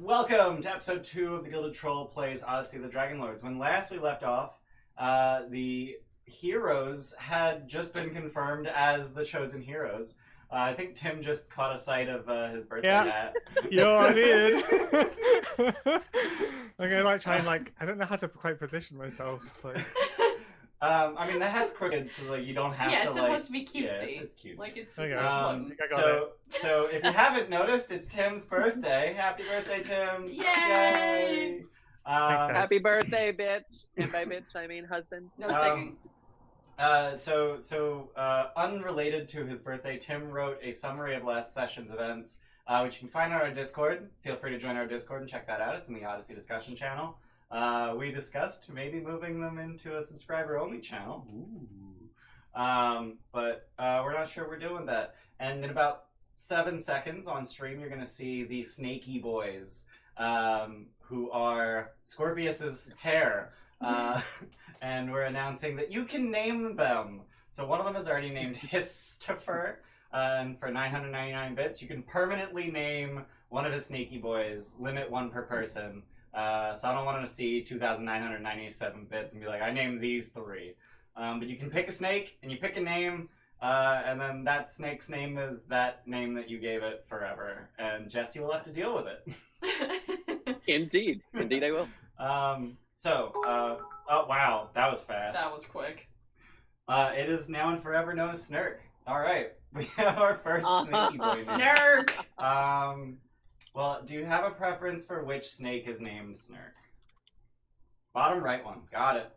Welcome to episode 2 of the Gilded Troll plays Odyssey the Dragonlords. When last we left off, the heroes had just been confirmed as the chosen heroes. I think Tim just caught a sight of his birthday hat. Yeah, I did. I'm gonna try and I don't know how to quite position myself. I mean, the hat's crooked, so you don't have to. Yeah, it's supposed to be cutesy. Yeah, it's cutesy. It's just Okay. it's fun. So if you haven't noticed, it's Tim's birthday. Happy birthday, Tim! Yay! Thanks, Happy birthday, bitch. And by bitch, I mean husband. No singing. Unrelated to his birthday, Tim wrote a summary of last session's events, which you can find on our Discord. Feel free to join our Discord and check that out. It's in the Odyssey discussion channel. We discussed maybe moving them into a subscriber-only channel. Ooh. But we're not sure we're doing that. And in about 7 seconds on stream, you're going to see the Snaky Boys, who are Scorpius's hair. And we're announcing that you can name them. So one of them is already named Histofer, and for 999 bits, you can permanently name one of his Snaky Boys, limit 1 per person. So I don't want to see 2,997 bits and be like, I named these 3. But you can pick a snake, and you pick a name, and then that snake's name is that name that you gave it forever. And Jesse will have to deal with it. Indeed. Indeed I will. Oh wow, that was fast. That was quick. It is now and forever known as Snurk. Alright, we have our first Snaky Boy name. Snurk! Well, do you have a preference for which snake is named Snurk? Bottom right one. Got it.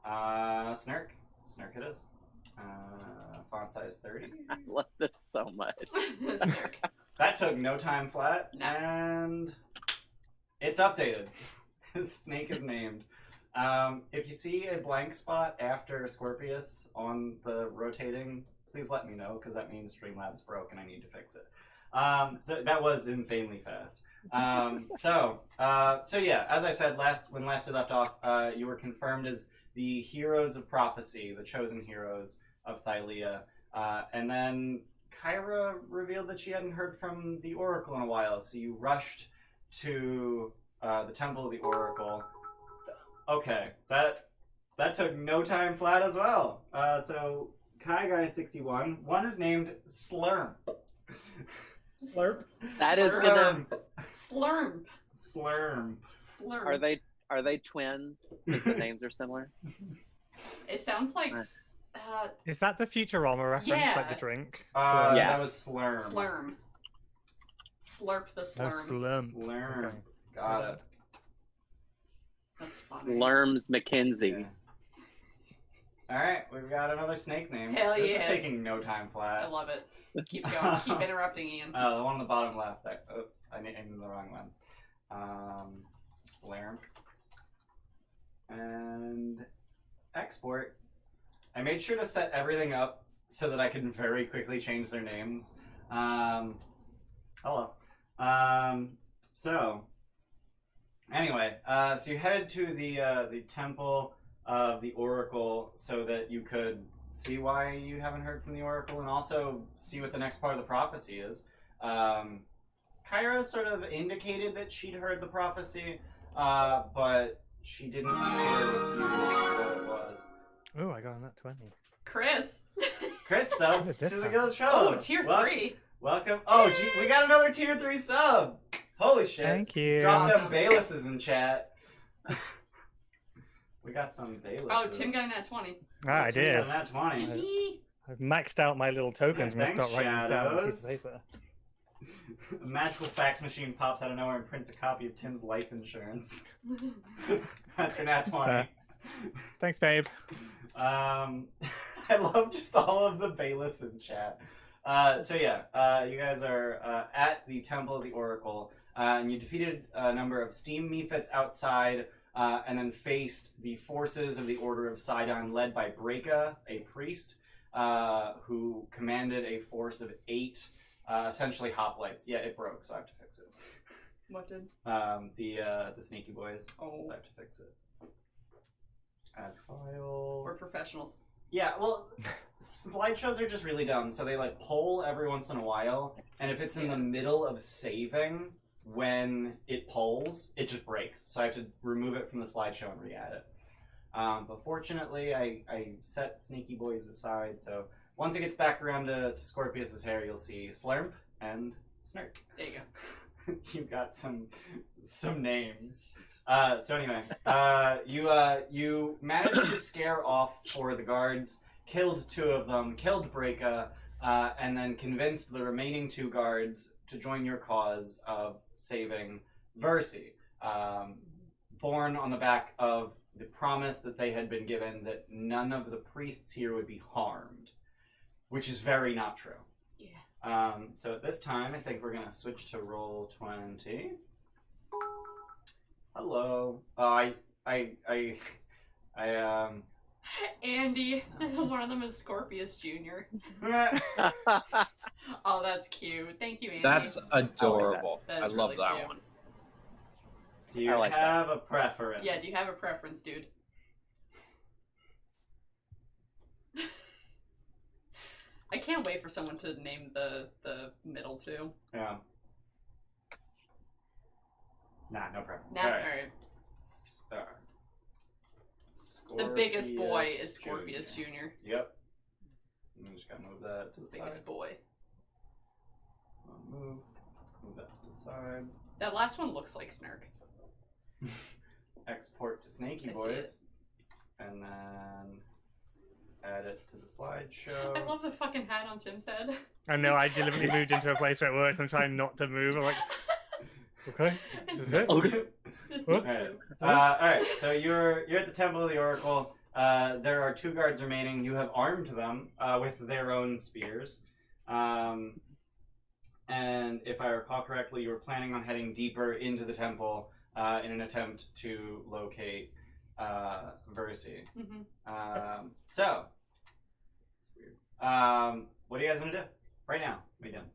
Snurk. Snurk it is. Font size 30. I love this so much. Snurk. That took no time flat, No. and it's updated. The snake is named. If you see a blank spot after Scorpius on the rotating, please let me know, because that means Streamlabs broke and I need to fix it. So that was insanely fast. So yeah, as I said when last we left off, you were confirmed as the heroes of prophecy, the chosen heroes of Thylia, and then Kyra revealed that she hadn't heard from the Oracle in a while, so you rushed to the Temple of the Oracle. Okay, that took no time flat as well. So Kai Guy 61, one is named Slurm. Slurp. That is Slurm. Slurm. Slurm. Slurm. Are they twins? If the names are similar? It sounds like Is that the Futurama reference, Yeah. like the drink? Yeah. That was Slurm. slurm. Slurp the No, slurm. slurm. Slurm. Okay. Got it. That's funny. Slurms McKinsey. Yeah. Alright, we've got another snake name. Hell This yeah. is taking no time I flat. love it. Keep going. Keep interrupting, Ian. The one on the bottom left. Oops, I named the wrong one. Slurm. And export. I made sure to set everything up so that I could very quickly change their names. Hello. So anyway, so you headed to the Temple of the Oracle so that you could see why you haven't heard from the Oracle and also see what the next part of the prophecy is. Kyra sort of indicated that she'd heard the prophecy, but she didn't share with you what it was. Oh, I got a nat 20. Chris. Chris sub What is to this the time? Gilded Show. Oh, tier 3. Welcome. Oh, gee, we got another tier 3 sub. Holy shit. Thank you. Drop Awesome. them Baelises in chat. We got some Baelises. Oh, Tim got a nat 20. I did. Tim got a nat 20. I've maxed out my little tokens. I'm Yeah, going to start thanks, writing this down on a piece Shadows. of paper. A magical fax machine pops out of nowhere and prints a copy of Tim's life insurance. That's your nat 20. fair. Thanks, babe. I love just all of the Baelis in chat. So yeah, you guys are at the Temple of the Oracle, and you defeated a number of steam mephits outside, and then faced the forces of the Order of Sidon, led by Breka, a priest, who commanded a force of 8, essentially hoplites. Yeah, it broke, so I have to fix it. What did? The Snaky Boys. Oh. So I have to fix it. Add file. We're professionals. Yeah, well, slideshows are just really dumb. So they like poll every once in a while, and if it's in the middle of saving, when it pulls, it just breaks. So I have to remove it from the slideshow and re-add it. But fortunately, I set Sneaky Boys aside, so once it gets back around to Scorpius's hair, you'll see Slurp and Snurk. There you go. You've got some names. So anyway, you managed to scare off 4 of the guards, killed 2 of them, killed Breaka, and then convinced the remaining 2 guards to join your cause of saving Versi, born on the back of the promise that they had been given that none of the priests here would be harmed, which is very not true. Yeah. So at this time, I think we're gonna switch to roll 20. Hello. Andy, one of them is Scorpius Jr. Oh, that's cute. Thank you, Andy. That's adorable. That I is love really that cute. one. Do you I like have a preference? Yeah, do you have a preference, dude? I can't wait for someone to name the middle 2. Yeah. Nah, no preference. Nah, Alright. alright. The biggest boy is Scorpius Jr. Jr. Yep. I'm just gotta move that to the Biggest side. boy. Move that to the side. That last one looks like Snurk. Export to Snaky I see Boys. And then add it to the slideshow. I love the fucking hat on Tim's head. I know, I deliberately moved into a place where it works. I'm trying not to move. I'm like, okay, this is it. It's so Alright. cute. Alright, so you're at the Temple of the Oracle. There are 2 guards remaining. You have armed them with their own spears. And if I recall correctly, you were planning on heading deeper into the temple in an attempt to locate Versi. Mm-hmm. So, it's weird. What are you guys gonna do right now? What are you doing?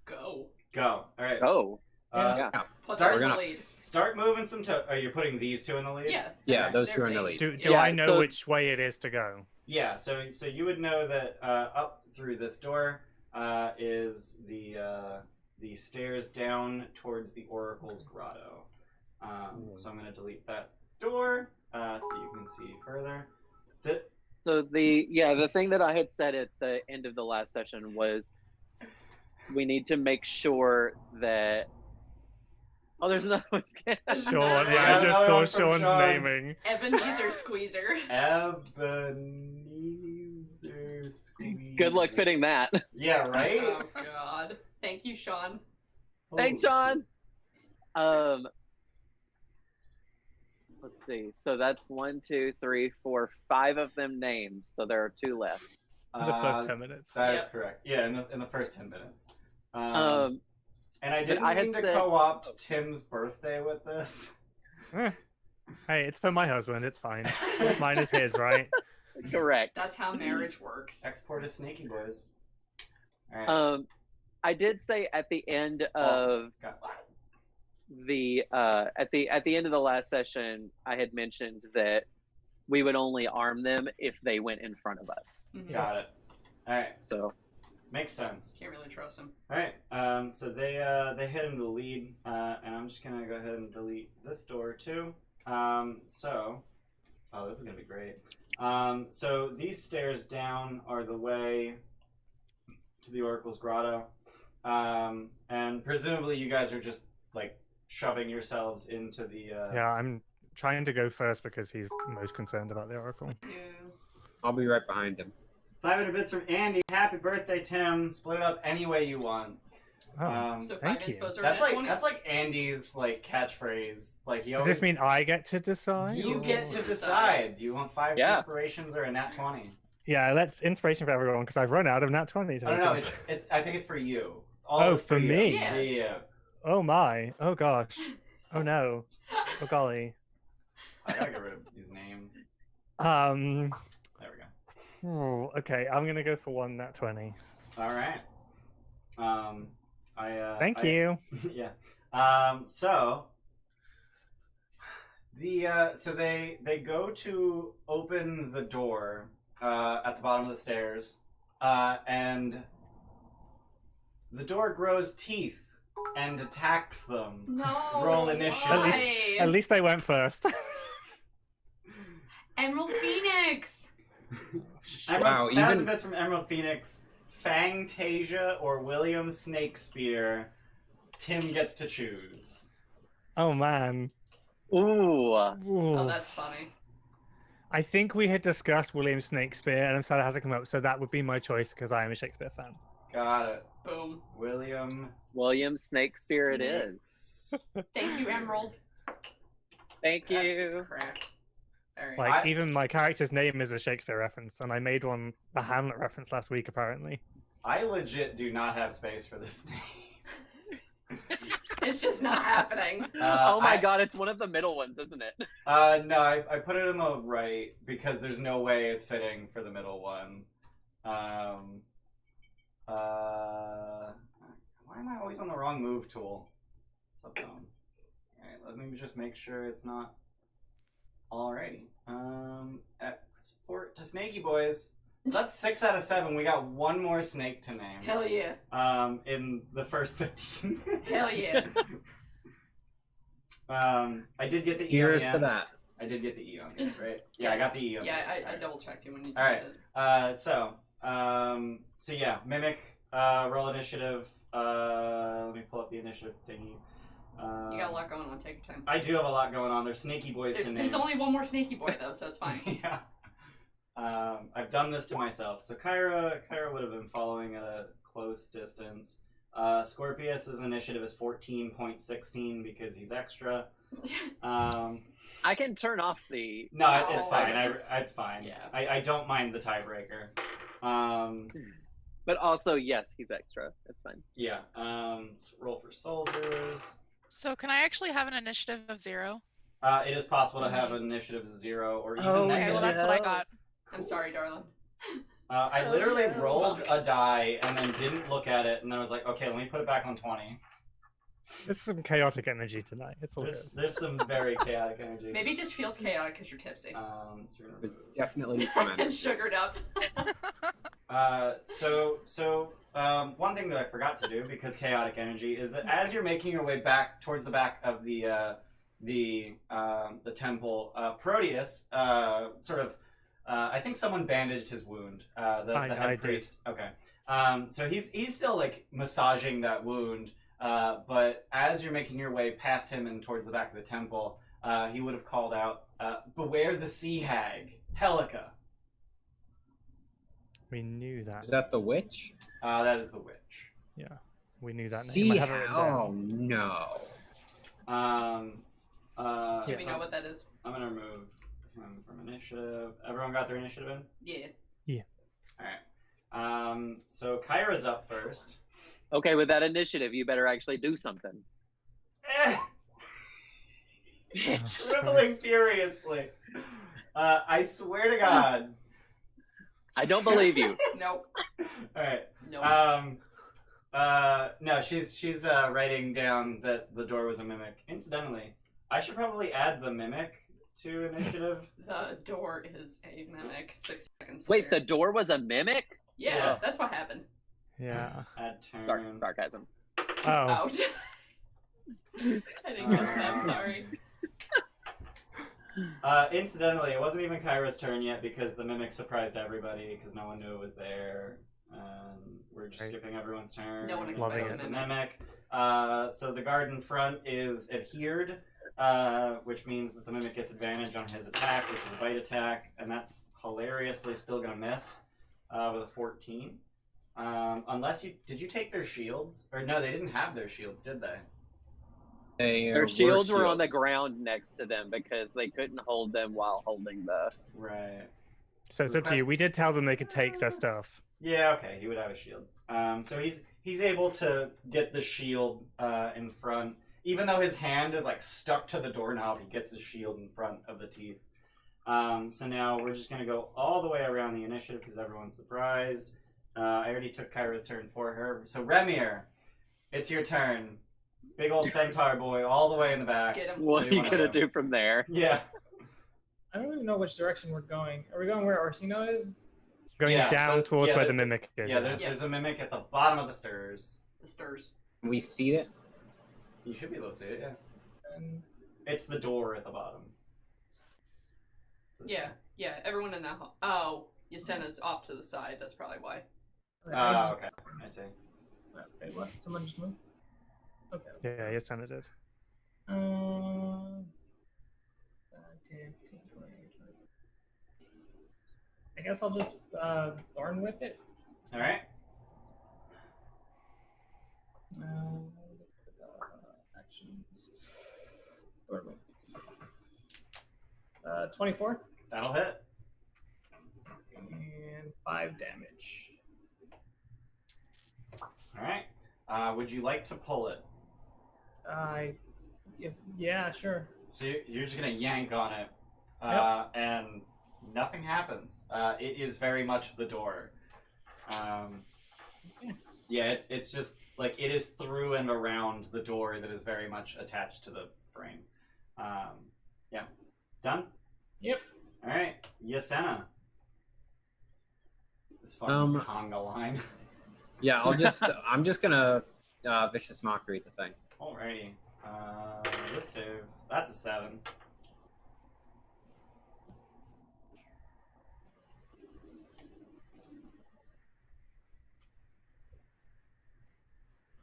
Go. Go. All right. Oh, Uh, yeah. Put Start- them in We're the gonna- lead. Start moving some. Are you putting these 2 in the lead? Yeah. Yeah, those they're 2 are in the big. lead. Do Yeah, I know so- which way it is to go? Yeah. So you would know that up through this door is the stairs down towards the Oracle's Grotto. So I'm gonna delete that door so you can see further. So the thing that I had said at the end of the last session was we need to make sure that there's another one. Sean, yeah, Yeah, I just no, saw I'm from Sean's Sean. naming. Ebenezer Squeezer. Ebenezer Squeeze. Good luck fitting that. Yeah, right? Oh god. Thank you, Sean. Thanks, Sean. Let's see. So that's 1, 2, 3, 4, 5 of them named. So there are 2 left. The first 10 minutes. That is Yep. correct. Yeah, in the first 10 minutes. And I but didn't I had mean to said- co-opt Tim's birthday with this. Eh. Hey, it's for my husband. It's fine. Mine is his, right? Correct. That's how marriage works. Export is Snaky Boys. All right. I did say at the end Awesome. of Got the at the end of the last session, I had mentioned that we would only arm them if they went in front of us. Mhm. Got it. All right. So Makes sense. Can't really trust him. All right. So they head into the lead, and I'm just gonna go ahead and delete this door too. This is gonna be great. So these stairs down are the way to the Oracle's Grotto, and presumably you guys are just like shoving yourselves into the. Yeah, I'm trying to go first because he's most concerned about the Oracle. Yeah. I'll be right behind him. 500 bits from Andy. Happy birthday, Tim. Split it up any way you want. Oh, So 5 thank you. inspos are That's net like 20. that's like Andy's like catchphrase. Like he Does always. this mean I get to decide? You or- get to decide. decide. Do you want 5 Yeah. inspirations or a nat 20? Yeah, that's inspiration for everyone because I've run out of nat 20 I don't know. tokens. It's. I think it's for you. All Oh, of it's for you. me? Yeah. Yeah. Oh my. Oh gosh. Oh no. Oh golly. I gotta get rid of these names. Um. There we go. Okay, I'm gonna go for 1 nat 20. All right. Thank you. Yeah. So they go to open the door at the bottom of the stairs, and the door grows teeth and attacks them. No. Roll initiative. Why? At least they went first. Emerald Phoenix. Wow, Thousand even bits from Emerald Phoenix, Fangtasia, or William Snakespeare. Tim gets to choose. Oh man. Ooh. Ooh. Oh, that's funny. I think we had discussed William Shakespeare, and I'm sad it hasn't come up, so that would be my choice because I am a Shakespeare fan. Got it. Boom. William Snakespeare it is. Thank you, Emerald. Thank That's you. correct. Alright. Like, even my character's name is a Shakespeare reference, and I made one a Hamlet reference last week, apparently. I legit do not have space for this name. It's just not happening. Oh my god, it's one of the middle ones, isn't it? No, I put it in the right because there's no way it's fitting for the middle one. Why am I always on the wrong move tool? So dumb. Alright, let me just make sure it's not. Alrighty. Export to Snaky Boys. So that's 6 out of 7. We got one more snake to name. Hell yeah. In the first 15. Hell yeah. I did get the E on Here's the to end. that. I did get the E on the end, right? Yeah, I Yes. got the E on the Yeah, end. I double checked you when you Alright. typed it. So yeah, Mimic, roll initiative. Let me pull up the initiative thingy. You got a lot going on. Take your time. I do have a lot going on. There's Snaky Boys to name. There's only one more Snaky Boy, though, so it's fine. Yeah. I've done this to myself. So Kyra would have been following at a close distance. Scorpius's initiative is 14.16 because he's extra. I can turn off the. No, it's No, fine. it's- It's fine. yeah. I don't mind the tiebreaker. But also, yes, he's extra. It's fine. Yeah. Roll for soldiers. So can I actually have an initiative of 0? It is possible to have an initiative 0 or even Oh, Okay, negative. well that's what I got. I'm sorry, darling. I literally rolled a die and then didn't look at it, and then I was like, okay, let me put it back on 20. There's some chaotic energy tonight. It's all good. There's some very chaotic energy. Maybe it just feels chaotic because you're tipsy. So we're gonna- There's definitely some And energy. sugared up. One thing that I forgot to do because chaotic energy is that as you're making your way back towards the back of the temple, Proteus I think someone bandaged his wound. The I head did. priest. Okay. So he's still like massaging that wound. But as you're making your way past him and towards the back of the temple, he would have called out, "Beware the sea hag, Helica." We knew that. Is that the witch? That is the witch. Yeah, we knew that See, name. I have it written down. oh no. Do Yeah. we know what that is? I'm gonna remove him from initiative. Everyone got their initiative in? Yeah. Alright. So Kyra's up first. Okay, with that initiative, you better actually do something. Dribbling furiously. I swear to God. I don't believe you. Nope. Alright. Nope. No, she's writing down that the door was a mimic. Incidentally, I should probably add the mimic to initiative. The door is a mimic. 6 seconds Wait, the later. door was a mimic? Yeah, Yeah. that's what happened. Yeah. Add turn. Sarcasm. Oh, Ouch. I didn't get that, I'm sorry. Incidentally, it wasn't even Kyra's turn yet because the mimic surprised everybody because no one knew it was there. We're just Right. skipping everyone's turn. No one Loving expects it. a the mimic. mimic. So the guard in front is adhered, which means that the mimic gets advantage on his attack, which is a bite attack, and that's hilariously still gonna miss with a 14. Unless did you take their shields? Or no, they didn't have their shields, did they? Their shields were on the ground next to them because they couldn't hold them while holding the. Right. so it's up to you. We did tell them they could take their stuff. Yeah, okay, he would have a shield. So he's able to get the shield in front, even though his hand is like stuck to the doorknob. He gets his shield in front of the teeth. So now we're just gonna go all the way around the initiative because everyone's surprised. I already took Kyra's turn for her. So Remir, it's your turn. Big old centaur boy, all the way in the back. Get him. What do are you you wanna gonna do? do from there? Yeah. I don't even know which direction we're going. Are we going where Orsino is? Going Yeah, down so- towards yeah, where the- the mimic is. Yeah, there's a mimic at the bottom of the stairs. The stirs. We see it. You should be able to see it, yeah. And It's the door at the bottom. It's this Yeah, everyone in that hall. Oh, Yasena's off to the side. That's probably why. one. Oh, okay. I see. Wait, what? Someone just moved? Okay. Yeah, yes, Santa did. 10, 15, 20. I guess I'll just Thorn Whip it. Alright. Actions. Thorn Whip. 24 That'll hit. and 5 damage. Alright. Would you like to pull it? Yeah, sure. So you're just gonna yank on it, and nothing happens. It is very much the door. Yeah, it's just like it is through and around the door that is very much attached to the frame. Yeah, done. Yep. All right, Yasena. This fucking conga line. Yeah, I'm just gonna vicious mockery the thing. Alrighty. Let's save. That's a 7.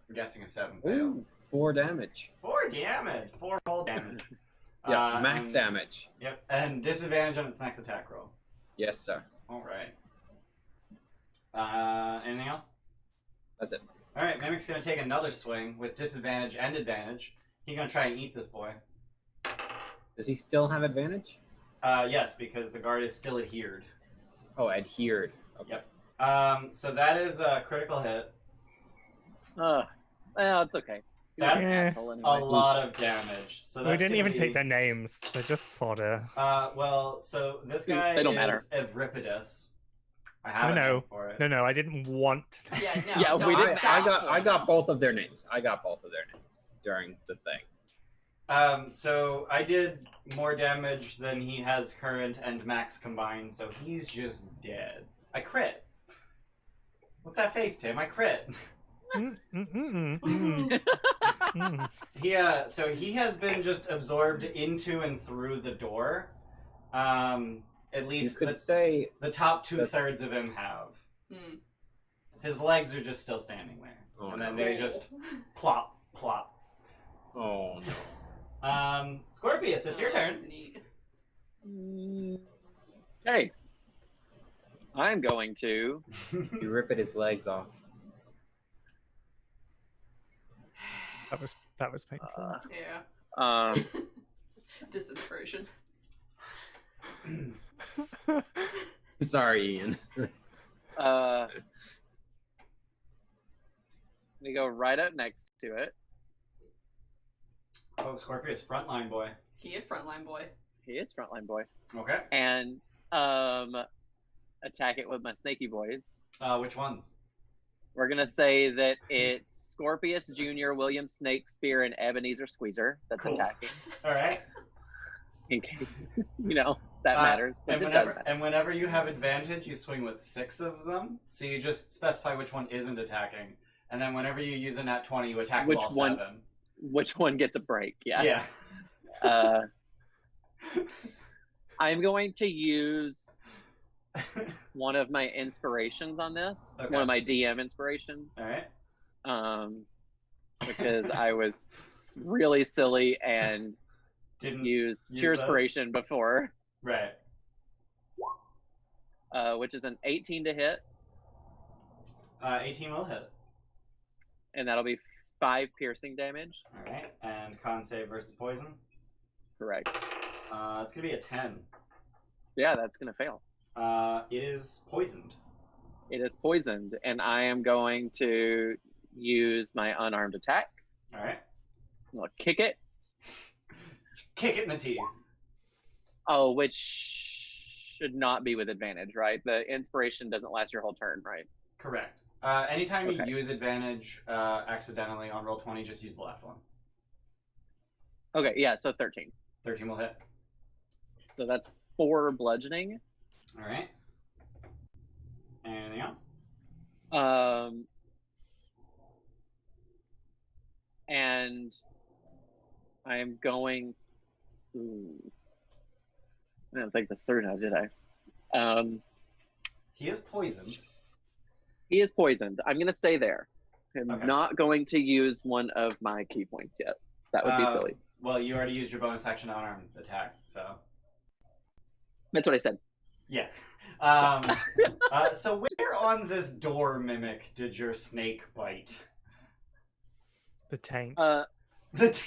I'm guessing a 7 fails. Ooh, 4 damage. 4 damage. 4 whole damage. Yeah, max and- damage. Yep, and disadvantage on its next attack roll. Yes, sir. Alright. Anything else? That's it. Alright, Mimic's gonna take another swing with disadvantage and advantage. He's gonna try and eat this boy. Does he still have advantage? Yes, because the guard is still adhered. Oh, adhered. Okay. Yep. So that is a critical hit. Well, it's okay. That's Yeah. a lot of damage. So that's We didn't gonna even be- take their names. They're just fodder. Well, so this guy They don't is Evripidus. I have a No, name for it. No, I didn't want. Yeah, no. Yeah, don't we didn't- stop. I got both of their names. I got both of their names during the thing. So I did more damage than he has current and max combined, so he's just dead. I crit. What's that face, Tim? I crit. So he has been just absorbed into and through the door. At You least could say the top 2/3 of him have. Hmm. His legs are just still standing there. Oh, and then no. they just plop, plop. Oh no. Scorpius, it's your turn. That's neat. Hey, I'm going to. You rip at his legs off. That was painful. Yeah. Disinspiration. Sorry, Ian. We go right up next to it. Oh, Scorpius, frontline boy. He is frontline boy. He is frontline boy. Okay. And attack it with my snaky boys. Which ones? We're gonna say that it's Scorpius Jr., William Snake Spear, and Ebenezer Squeezer that's Cool. attacking. All right. In case that matters. But And it does whenever, matter. and whenever you have advantage, you swing with 6 of them. So you just specify which one isn't attacking, and then whenever you use a nat 20, you attack with Which all one- 7. Which one gets a break? Yeah. Yeah. I'm going to use one of my inspirations on this. Okay. One of my DM inspirations. All right. Because I was really silly and Didn't used use Cheer those? Inspiration before, Right. which is an 18 to hit, 18 will hit. and that'll be 5 piercing damage. All right. And con save versus poison. Correct. It's gonna be a 10. Yeah, that's gonna fail. It is poisoned. It is poisoned, and I am going to use my unarmed attack. All right. I'm gonna kick it. Kick it in the teeth. Oh, which should not be with advantage, right? The inspiration doesn't last your whole turn, right? Correct. Anytime you Okay. use advantage accidentally on roll 20, just use the left one. Okay, yeah, so 13. 13 will hit. So that's 4 bludgeoning. All right. Anything else? And I am going. Ooh. I didn't think this through now, did I? He is poisoned. He is poisoned. I'm going to stay there. I'm Okay. not going to use one of my key points yet. That would be silly. Well, you already used your bonus action to unarmed attack, so That's what I said. yeah. So where on this door mimic did your snake bite? The taint. The taint.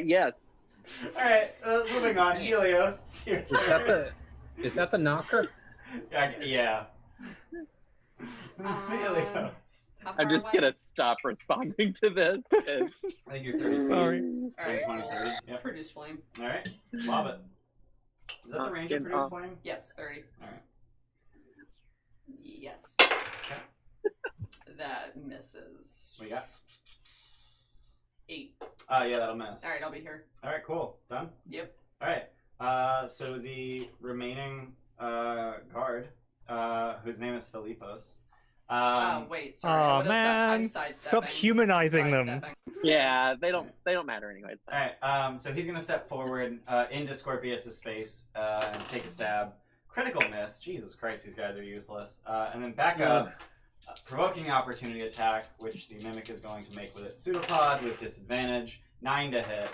Yes. All right, moving on. Helios, your turn. Is that the knocker? Yeah. Helios. How far I'm just away? going to stop responding to this. I think you're 30. Sorry. All right. 23. Yep. Produce flame. All right. Love it. Is that the range of produce flame? Yes, 30. All right. Yes. That misses. What you got? 8. Yeah, that'll miss. All right, I'll be here. All right, cool. Done? Yep. All right. So the remaining guard, whose name is Philippos. Wait, sorry. Aw, I would've man. I'm sidestepping. Stop humanizing them. Sidestepping. Yeah, they don't matter anyway. It's fine. All right. So he's gonna step forward into Scorpius's space and take a stab. Critical miss. Jesus Christ, these guys are useless. And then back up. Provoking opportunity attack, which the mimic is going to make with its pseudopod with disadvantage. 9 to hit.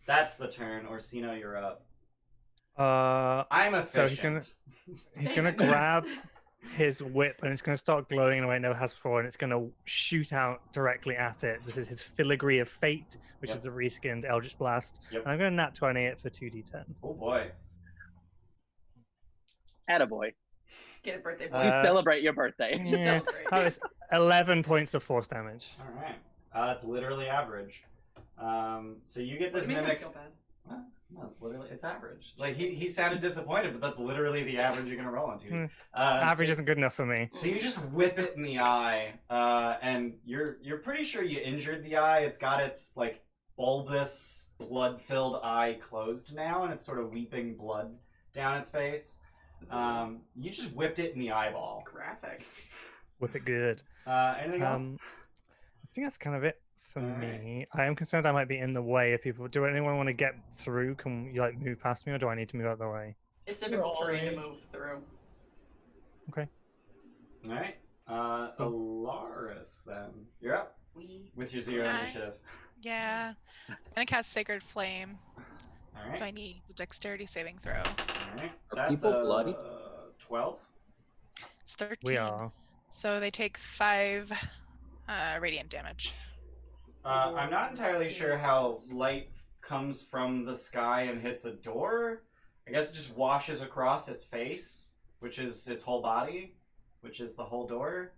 That's the turn. Orsino, you're up. I'm So efficient. he's gonna grab his whip and it's gonna start glowing in a way it never has before, and it's gonna shoot out directly at it. This is his Filigree of Fate, which Yep. is a reskinned Eldritch Blast. Yep. And I'm gonna nat 20 it for 2d10. Oh boy. Attaboy. Get a birthday You boy. celebrate your birthday. You Yeah, celebrate. that was 11 points of force damage. All right. That's literally average. So you get What this do you mean I mimic. feel bad? Well, no, it's average. Like he sounded disappointed, but that's literally the average you're gonna roll into. Average so, isn't good enough for me. So you just whip it in the eye, and you're pretty sure you injured the eye. It's got its like bulbous, blood-filled eye closed now, and it's sort of weeping blood down its face. You just whipped it in the eyeball. Graphic. Whip it good. Anything else? I think that's kind of it for All me. I am concerned I might be in the way of people. Do anyone want to get through? Can you like move past me, or do I need to move out of the way? It's difficult terrain to Alright. move through. Okay. All right. Alaris, then you're up with your 0 Hi. initiative. Yeah. I'm gonna cast Sacred Flame. All Do right. I need a dexterity saving throw? All right. Are That's people bloody? 12. It's 13. We are. So they take 5 radiant damage. I'm not entirely sure how light comes from the sky and hits a door. I guess it just washes across its face, which is its whole body, which is the whole door.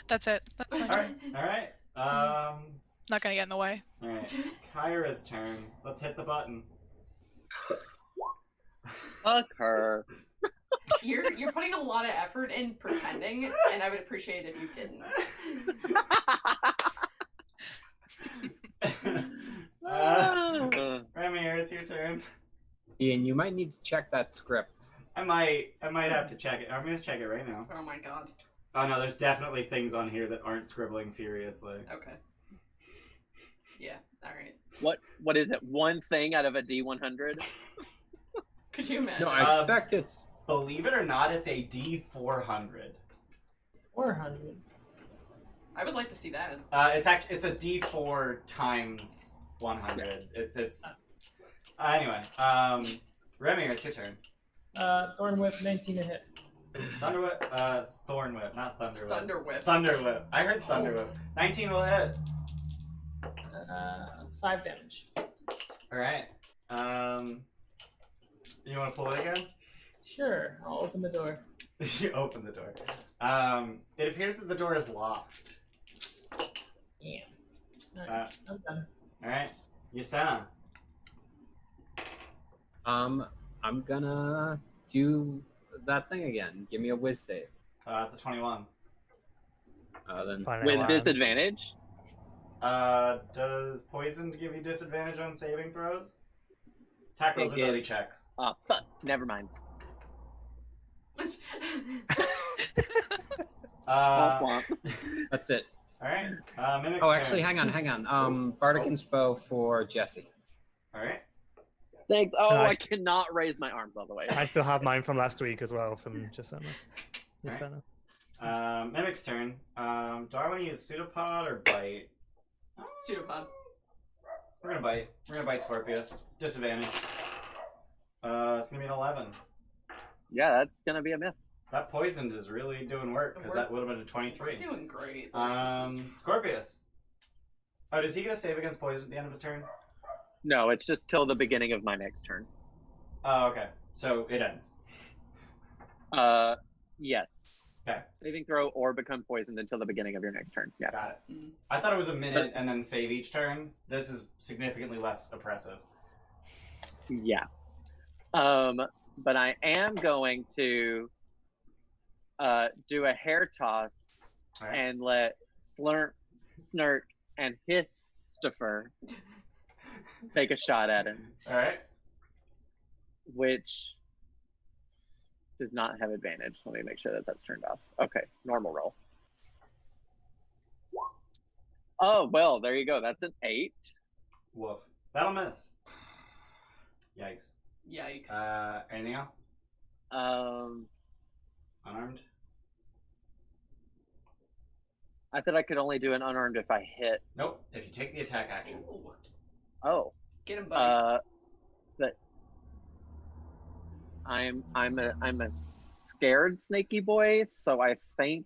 That's it. That's my turn. All right. Not gonna get in the way. All right. Kyra's turn. Let's hit the button. Fuck her. You're putting a lot of effort in pretending, and I would appreciate it if you didn't. Ramir, it's your turn. Ian, you might need to check that script. I might have to check it. I'm gonna check it right now. Oh my god. Oh no, there's definitely things on here that aren't scribbling furiously. Okay. Yeah. All right. What is it? One thing out of a D100? Could you imagine? No, I expect it's. Believe it or not, it's a D400. 400. I would like to see that. It's a D4 times 100. It's anyway. Remy, it's your turn. Thorn Whip, 19 to hit. Thunder Whip, Thorn Whip, not Thunder Whip. Thunder whip. Thunder Whip. I heard Thunder Whip. 19 will hit. 5 damage. All right. You want to pull it again? Sure, I'll open the door. You open the door. It appears that the door is locked. Yeah. Alright, I'm done. All right. Yasena. I'm gonna do that thing again. Give me a whiz save. It's a 21. Then Fine, With I'll- disadvantage? Does poison give you disadvantage on saving throws? Attack rolls It ability gives- checks. Oh, fuck. Never mind. Uh, Womp womp. that's it. All right. Mimic's Oh, actually, turn. hang on. Bardic Inspo for Jesse. All right. Thanks. Oh, And I I st- cannot raise my arms all the way. I still have mine from last week as well, from Gisena. Alright. Gisena. Mimic's turn. Do I want to use Pseudopod or Bite? Pseudopod. We're gonna bite. We're gonna bite Scorpius. Disadvantage. It's gonna be an 11. Yeah, that's gonna be a miss. That poisoned is really doing work because that would have been a 23. We're doing great. Scorpius. Oh, does he get a save against poison at the end of his turn? No, it's just till the beginning of my next turn. Oh, okay. So it ends. Yes. Okay. Saving throw or become poisoned until the beginning of your next turn. Yeah. Got it. I thought it was a minute and then save each turn. This is significantly less oppressive. Yeah. But I am going to do a hair toss Alright. and let Slurp, Snurk, and Histifer take a shot at him, Alright. which does not have advantage. Let me make sure that that's turned off. Okay, normal roll. Oh, well, there you go. That's an 8. Woof. That'll miss. Yikes. Yikes. Anything else? Unarmed? I thought I could only do an unarmed if I hit. Nope. If you take the attack action. Ooh. Oh. Get him, buddy. But I'm a scared snaky boy, so I think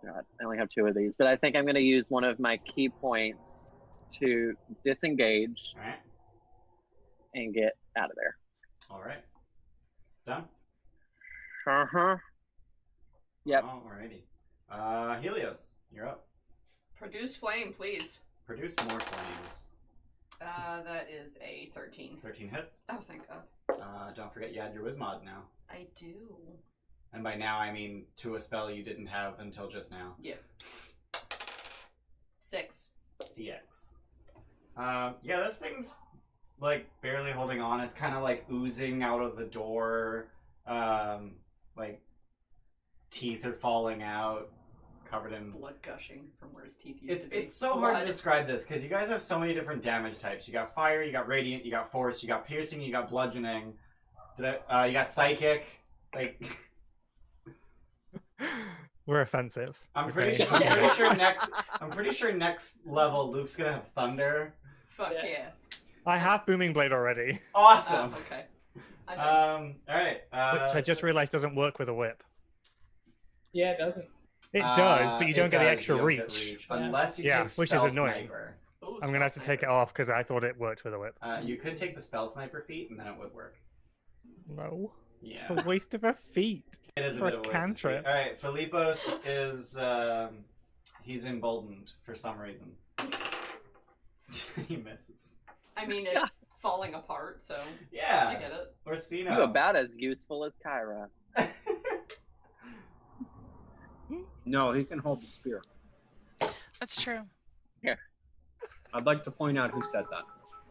God, I only have 2 of these, but I think I'm gonna use one of my key points to disengage Alright. and get out of there. Alright. Done? Uh-huh. Yep. Alrighty. Helios, you're up. Produce flame, please. Produce more flames. That is a 13. 13 hits. Oh, thank God. Don't forget you had your Wismod now. I do. And by now, I mean to a spell you didn't have until just now. Yeah. 6. CX. Yeah, this thing's like barely holding on. It's kind of like oozing out of the door. Like teeth are falling out, covered in Blood gushing from where his teeth used to be. It's so hard to describe this because you guys have so many different damage types. You got fire, you got radiant, you got force, you got piercing, you got bludgeoning. You got psychic. Like We're offensive. I'm pretty sure next level Luke's gonna have thunder. Fuck yeah. I have Booming Blade already, Awesome. Okay. All right. which I just realized doesn't work with a whip. Yeah, it doesn't. It does, but you don't get the extra you don't get reach. unless you Yeah, take which is spell annoying. sniper. Ooh, I'm gonna have to take it off because I thought it worked with a whip. You could take the spell sniper feat and then it would work. No, Yeah. it's a waste of a feat. It is a for bit a of a waste of cantrip. feat. All right, Philippos is he's emboldened for some reason. He misses. I mean, it's falling apart, so Yeah. I get it. Orsino. You're about as useful as Kyra. No, he can hold the spear. That's true. I'd like to point out who said that.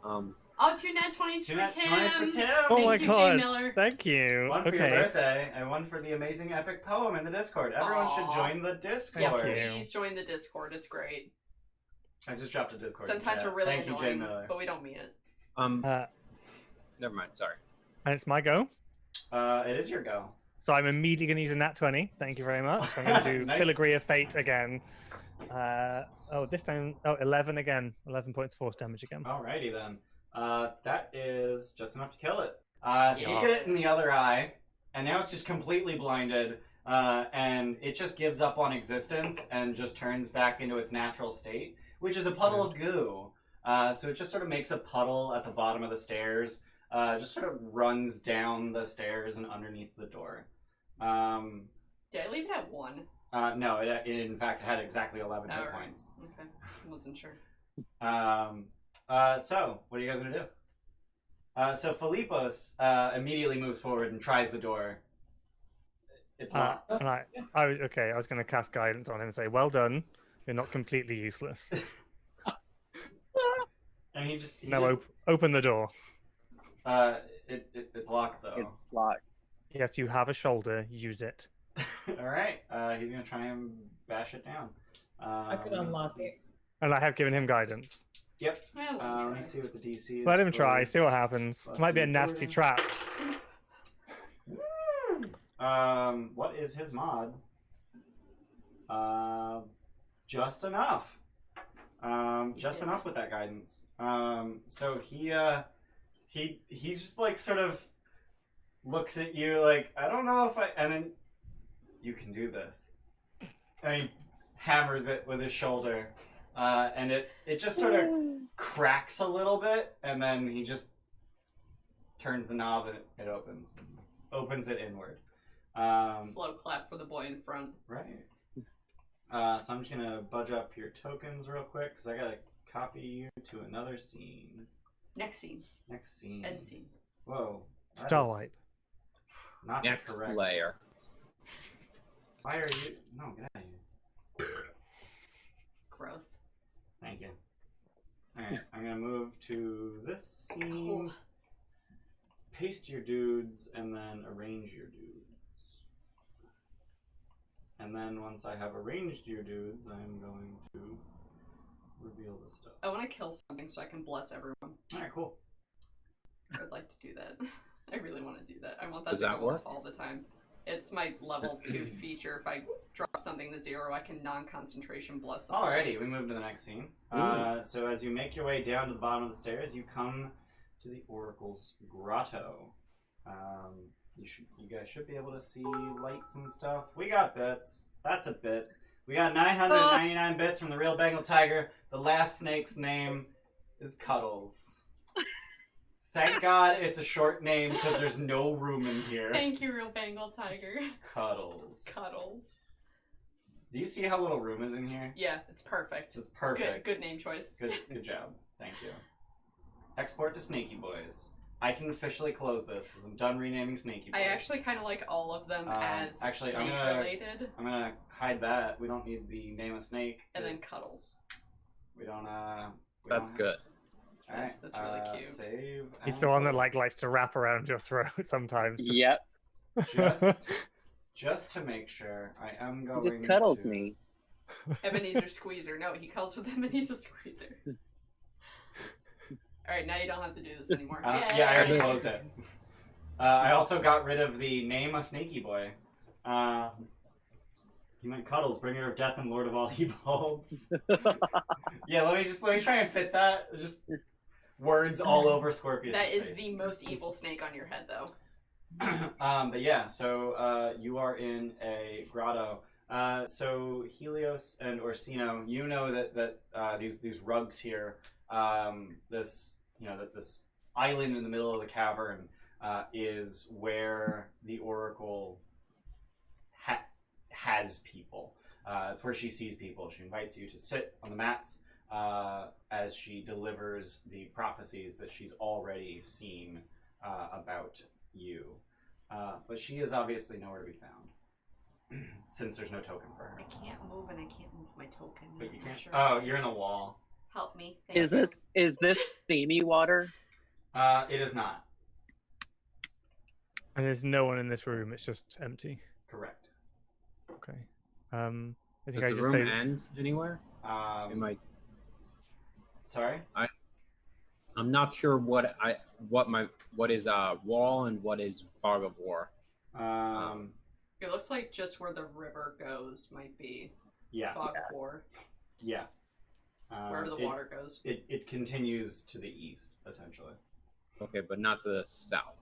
Oh, 2 nat 20s for Nat Tim. 20s for Tim. Oh Thank my you, god! Jay Miller. Thank you. One for Okay. your birthday and one for the amazing epic poem in the Discord. Everyone should Aw. join the Discord. Yeah, Thank you. please join the Discord. It's great. I just dropped a Discord. Sometimes chat. we're really Thank you, Jay annoying, Miller. but we don't mean it. Never mind. Sorry. And it's my go. It is your go. So I'm immediately going to use a nat 20. Thank you very much. So I'm going to do Nice. Filigree of Fate again. This time, 11 again. 11 points force damage again. Alrighty then. That is just enough to kill it. So you Yeah. get it in the other eye, and now it's just completely blinded, and it just gives up on existence and just turns back into its natural state, which is a puddle of goo. So it just sort of makes a puddle at the bottom of the stairs, just sort of runs down the stairs and underneath the door. Did I leave it at 1? No, it in fact had exactly 11 hit Alright. points. Okay. I wasn't sure. So, what are you guys gonna do? So Philippos immediately moves forward and tries the door. It's locked. And I was going to cast guidance on him and say, "Well done. You're not completely useless." And he just Open the door. it's locked though. It's locked. Yes, you have a shoulder. Use it. All right. He's gonna try and bash it down. I could unlock it. And I have given him guidance. Yep. Well, Let me see what the DC is. Let him try, for- see what happens. Plus It might be a the nasty order. trap. What is his mod? Just enough. Just enough with that guidance. So he just like sort of looks at you like, I don't know if and then you can do this. And he hammers it with his shoulder. And it just sort of cracks a little bit, and then he just turns the knob and it opens. Opens it inward. Slow clap for the boy in front. Right. So I'm just gonna budge up your tokens real quick, because I gotta copy you to another scene. Next scene. Next scene. End scene. Whoa. that is Starlight. Not the Next correct. layer. Why are you? No, get out of here. Growth. Thank you. Alright, I'm gonna move to this scene. Oh. Paste your dudes, and then arrange your dudes. And then once I have arranged your dudes, I'm going to reveal the stuff. I want to kill something so I can bless everyone. Alright, cool. I would like to do that. I really want to do that. I want that Does to that go work? off all the time. It's my level 2 feature. If I drop something to 0, I can non-concentration bless them. Alrighty, we move to the next scene. So as you make your way down to the bottom of the stairs, you come to the Oracle's Grotto. You guys should be able to see lights and stuff. We got bits. That's a bits. We got 999 bits from the real Bengal Tiger. The last snake's name is Cuddles. Thank God it's a short name because there's no room in here. Thank you, real Bengal Tiger. Cuddles. Cuddles. Do you see how little room is in here? Yeah, it's perfect. It's perfect. Good name choice. Good job. Thank you. Export to Snaky Boys. I can officially close this because I'm done renaming Snaky Boys. I actually kind of like all of them as actually, I'm snake gonna- related. I'm gonna hide that. We don't need the name of snake. And then 'cause Cuddles. we don't. That's good. All right. That's really cute. Save. He's and the one that close. like likes to wrap around your throat sometimes. Just- Yep. Just to make sure, I am He going. just cuddles to... me. Ebenezer Squeezer. No, he calls with Ebenezer Squeezer. Alright, now you don't have to do this anymore. Yeah, I already closed it. I also got rid of the name of Snaky Boy. He meant Cuddles, bringer of death and lord of all evildoms. Yeah, let me try and fit that. Just words all over Scorpius. That is the most evil snake on your head, though. But yeah, so you are in a grotto. So Helios and Orsino, you know that these rugs here, this island in the middle of the cavern is where the Oracle has people. It's where she sees people. She invites you to sit on the mats as she delivers the prophecies that she's already seen about you. But she is obviously nowhere to be found, since there's no token for her. I can't move and I can't move my token. But you I'm not can't. sure Oh, why. you're in the wall. Help me. Thank Is you. this steamy water? It is not. And there's no one in this room. It's just empty. Correct. Okay. I think Does I the just room say end anywhere? Am I? Sorry. I'm not sure what is wall and what is fog of war. It looks like just where the river goes might be Yeah. fog of war. Yeah. Wherever the water goes. It continues to the east, essentially. Okay, but not to the south.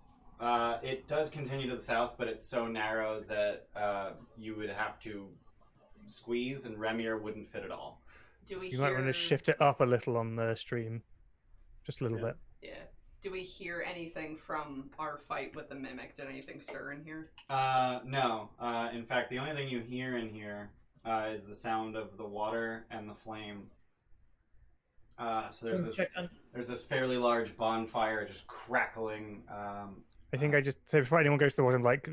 It does continue to the south, but it's so narrow that you would have to squeeze, and Remir wouldn't fit at all. Do we you hear... might want to shift it up a little on the stream, just a little Yeah. bit. Yeah. Do we hear anything from our fight with the mimic? Did anything stir in here? No. In fact, the only thing you hear in here is the sound of the water and the flame. So there's this fairly large bonfire just crackling. I think I just say before anyone goes to the water, I'm like,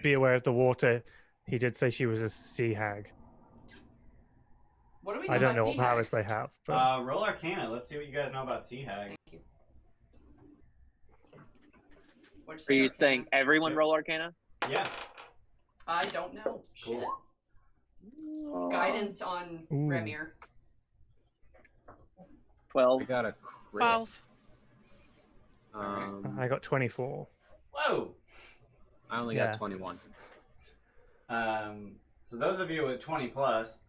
be aware of the water. He did say she was a sea hag. What do we know I don't about know what sea powers hags? they have. But Roll Arcana. Let's see what you guys know about Sea Hag. Thank you. What'd Are you Arcana? saying everyone Yep. roll Arcana? Yeah. I don't know. Cool. Shit. Guidance on Ooh. Remir. 12. I got a crit. 12. I got 24. Whoa! I only Yeah. got 21. So those of you with 20 plus,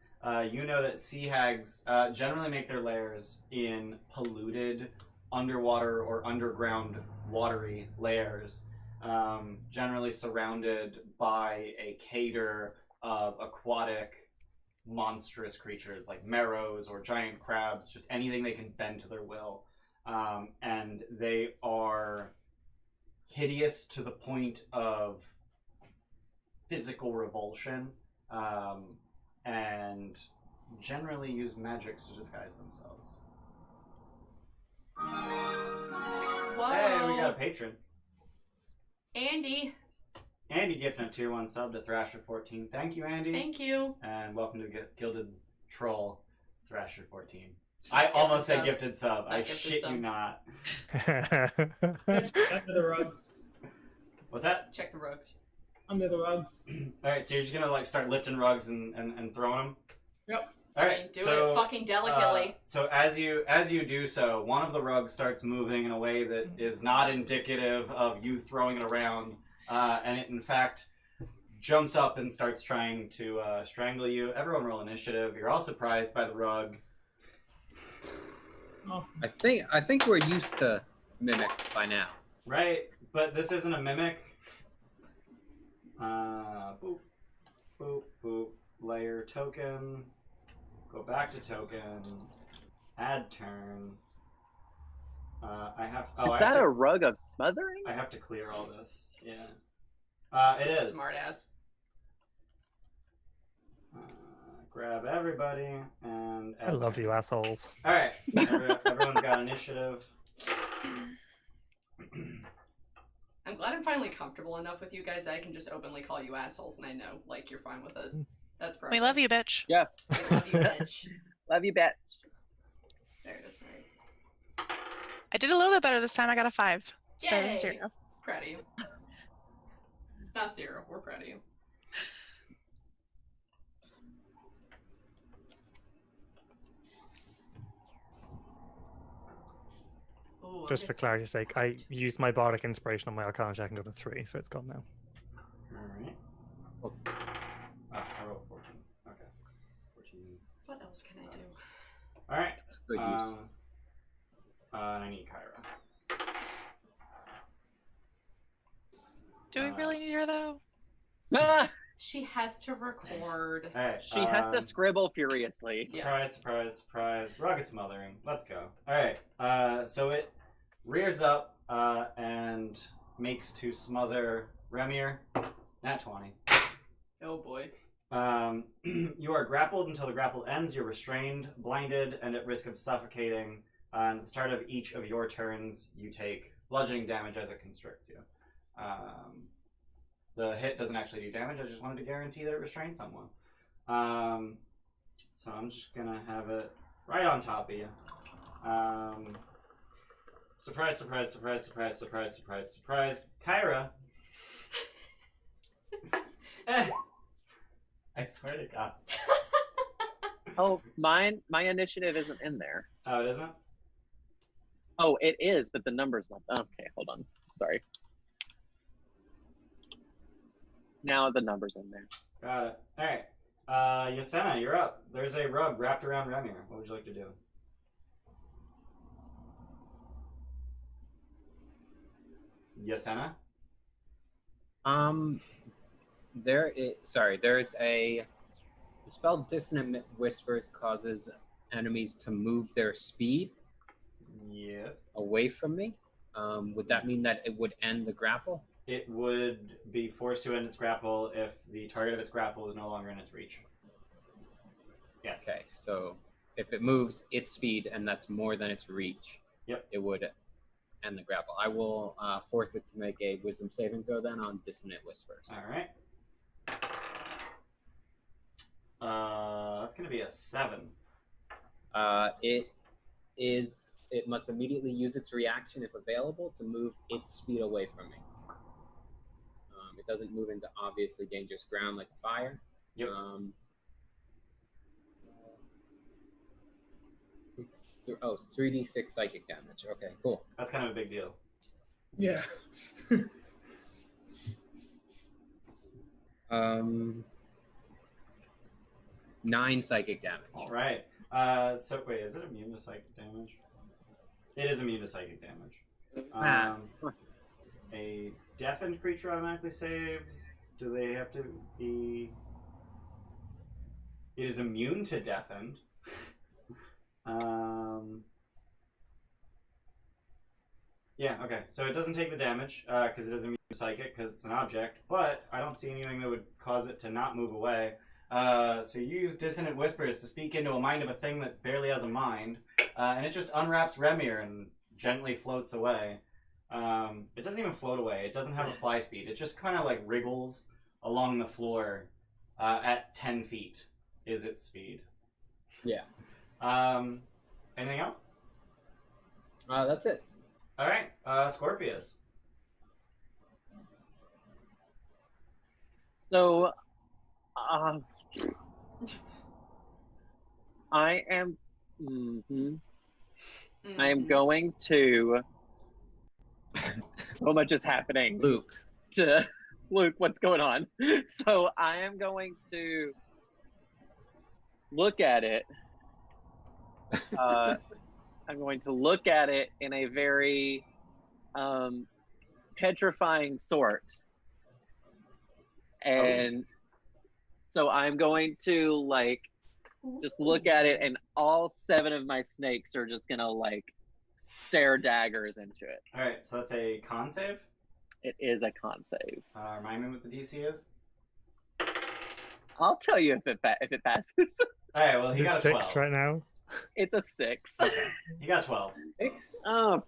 you know that sea hags generally make their lairs in polluted underwater or underground watery layers, generally surrounded by a cater of aquatic monstrous creatures like marrows or giant crabs, just anything they can bend to their will. And they are hideous to the point of physical revulsion, and generally use magics to disguise themselves. Whoa. Hey, we got a patron. Andy, Andy gifting a tier 1 sub to Thrasher14. Thank you, Andy. thank you. And welcome to Gilded Troll, Thrasher14. I almost said gifted sub. I gifted shit sub. you not. Under the rugs. What's that? Check the rugs. Under the rugs. Alright, so you're just gonna like start lifting rugs and throwing them? Yep. Alright, Do so it fucking delicately. so as you do so, one of the rugs starts moving in a way that is not indicative of you throwing it around, and it in fact jumps up and starts trying to strangle you. Everyone roll initiative. You're all surprised by the rug. Oh, I think we're used to mimics by now. Right, but this isn't a mimic. Boop, boop, boop. Layer token. Go back to token. Add turn. I have. Oh, Is that a rug of smothering? I have to clear all this. Yeah. It is. Smart ass. Grab everybody and. I love you, assholes. All right. Everyone's got initiative. I'm glad I'm finally comfortable enough with you guys that I can just openly call you assholes, and I know, like, you're fine with it. That's progress. We love you, bitch. Yeah. We love you, bitch. Love you, bitch. There it is. Right. I did a little bit better this time. I got a 5. It's better than Yay! 0. Proud of you. It's not 0. We're proud of you. Ooh, Just for clarity's sake, I used my bardic inspiration on my arcana check and got a 3, so it's gone now. Alright. Oh, I rolled 14. Okay. 14. What else can I do? Alright. It's good use. I need Kyra. Do we really need her, though? Ah, She has to record. Alright. she has to scribble furiously. Surprise, Yes. surprise, surprise. Rug is smothering. Let's go. Alright. So it rears up and makes to smother Remir. Nat 20. Oh boy. You are grappled until the grapple ends. You're restrained, blinded, and at risk of suffocating. And at the start of each of your turns, you take bludgeoning damage as it constricts you. The hit doesn't actually do damage. I just wanted to guarantee that it restrains someone. So I'm just gonna have it right on top of you. Surprise, surprise, surprise, surprise, surprise, surprise, surprise. Kyra. I swear to God. Oh, my initiative isn't in there. Oh, it isn't? Oh, it is, but the number's not. Okay, hold on. Sorry. Now the number's in there. Got it. Alright. Yasena, you're up. There's a rug wrapped around Remir. What would you like to do? Yasena? There's a the spell Dissonant Whispers causes enemies to move their speed Yes. away from me. Would that mean that it would end the grapple? It would be forced to end its grapple if the target of its grapple is no longer in its reach. Yes. Okay, so if it moves its speed and that's more than its reach, Yep. it would end the grapple. I will force it to make a wisdom saving throw then on Dissonant Whispers. Alright. That's going to be a 7. It must immediately use its reaction if available to move its speed away from me. It doesn't move into obviously dangerous ground like fire. Yep. Oh, 3d6 psychic damage. Okay, cool. That's kind of a big deal. Yeah. 9 psychic damage. All right. So wait, is it immune to psychic damage? It is immune to psychic damage. A deafened creature automatically saves. Do they have to be? It is immune to deafened. Yeah, okay. So it doesn't take the damage because it is immune to psychic because it's an object, but I don't see anything that would cause it to not move away. So you use Dissonant Whispers to speak into a mind of a thing that barely has a mind, and it just unwraps Remir and gently floats away. It doesn't even float away. It doesn't have a fly speed. It just kind of like wriggles along the floor at 10 feet is its speed. Yeah. Anything else? That's it. All right, Scorpius. So, I am. I am going to. So much is happening. Luke. Luke, what's going on? So I am going to look at it. I'm going to look at it in a very petrifying sort. And so I'm going to like just look at it, and all 7 of my snakes are just gonna like stare daggers into it. All right, so that's a con save. It is a con save. Remind me what the DC is. I'll tell you if it passes. All right, well Is he it got a 6 12. right now? It's a 6. Okay, he got 12. 6? Oh,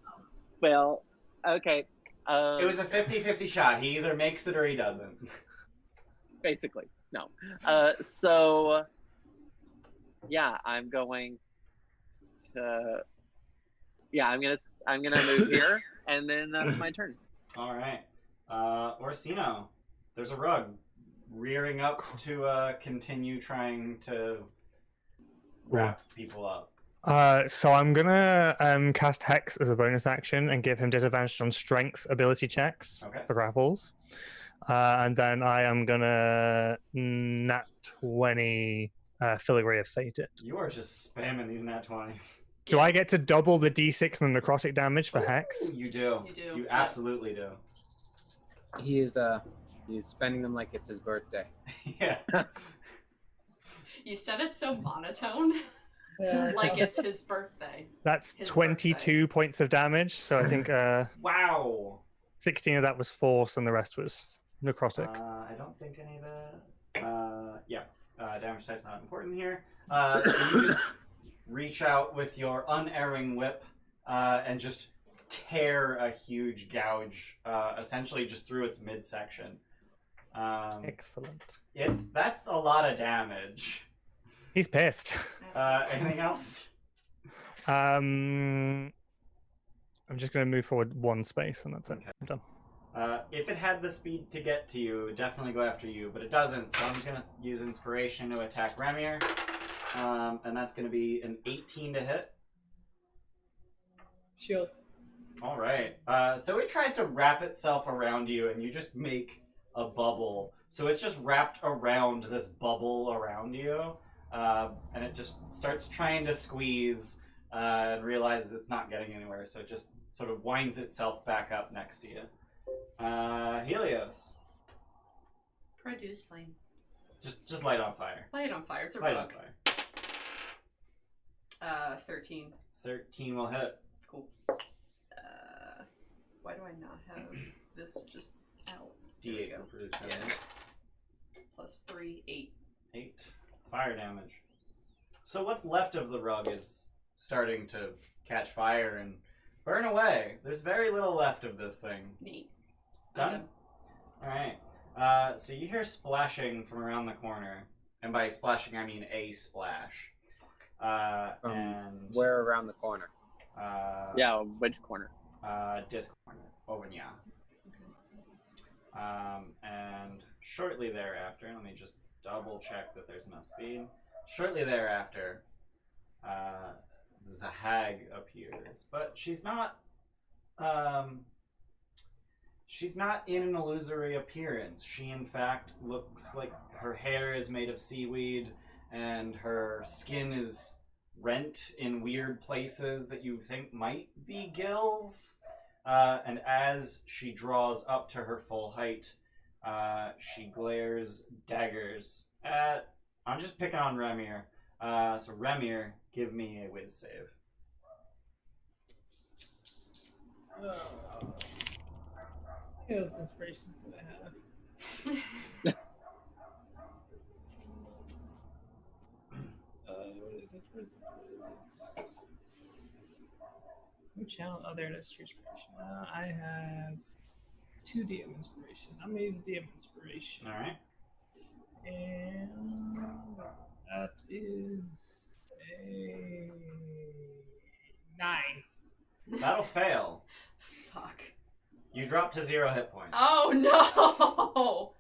well, okay. It was a 50-50 shot. He either makes it or he doesn't. Basically, no. So, yeah, I'm going to. Yeah, I'm gonna move here, and then that's my turn. All right, Orsino. There's a rug rearing up to continue trying to wrap people up. So I'm gonna cast Hex as a bonus action and give him disadvantage on Strength ability checks for grapples, and then I am gonna nat 20 Filigree of Fate it. You are just spamming these nat 20s. Do I get to double the d6 and the necrotic damage for Hex? You do. You do. You absolutely do. He is spending them like it's his birthday. Yeah. You said it so monotone, Yeah. like it's his birthday. That's His 22 points of damage, so I think Wow. 16 of that was force and the rest was necrotic. I don't think any of that. Yeah. Damage type's not important here. So you just reach out with your unerring whip and just tear a huge gouge, essentially just through its midsection. Excellent. That's a lot of damage. He's pissed. Anything else? I'm just going to move forward 1 space and that's it. Okay. I'm done. If it had the speed to get to you, it would definitely go after you, but it doesn't, so I'm just going to use Inspiration to attack Remir. And that's going to be an 18 to hit. Shield. All right. So it tries to wrap itself around you, and you just make a bubble. So it's just wrapped around this bubble around you, and it just starts trying to squeeze and realizes it's not getting anywhere. So it just sort of winds itself back up next to you. Helios. Produce flame. Just light on fire. Light it on fire. It's a Light on rug. fire. 13. 13 will hit. Cool. Why do I not have this just out? There we D8 go. will produce Yeah. damage. Plus 3, 8. 8 fire damage. So what's left of the rug is starting to catch fire and burn away. There's very little left of this thing. Neat. Done? Alright. So you hear splashing from around the corner. And by splashing, I mean a splash. And Where around the corner? Yeah, which corner? Disc corner. Over yeah. And shortly thereafter, let me just double check that there's enough speed. Shortly thereafter, the hag appears, but she's not in an illusory appearance. She, in fact, looks like her hair is made of seaweed and her skin is rent in weird places that you think might be gills. And as she draws up to her full height, she glares daggers at... I'm just picking on Remir. So Remir, give me a whiz save. Those inspirations that I have. What is it? Where's the Who channel? Oh, there it is. True inspiration. I have 2 DM inspiration. I'm gonna use DM inspiration. All right. And that is a 9. That'll fail. Fuck. You drop to 0 hit points. Oh no!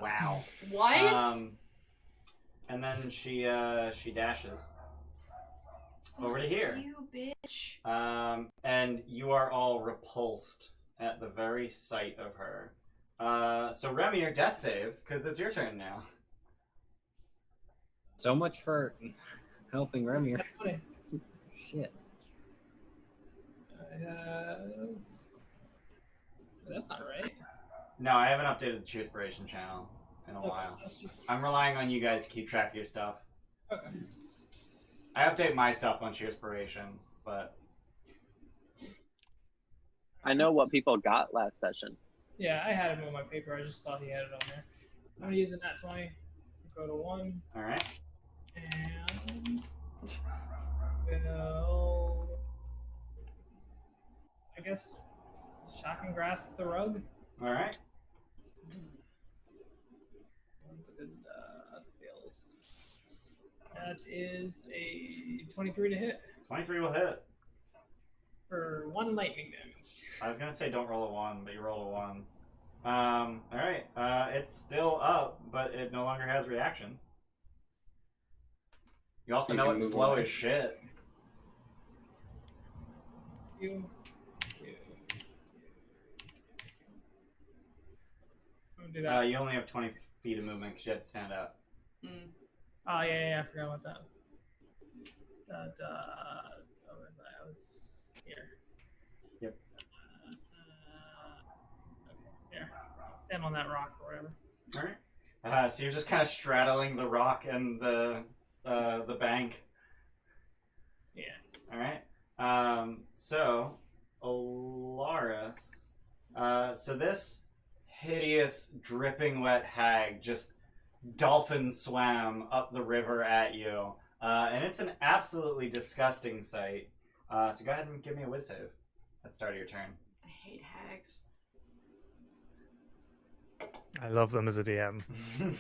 Wow. What? And then she dashes over to here. You bitch. And you are all repulsed at the very sight of her. So Remy, your death save, because it's your turn now. So much for helping Remir. Shit. That's not right. No, I haven't updated the Cheerspiration channel in a while. I'm relying on you guys to keep track of your stuff. Okay. I update my stuff on Cheerspiration, but... I know what people got last session. Yeah, I had him on my paper. I just thought he had it on there. I'm gonna use a nat 20 to go to 1. Alright. And we'll, I guess, shock and grasp the rug. Alright. Spells. That is a 23 to hit 23 will hit. for 1 lightning damage. I was gonna say don't roll a 1, but you roll a 1. Alright. It's still up, but it no longer has reactions. You also know it's slow as shit. You. Do that. You only have 20 feet of movement because you had to stand up. Mm. Oh yeah, I forgot about that. I was here. Yep. Okay, here. Stand on that rock or whatever. Alright. So you're just kind of straddling the rock and the bank. Yeah. Alright. So, Olaris. So this hideous, dripping wet hag just dolphin swam up the river at you. And it's an absolutely disgusting sight. So go ahead and give me a whiz save at the start of your turn. I hate hags. I love them as a DM.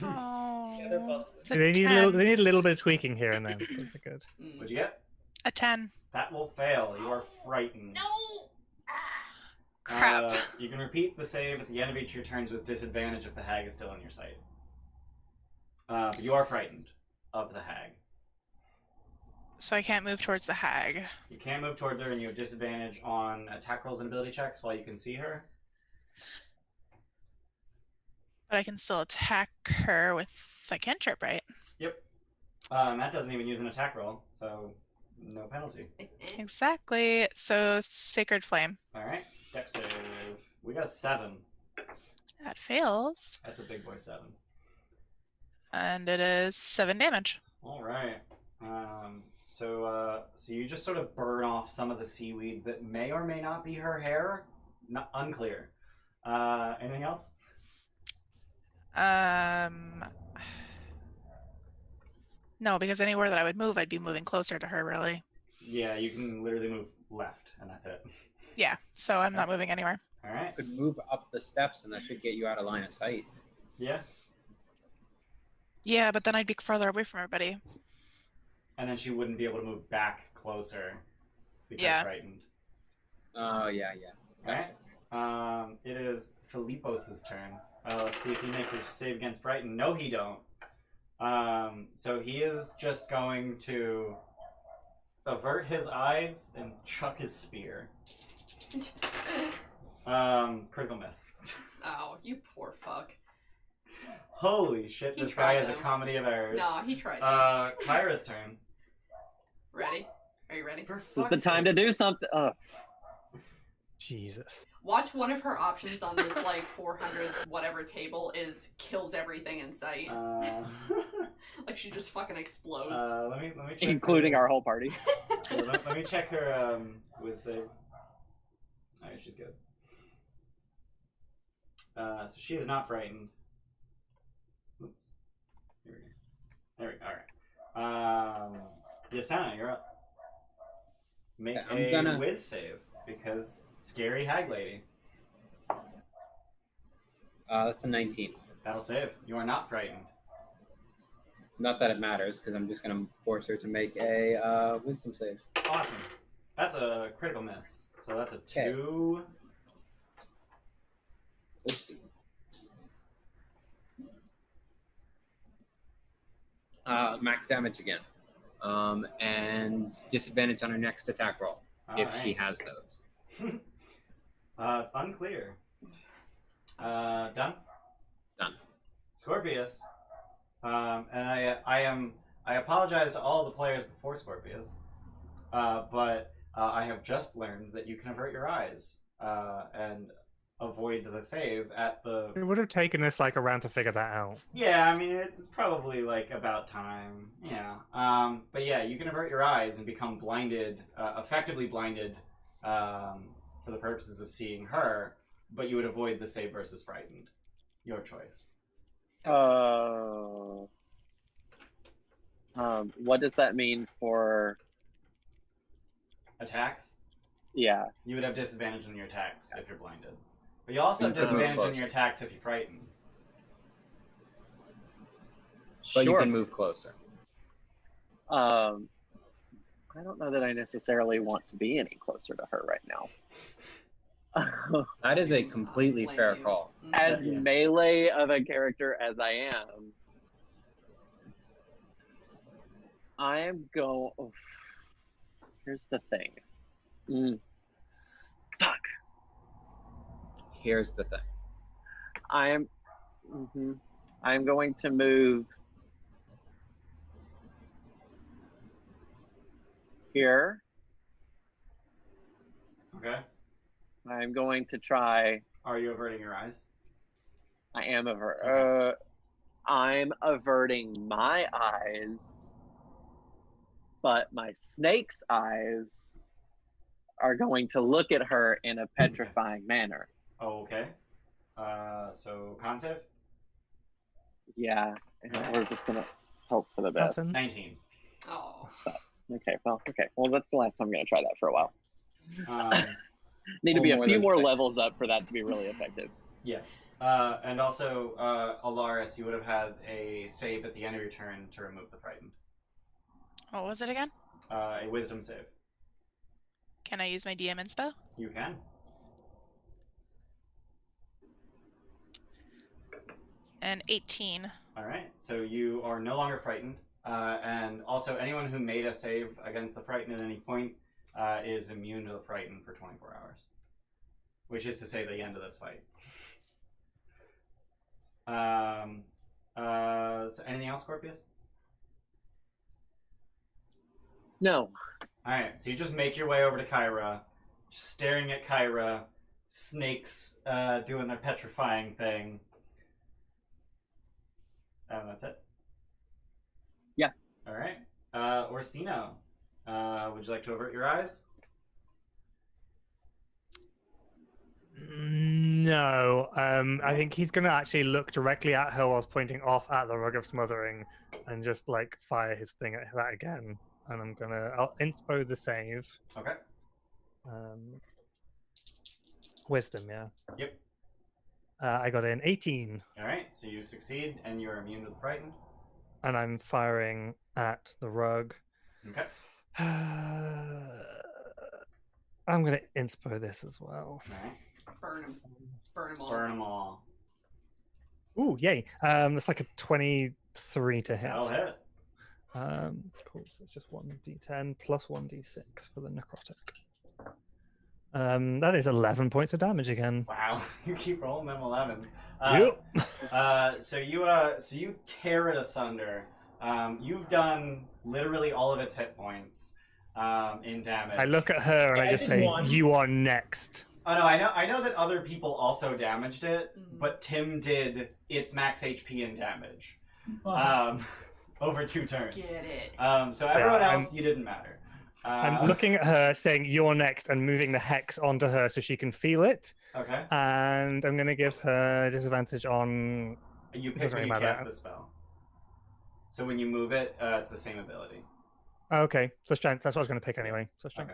Oh. Yeah, they're busted. It's a They 10. need a little bit of tweaking here and then. But they're good. Mm. What'd you get? A 10. That will fail. You are frightened. No! Crap. You can repeat the save at the end of each of your turns with disadvantage if the hag is still in your sight. But you are frightened of the hag. So I can't move towards the hag. You can't move towards her, and you have disadvantage on attack rolls and ability checks while you can see her. But I can still attack her with a cantrip, right? Yep. And that doesn't even use an attack roll, so no penalty. Exactly. So Sacred Flame. Alright, dex save. We got a 7. That fails. That's a big boy 7. And it is 7 damage. Alright. So you just sort of burn off some of the seaweed that may or may not be her hair. Unclear. Anything else? No, because anywhere that I would move, I'd be moving closer to her, really. Yeah, you can literally move left, and that's it. Yeah, so I'm not moving anywhere. Alright. You could move up the steps and that should get you out of line of sight. Yeah. Yeah, but then I'd be further away from everybody. And then she wouldn't be able to move back closer because Yeah. frightened. Oh, yeah. Alright. It is Philippos' turn. Let's see if he makes his save against frightened. No, he don't. So he is just going to avert his eyes and chuck his spear. Critical miss. Oh, you poor fuck. Holy shit, He this guy tried, is a though. comedy of errors. No, he tried. Kyra's turn. Ready? Are you ready? For This is the fuck's time to sake. do something. Jesus. Watch one of her options on this like 400 whatever table is kills everything in sight. Like she just fucking explodes. Let me check Including her, our whole party. let me check her with save. Alright, she's good. So she is not frightened. Oops. Here we go. There we go. Alright. Yasana, you're up. Make a whiz save because scary hag lady. That's a 19. That'll save. You are not frightened. Not that it matters, because I'm just going to force her to make a wisdom save. Awesome. That's a critical miss. So that's a 2. Oopsie. Max damage again. And disadvantage on her next attack roll, if she has those. It's unclear. Done? Done. Scorpius. And I apologize to all the players before Scorpius. But I have just learned that you can avert your eyes and avoid the save at the... It would have taken us like a round to figure that out. Yeah, I mean, it's probably like about time. Yeah. But yeah, you can avert your eyes and become blinded, effectively blinded for the purposes of seeing her, but you would avoid the save versus frightened. Your choice. What does that mean for attacks? Yeah. You would have disadvantage on your attacks if you're blinded. But you also have disadvantage on your attacks if you're frightened. But Sure. you can move closer. I don't know that I necessarily want to be any closer to her right now. That is a completely fair call. As melee of a character as I am, I am going. Oh, here's the thing. Fuck. Here's the thing. I'm going to move here. Okay. I'm going to try. Are you averting your eyes? I am Okay. I'm averting my eyes, but my snake's eyes are going to look at her in a petrifying manner. Oh, okay. So con save? Yeah, we're just gonna hope for the best. 19. Oh. Okay, well, that's the last time I'm gonna try that for a while. Um, Need to be a more few than more 6. levels up for that to be really effective. yeah. And also, Alaris, you would have had a save at the end of your turn to remove the frightened. What was it again? A wisdom save. Can I use my DM inspo? You can. And 18. Alright, so you are no longer frightened. And also, anyone who made a save against the frightened at any point is immune to the frightened for 24 hours. Which is to say, the end of this fight. So anything else, Scorpius? No. Alright, so you just make your way over to Kyra, staring at Kyra, snakes doing their petrifying thing. That's it? Yeah. Alright. Orsino, would you like to avert your eyes? No. I think he's going to actually look directly at her whilst pointing off at the Rug of Smothering and just, like, fire his thing at that again. And I'll inspo the save. Okay. Wisdom, yeah. Yep. I got an 18. Alright, so you succeed and you're immune to the frightened. And I'm firing at the rug. Okay. I'm going to inspo this as well. Alright. Burn them. Burn them all. Burn them all. Ooh, yay. It's like a 23 to hit. That'll hit. Cool. So it's just 1d10 plus 1d6 for the necrotic. That is 11 points of damage again. Wow, you keep rolling them 11s. Yep. So you tear it asunder. You've done literally all of its hit points in damage. I look at her and I just say, one. "You are next." Oh no, I know that other people also damaged it, but Tim did its max HP and damage. Over 2 turns. Get it. So everyone else, you didn't matter. I'm looking at her, saying "You're next," and moving the hex onto her so she can feel it. Okay. And I'm gonna give her disadvantage on. You pick when you cast the spell. So when you move it, it's the same ability. Okay, so strength. That's what I was gonna pick anyway. So strength.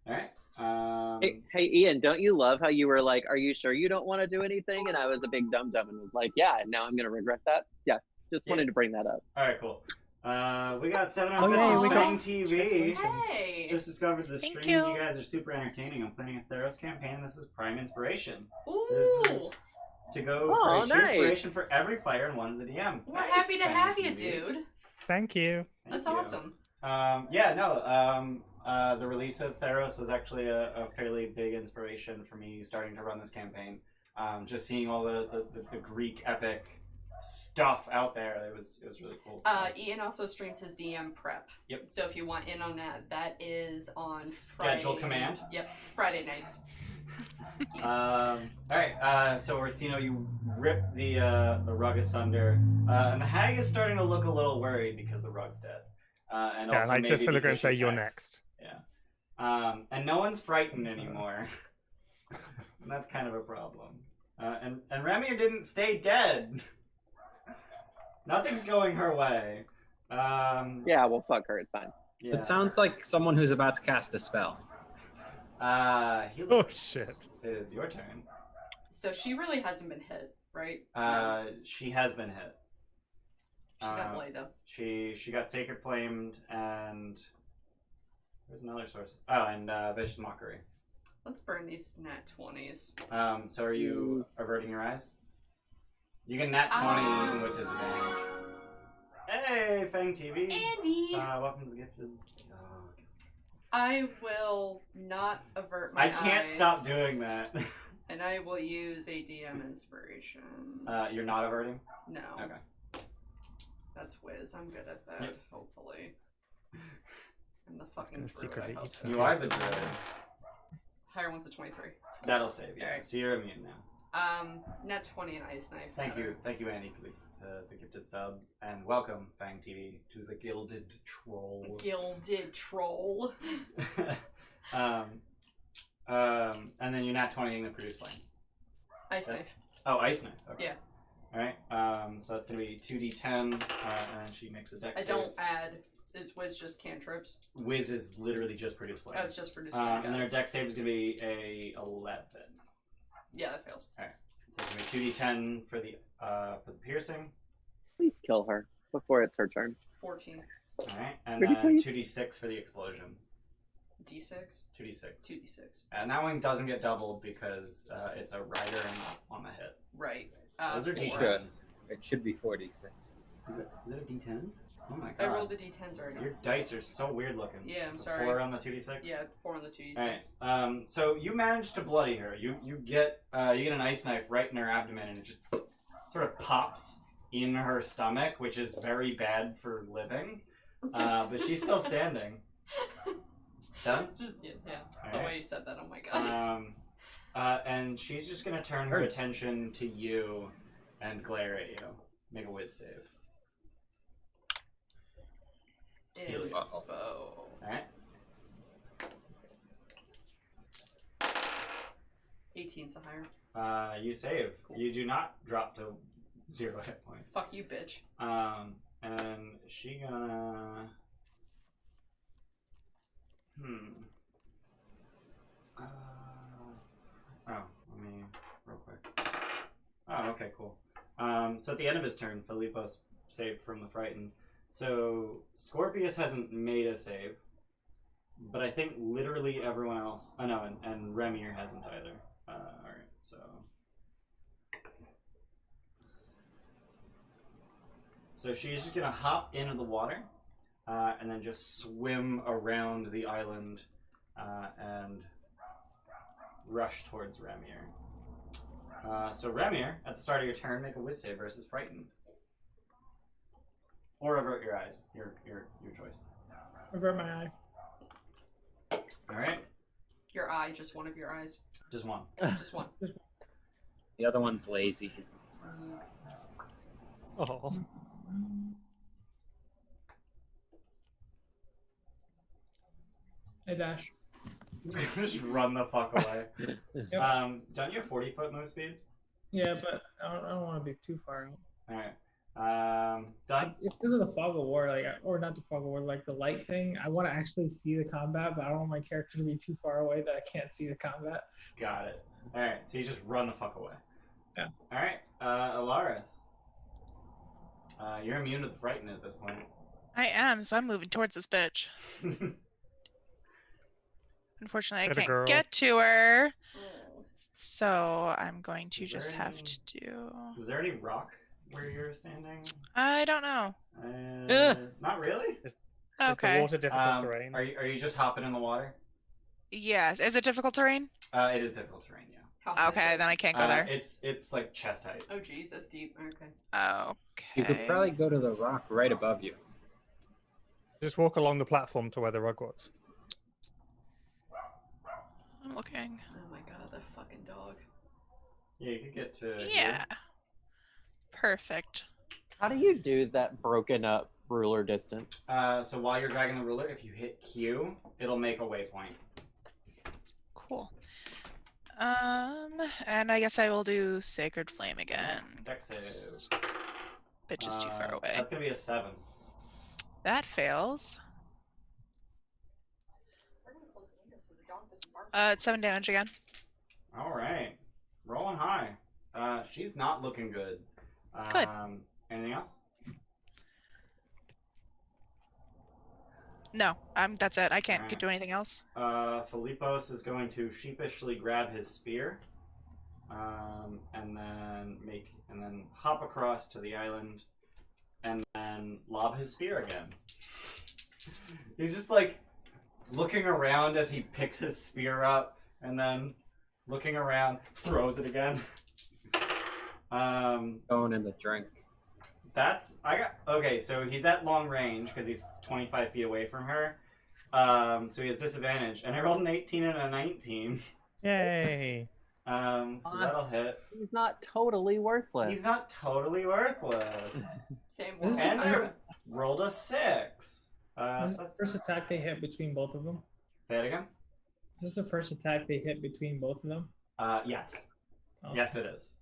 Okay. All right. Hey, Ian, don't you love how you were like, "Are you sure you don't want to do anything?" And I was a big dum dum and was like, "Yeah." And now I'm gonna regret that. Yeah, just wanted to bring that up. All right, cool. We got 7 Oh, on yay, we got- TV. Hey. Just discovered the Thank stream. you. You guys are super entertaining. I'm planning a Theros campaign. This is prime inspiration. Ooh. This is to go for Oh, each nice. inspiration for every player and one of the DM. We're happy to Thanks, have you, TV. dude. Thank you. That's Thank you. awesome. The release of Theros was actually a fairly big inspiration for me starting to run this campaign. Just seeing all the Greek epic stuff out there, it was really cool. Ian also streams his DM prep. Yep. So if you want in on that, that is on Schedule Friday. command. Yep, Friday nights. Alright, so Orsino, you rip the rug asunder, and the hag is starting to look a little worried because the rug's dead. And Yeah, also and I maybe just look at her and because say, she's "You're hexed. next." Yeah. And no one's frightened anymore. And that's kind of a problem. And Remir didn't stay dead. Nothing's going her way. Yeah, well, fuck her. It's fine. Yeah. It sounds like someone who's about to cast a spell. Oh shit! It is your turn. So she really hasn't been hit, right? She has been hit. She's got bloodied up. She got sacred flamed, and there's another source. Oh, and vicious mockery. Let's burn these nat 20s. So are you averting your eyes? You can nat 20 even with disadvantage. Hey, Fang TV. Andy! Welcome to the gifted. I will not avert my I can't eyes, stop doing that. And I will use a DM inspiration. You're not averting? No. Okay. That's whiz. I'm good at that, Yep. hopefully. I'm the fucking gonna druid, secretly I hope eat so. You are the druid. Higher one's a 23. That'll save you. Alright. So you're immune now. Nat 20 and ice knife. Thank you, Andy, for the gifted sub, and welcome, Fang TV, to the Gilded Troll. Gilded troll. And then you're not 20ing the produce flame. Ice knife. Oh, ice knife. Okay. Yeah. All right. So that's gonna be 2d10, and she makes a dex I save. don't add. Is whiz just cantrips? Whiz is literally just produce flame. Oh, it's just produce flame. And then her dex save is gonna be a 11. Yeah, that fails. All right. So it's gonna be 2d10 for the piercing. Please kill her before it's her turn. 14. All right, and Pretty then please. 2d6 for the explosion. D6? 2d6. 2d6. And that one doesn't get doubled because it's a rider and on the hit. Right. Those are 4. d10s. It should be 4d6. Is it a d10? Oh my god. I rolled the d10s already. Your dice are so weird looking. Yeah, I'm So sorry. 4 on the 2d6? Yeah, 4 on the 2d6. Alright. So you manage to bloody her. You get an ice knife right in her abdomen and it just sort of pops in her stomach, which is very bad for living. But she's still standing. Done? Just, yeah. All The right. way you said that, oh my god. And she's just gonna turn her attention to you and glare at you. Make a whiz save. Inspo. Alright. 18 so higher. You save. You do not drop to 0 hit points. Fuck you, bitch. And she gonna... let me... real quick. Oh, okay, cool. So at the end of his turn, Philippos saved from the Frightened. So Scorpius hasn't made a save, but I think literally everyone else... Oh no, and Remir hasn't either. Alright, so... So she's just gonna hop into the water, and then just swim around the island and rush towards Ramir. So Ramir, at the start of your turn, make a Wiz save versus Frightened. Or avert your eyes. Your choice. Avert my eye. Alright. Your eye, just one of your eyes. Just one. Just one. The other one's lazy. Oh. Hey, Dash. Just run the fuck away. Yep. Don't you have 40-foot move speed? Yeah, but I don't want to be too far out. Alright. Done? If this is the fog of war, like, or not the fog of war, like the light thing, I want to actually see the combat, but I don't want my character to be too far away that I can't see the combat. Got it. Alright, so you just run the fuck away. Yeah. Alright, Alaris. You're immune to the frightened at this point. I am, so I'm moving towards this bitch. Unfortunately, I can't get to her. So I'm going to just have to do... Is there any rock where you're standing? I don't know. Not really? Is Okay. the water difficult terrain? Are you just hopping in the water? Yes. Is it difficult terrain? It is difficult terrain, yeah. Okay, then I can't go there. It's like chest height. Oh jeez, that's deep. Okay. Okay. You could probably go to the rock right above you. Just walk along the platform to where the rug was. I'm looking. Oh my god, that fucking dog. Yeah, you could get to Yeah. Perfect. How do you do that broken up ruler distance? So while you're dragging the ruler, if you hit Q, it'll make a waypoint. Cool. And I guess I will do Sacred Flame again. Dex save. Bitch is too far away. That's gonna be a 7. That fails. It's 7 damage again. Alright. Rolling high. She's not looking good. Good. Anything else? No, that's it. I can't do anything else. Philippos is going to sheepishly grab his spear, and then hop across to the island, and then lob his spear again. He's just like looking around as he picks his spear up, and then looking around, throws it again. Going in the drink. Okay, so he's at long range because he's 25 feet away from her. So he has disadvantage, and I rolled an 18 and a 19. Yay! So that'll hit. He's not totally worthless. He's not totally worthless. Same one. And I rolled a 6. So Is this that's... the first attack they hit between both of them? Say it again? Is this the first attack they hit between both of them? Yes. Oh. Yes, it is.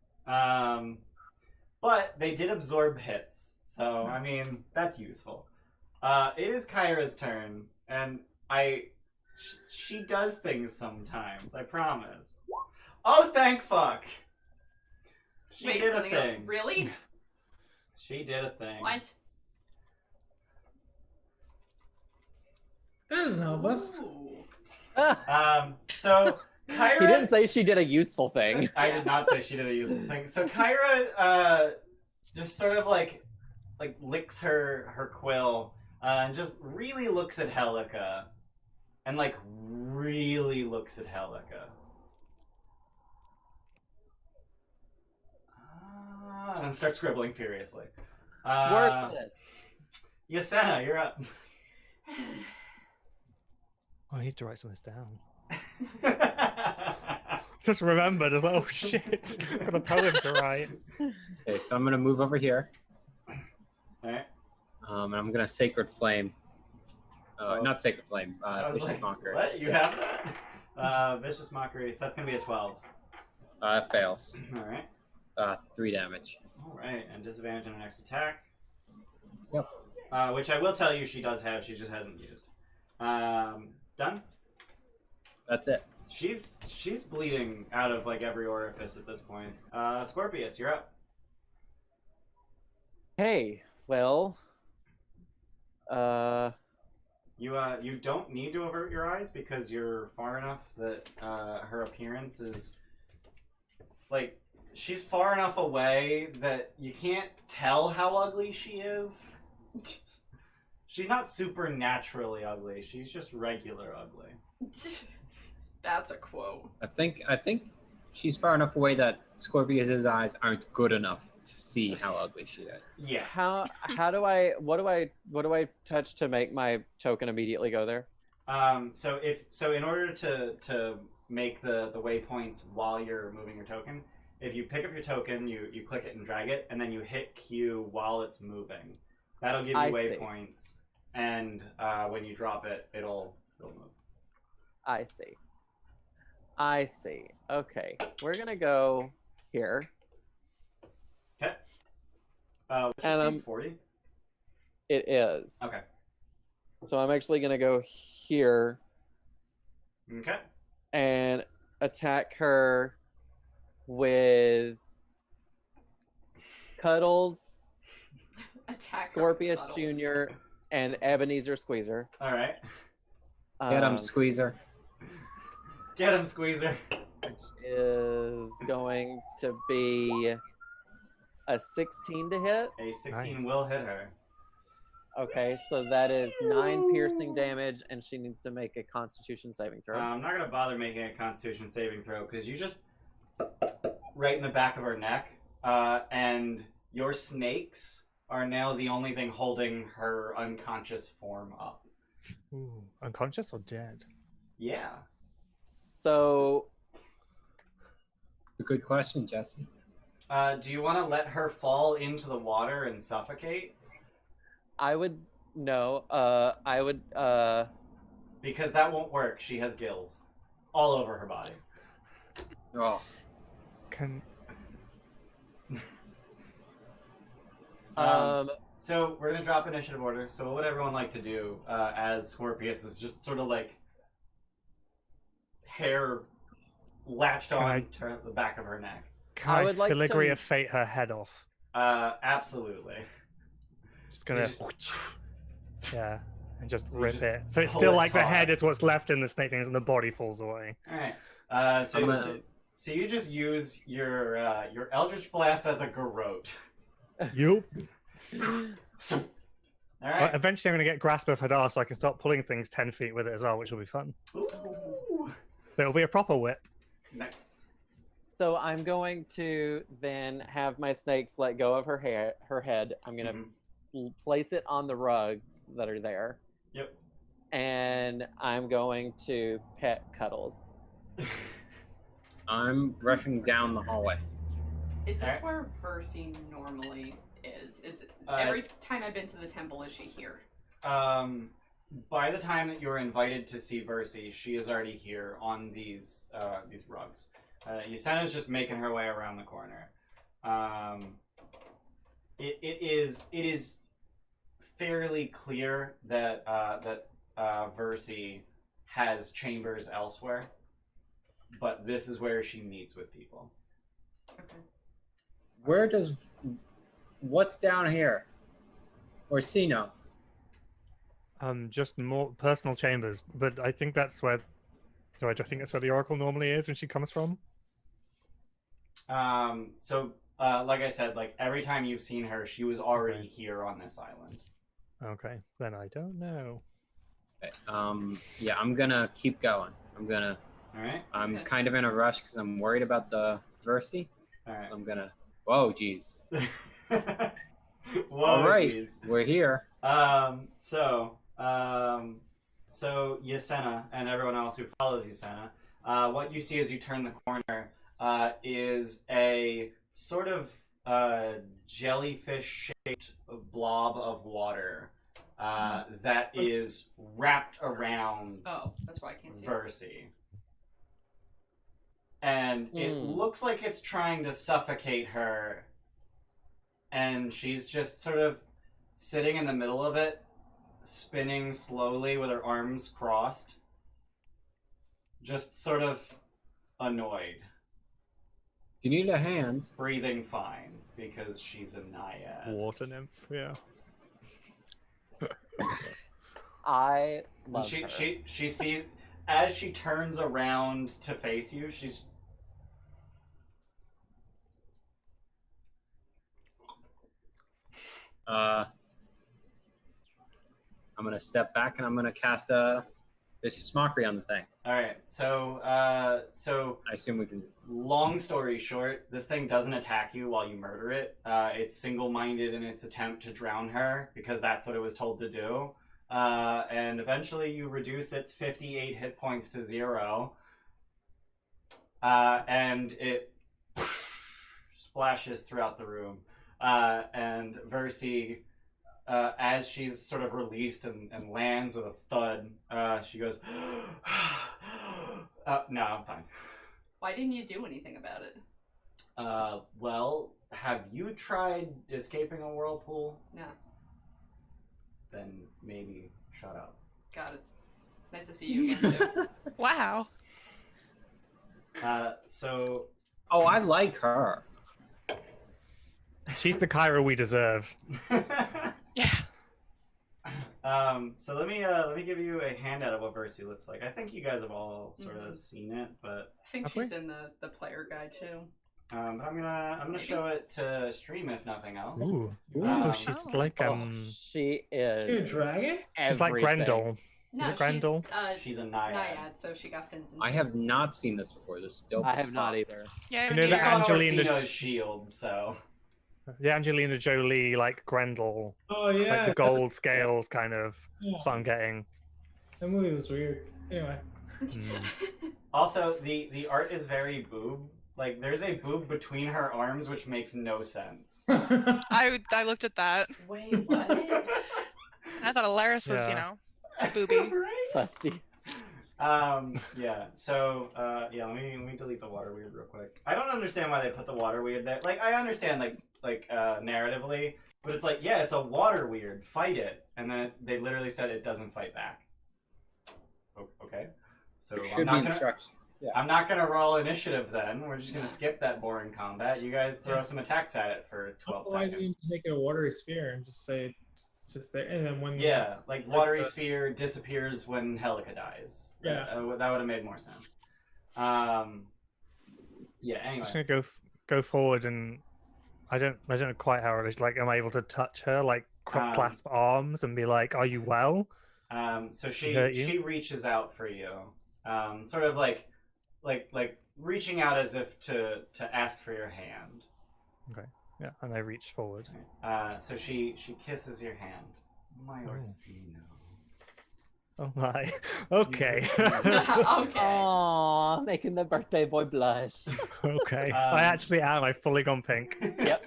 But they did absorb hits, so, I mean, that's useful. It is Kyra's turn, and she does things sometimes, I promise. Oh, thank fuck! She Wait, did a something thing. else? Really? She did a thing. What? That doesn't help us. Ooh. So Kyra... He didn't say she did a useful thing. I did not say she did a useful thing. So Kyra just sort of like licks her quill and just really looks at Helica. And like really looks at Helica. And starts scribbling furiously. Worthless. Yasena, you're up. Oh, I need to write some of this down. Just remember, just like, oh shit, I've got a poem to write. Okay, so I'm gonna move over here. Alright. And I'm gonna Sacred Flame. Not Sacred Flame, Vicious Mockery. What? You have that? Vicious Mockery, so that's gonna be a 12. It fails. Alright. 3 damage. Alright, and disadvantage on the next attack. Yep. Which I will tell you she does have, she just hasn't used. Done? That's it. She's bleeding out of like every orifice at this point. Scorpius, you're up. Hey, well, You don't need to avert your eyes because you're far enough that her appearance is like she's far enough away that you can't tell how ugly she is. She's not supernaturally ugly. She's just regular ugly. That's a quote. I think she's far enough away that Scorpius's eyes aren't good enough to see how ugly she is. Yeah. How do I what do I touch to make my token immediately go there? So in order to make the waypoints while you're moving your token, if you pick up your token, you click it and drag it, and then you hit Q while it's moving. That'll give you waypoints, and when you drop it, it'll move. I see. Okay, we're gonna go here. Okay. Which is 40? It is. Okay. So I'm actually gonna go here. Okay. And attack her with Cuddles, Scorpius Jr., and Ebenezer Squeezer. All right. Get him, Squeezer. Get him, Squeezer. Which is going to be a 16 to hit. A 16 will hit her. Okay, so that is 9 piercing damage, and she needs to make a Constitution saving throw. I'm not going to bother making a Constitution saving throw, because you just... right in the back of her neck, and your snakes are now the only thing holding her unconscious form up. Ooh, unconscious or dead? Yeah. So... A good question, Jesse. Do you want to let her fall into the water and suffocate? I would... No, I would... Because that won't work. She has gills. All over her body. Oh. So we're going to drop initiative order. So what would everyone like to do as Scorpius is just sort of like hair latched on to the back of her neck? Can I filigree of fate her head off? Absolutely. Just gonna... Yeah, and just rip it. So it's still like the head is what's left in the snake things and the body falls away. Alright. So you just use your Eldritch Blast as a garrote. Yup. Alright. Well, eventually I'm going to get grasp of Hadar so I can start pulling things 10 feet with it as well, which will be fun. Ooh. But it'll be a proper whip. Nice. So I'm going to then have my snakes let go of her head. I'm going to place it on the rugs that are there. Yep. And I'm going to pet Cuddles. I'm rushing down the hallway. Is this where Versi normally is? Is it, every time I've been to the temple, is she here? By the time that you're invited to see Versi, she is already here on these rugs. Yasena's just making her way around the corner. It is fairly clear that Versi has chambers elsewhere, but this is where she meets with people. Okay. What's down here? Orsino. Just more personal chambers, but I think that's where. So I think that's where the Oracle normally is when she comes from. Like I said, like every time you've seen her, she was already here on this island. Okay, then I don't know. Okay. Yeah, I'm gonna keep going. All right. I'm kind of in a rush because I'm worried about the Versi. All right. So I'm gonna. Whoa, jeez. Whoa, all right, geez. We're here. So Yasena and everyone else who follows Yasena, what you see as you turn the corner is a sort of jellyfish-shaped blob of water that is wrapped around that's why I can't see Versi. And it looks like it's trying to suffocate her, and she's just sort of sitting in the middle of it, spinning slowly with her arms crossed. Just sort of annoyed. Do you need a hand? Breathing fine, because she's a naiad. Water nymph, yeah. I love her. She sees... As she turns around to face you, she's... I'm gonna step back and I'm gonna cast a vicious mockery on the thing. All right. So I assume we can. Long story short, this thing doesn't attack you while you murder it. It's single-minded in its attempt to drown her because that's what it was told to do. And eventually, you reduce its 58 hit points to 0, and it splashes throughout the room. And Versi, as she's sort of released and lands with a thud, she goes, no, I'm fine. Why didn't you do anything about it? Well, have you tried escaping a whirlpool? No. Then maybe shut up. Got it. Nice to see you again, too. Wow. So... Oh, I like her. She's the Kyra we deserve. Yeah. So let me give you a handout of what Versi looks like. I think you guys have all sort of seen it, but I think she's in the player guide too. But I'm gonna show it to stream if nothing else. Ooh, she's like she is a dragon. She's like Grendel. No, is it Grendel? She's a naiad. Naiad, so she got fins and I shit. have not seen this before. This is dope. I have not either. Yeah, You know that Angelina Orsino's shield, so the Angelina Jolie like Grendel, Oh yeah. like the gold scales kind of. Yeah. That's what I'm getting. That movie was weird. Anyway. Also, the art is very boob. Like, there's a boob between her arms, which makes no sense. I looked at that. Wait, what? I thought Alaris was, booby. Right? Busty. Yeah. So, yeah. Let me delete the water weird real quick. I don't understand why they put the water weird there. Like, I understand narratively, but it's like, yeah, it's a water weird. Fight it, and then they literally said it doesn't fight back. Okay. So I'm not gonna roll initiative then. We're just gonna skip that boring combat. You guys throw some attacks at it for 12 Why do you seconds. make it a watery sphere and just say it's just there? And then when Like watery sphere disappears when Helica dies. Yeah. That would have made more sense. Yeah. Anyway. I'm just gonna go forward, and I don't know quite how it is. Like, am I able to touch her, like clasp arms, and be like, "Are you well?" So she reaches out for you, sort of like reaching out as if to ask for your hand. Okay. Yeah, and I reach forward. So she kisses your hand. My Orsino. Oh my. Okay. Okay. Aww, making the birthday boy blush. Okay. I actually am. I've fully gone pink. Yep.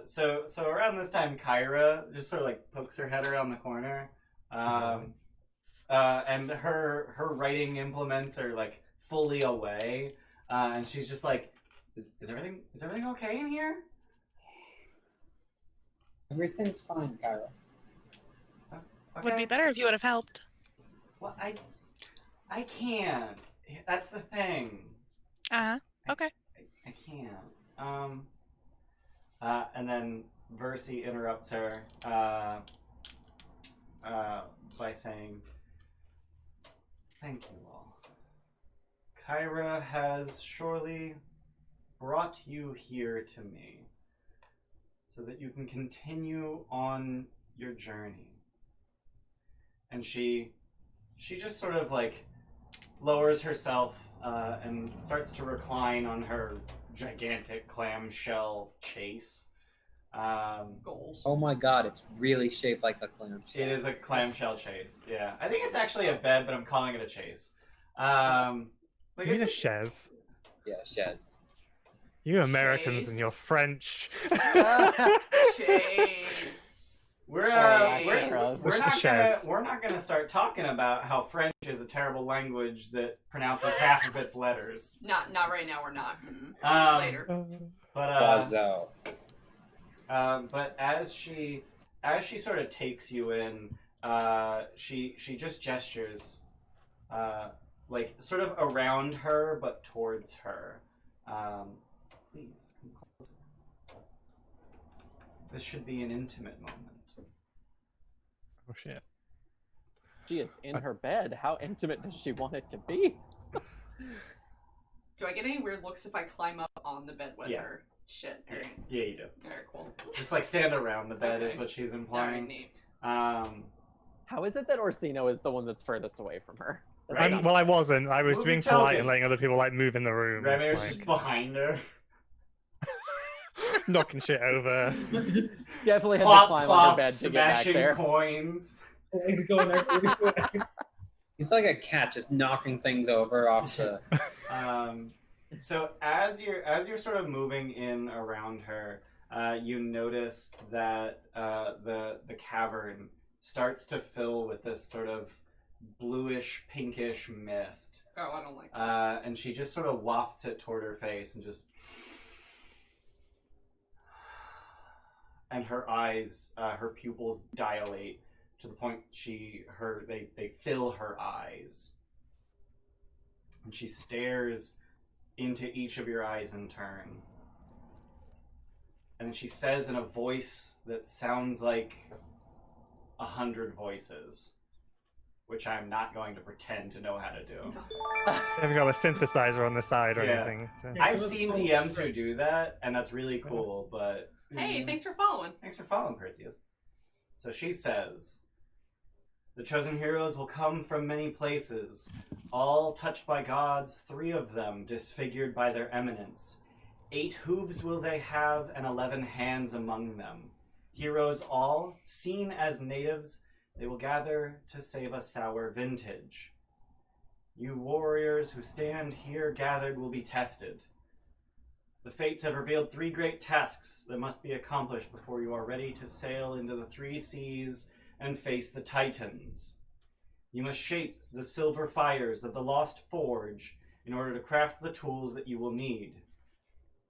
So around this time, Kyra just sort of like pokes her head around the corner, and her writing implements are like fully away, and she's just like, "Is everything okay in here?" Everything's fine, Kyra. Okay. Would be better if you would have helped. Well, I can't. That's the thing. Okay. I can't. And then Versi interrupts her by saying, "Thank you all. Kyra has surely brought you here to me so that you can continue on your journey." And she just sort of like lowers herself and starts to recline on her gigantic clamshell chase. Goals. Oh my god, it's really shaped like a clamshell. It is a clamshell chase, yeah. I think it's actually a bed, but I'm calling it a chase. You mean a chaise? Yeah, chaise. You Americans and your French. Chase. We're not gonna start talking about how French is a terrible language that pronounces half of its letters. Not right now. We're not. Later. But as she sort of takes you in, she just gestures, like sort of around her but towards her. Please come closer. This should be an intimate moment. Oh shit. She is in her bed. How intimate does she want it to be? Do I get any weird looks if I climb up on the bed with her? Shit. Alright. Yeah, you do. Alright, cool. Just like stand around the bed is what she's Alright, implying. neat. How is it that Orsino is the one that's furthest away from her? Right. Well, I wasn't. I was Move being your token. polite and letting other people like move in the room. Remy was like, just behind her. knocking shit over. Definitely had to Plop, climb on plop, her bed to get back smashing there. coins. Legs going everywhere. He's like a cat, just knocking things over off the. So as you're sort of moving in around her, you notice that the cavern starts to fill with this sort of bluish, pinkish mist. Oh, I don't like this. And she just sort of wafts it toward her face and just. And her eyes, her pupils dilate to the point they fill her eyes. And she stares into each of your eyes in turn. And she says in a voice that sounds like 100 voices, which I'm not going to pretend to know how to do. I haven't got a synthesizer on the side or anything. So. I've seen DMs who do that, and that's really cool, but... Hey, thanks for following. Thanks for following, Perseus. So she says, the chosen heroes will come from many places, all touched by gods, 3 of them disfigured by their eminence. 8 hooves will they have, and 11 hands among them. Heroes all, seen as natives, they will gather to save a sour vintage. You warriors who stand here gathered will be tested. The fates have revealed 3 great tasks that must be accomplished before you are ready to sail into the 3 seas and face the Titans. You must shape the silver fires of the Lost Forge in order to craft the tools that you will need.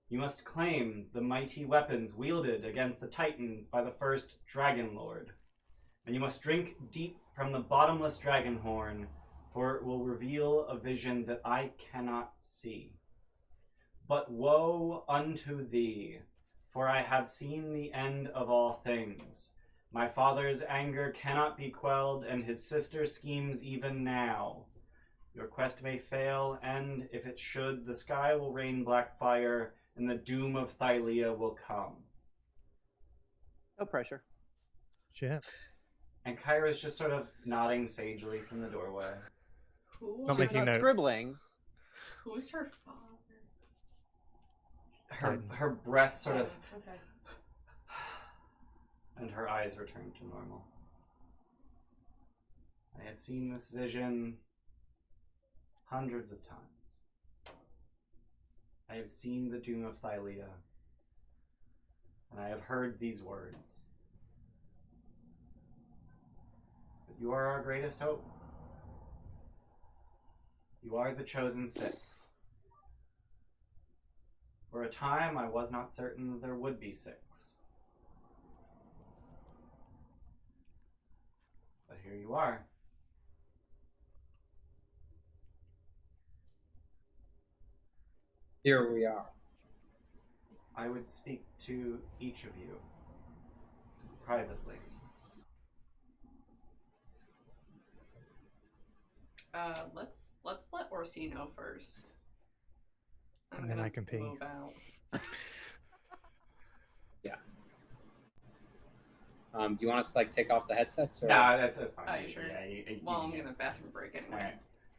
You must claim the mighty weapons wielded against the Titans by the first Dragonlord. And you must drink deep from the bottomless dragon horn, for it will reveal a vision that I cannot see. But woe unto thee, for I have seen the end of all things. My father's anger cannot be quelled, and his sister's schemes even now. Your quest may fail, and if it should, the sky will rain black fire, and the doom of Thylia will come. No pressure. Shit. And Kyra's just sort of nodding sagely from the doorway. Not making notes. Scribbling. Who's her father? Her breath sort of... Okay. And her eyes return to normal. I have seen this vision hundreds of times. I have seen the doom of Thylia, and I have heard these words. But you are our greatest hope. You are the chosen 6. For a time, I was not certain there would be 6. But here you are. Here we are. I would speak to each of you privately. Let's let Orsino first. And then I can pee. Move out. Yeah. Do you want us to like take off the headsets? Or... No, that's fine. Oh, sure. Yeah, Well, I'm gonna bathroom break anyway.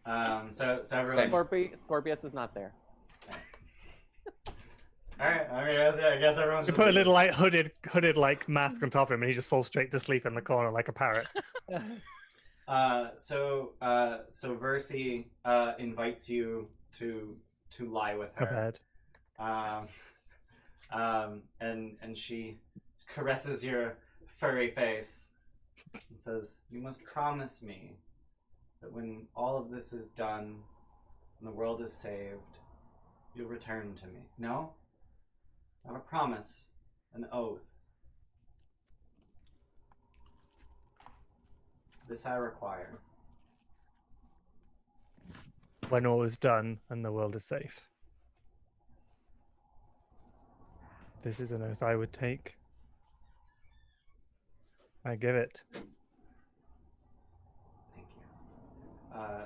Alright. So everyone. Scorpius is not there. Alright, I mean, I guess everyone's. You put a little like hooded like mask on top of him, and he just falls straight to sleep in the corner like a parrot. So Versi invites you to lie with her. And she caresses your furry face and says, "You must promise me that when all of this is done and the world is saved, you'll return to me." No? Not a promise, an oath. This I require. When all is done and the world is safe. This is an oath I would take. I give it. Thank you.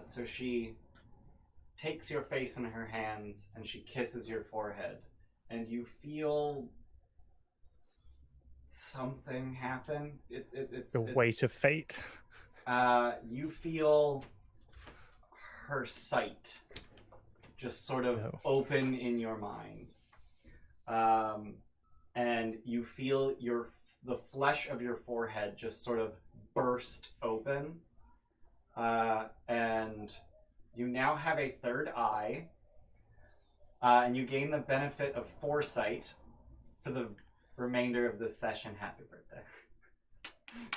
So she takes your face in her hands and she kisses your forehead. And you feel something happen. It's the weight of fate. You feel her sight just sort of open in your mind, and you feel the flesh of your forehead just sort of burst open, and you now have a third eye, and you gain the benefit of foresight for the remainder of this session. Happy birthday.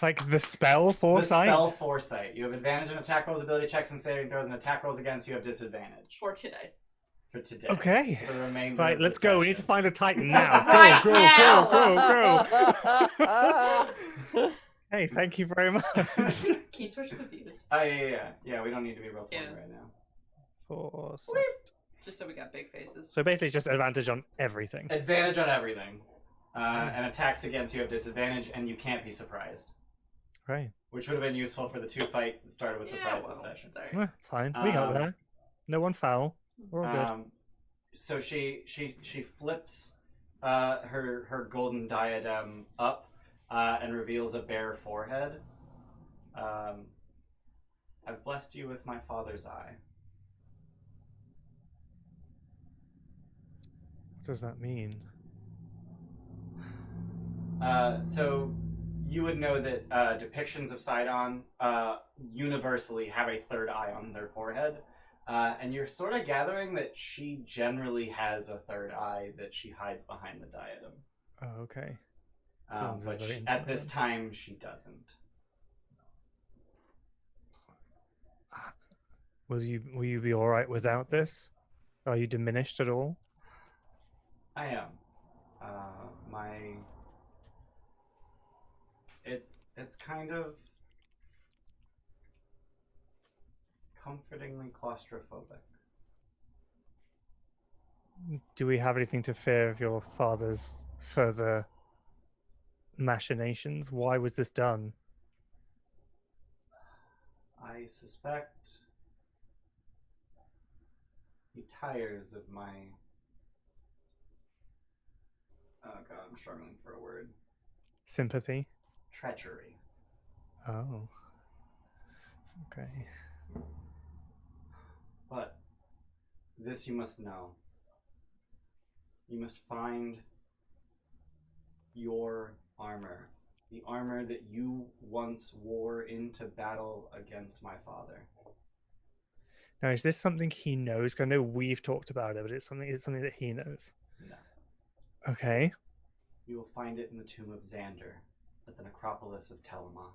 Like the spell foresight? The spell foresight. You have advantage on attack rolls, ability checks, and saving throws, and attack rolls against you have disadvantage. For today. For today. Okay. For the remainder right, of let's the go. session. We need to find a Titan now. Right Go. Hey, thank you very much. Can you switch the views? Yeah, we don't need to be real 20 right now. Foresight. Just so we got big faces. So basically it's just advantage on everything. Advantage on everything. And attacks against you have disadvantage, and you can't be surprised. Right. Which would have been useful for the 2 fights that started with surprise this session. Well, it's fine. We got there. No one foul. We're all good. So she flips her golden diadem up and reveals a bare forehead. I've blessed you with my father's eye. What does that mean? So you would know that depictions of Sidon universally have a third eye on their forehead. And you're sort of gathering that she generally has a third eye that she hides behind the diadem. Oh, okay. But at this time, she doesn't. Will you be all right without this? Are you diminished at all? I am. It's kind of comfortingly claustrophobic. Do we have anything to fear of your father's further machinations? Why was this done? I suspect he tires of my... Oh god, I'm struggling for a word. Sympathy? Treachery. Oh. Okay. But this you must know. You must find your armor. The armor that you once wore into battle against my father. Now, is this something he knows? 'Cause I know we've talked about it, but it's something that he knows. No. Okay. You will find it in the tomb of Xander at the necropolis of Telemach.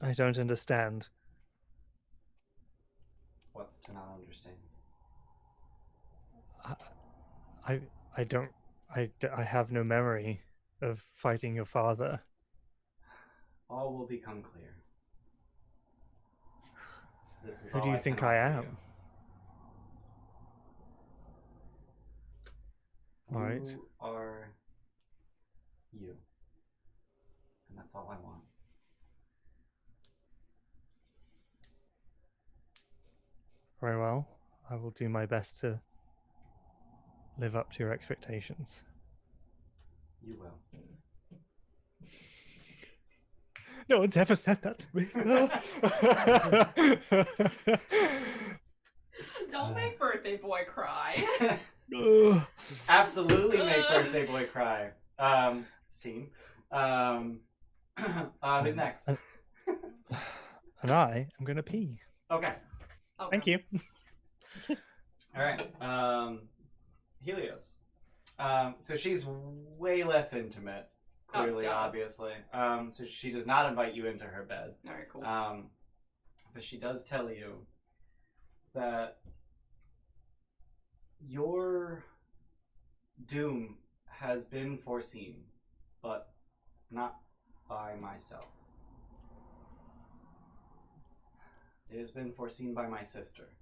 I don't understand. What's to not understand? I have no memory of fighting your father. All will become clear. This is Who all do you I think can I offer am? You. All right. You are you. And that's all I want. Very well. I will do my best to live up to your expectations. You will. No one's ever said that to me. Don't make birthday boy cry. Absolutely make birthday boy cry. Scene. Who's next? And I am gonna pee. Okay. Thank you. All right. Helios. So she's way less intimate, clearly, obviously. So she does not invite you into her bed. All right, cool. But she does tell you that your doom has been foreseen, but not by myself. It has been foreseen by my sister,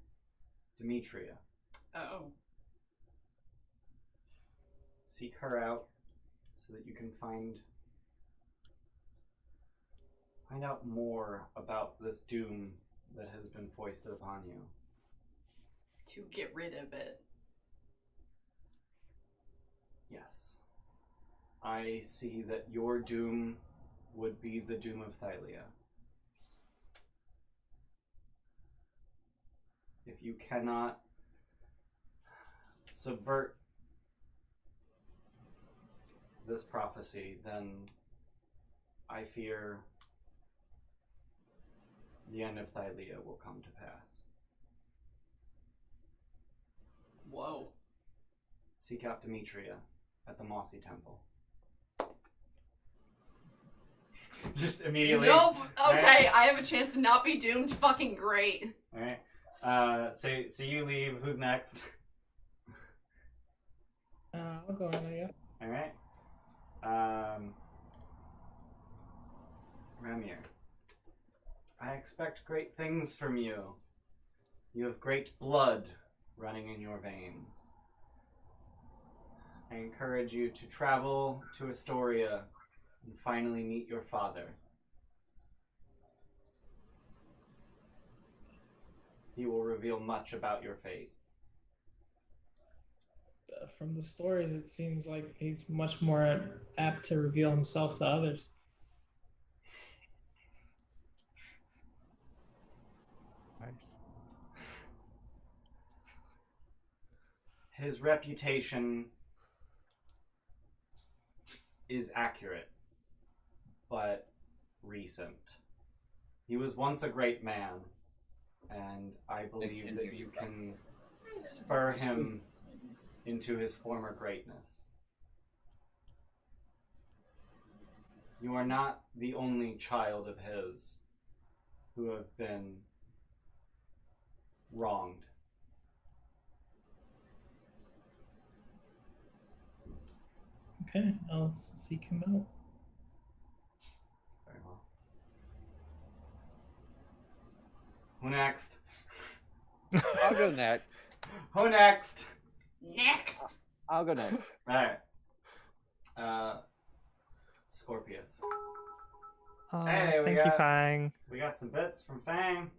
Demetria. Oh. Seek her out so that you can find out more about this doom that has been foisted upon you. To get rid of it. Yes. I see that your doom would be the doom of Thylia. If you cannot subvert this prophecy, then I fear the end of Thylia will come to pass. Whoa. Seek out Demetria at the Mossy Temple. Just immediately. Nope. Okay, right? I have a chance to not be doomed. Fucking great. Alright. So you leave. Who's next? I'll go in, yeah. Alright. Ramir. I expect great things from you. You have great blood running in your veins. I encourage you to travel to Estoria and finally meet your father. He will reveal much about your fate. From the stories, it seems like he's much more apt to reveal himself to others. Nice. His reputation is accurate, but recent. He was once a great man, and I believe that you can spur him into his former greatness. You are not the only child of his who have been wronged. Okay, I'll seek him out. Very well. Who next? I'll go next. Who next? Next. I'll go next. Alright. Scorpius. Hey, thank you, Fang. We got some bits from Fang.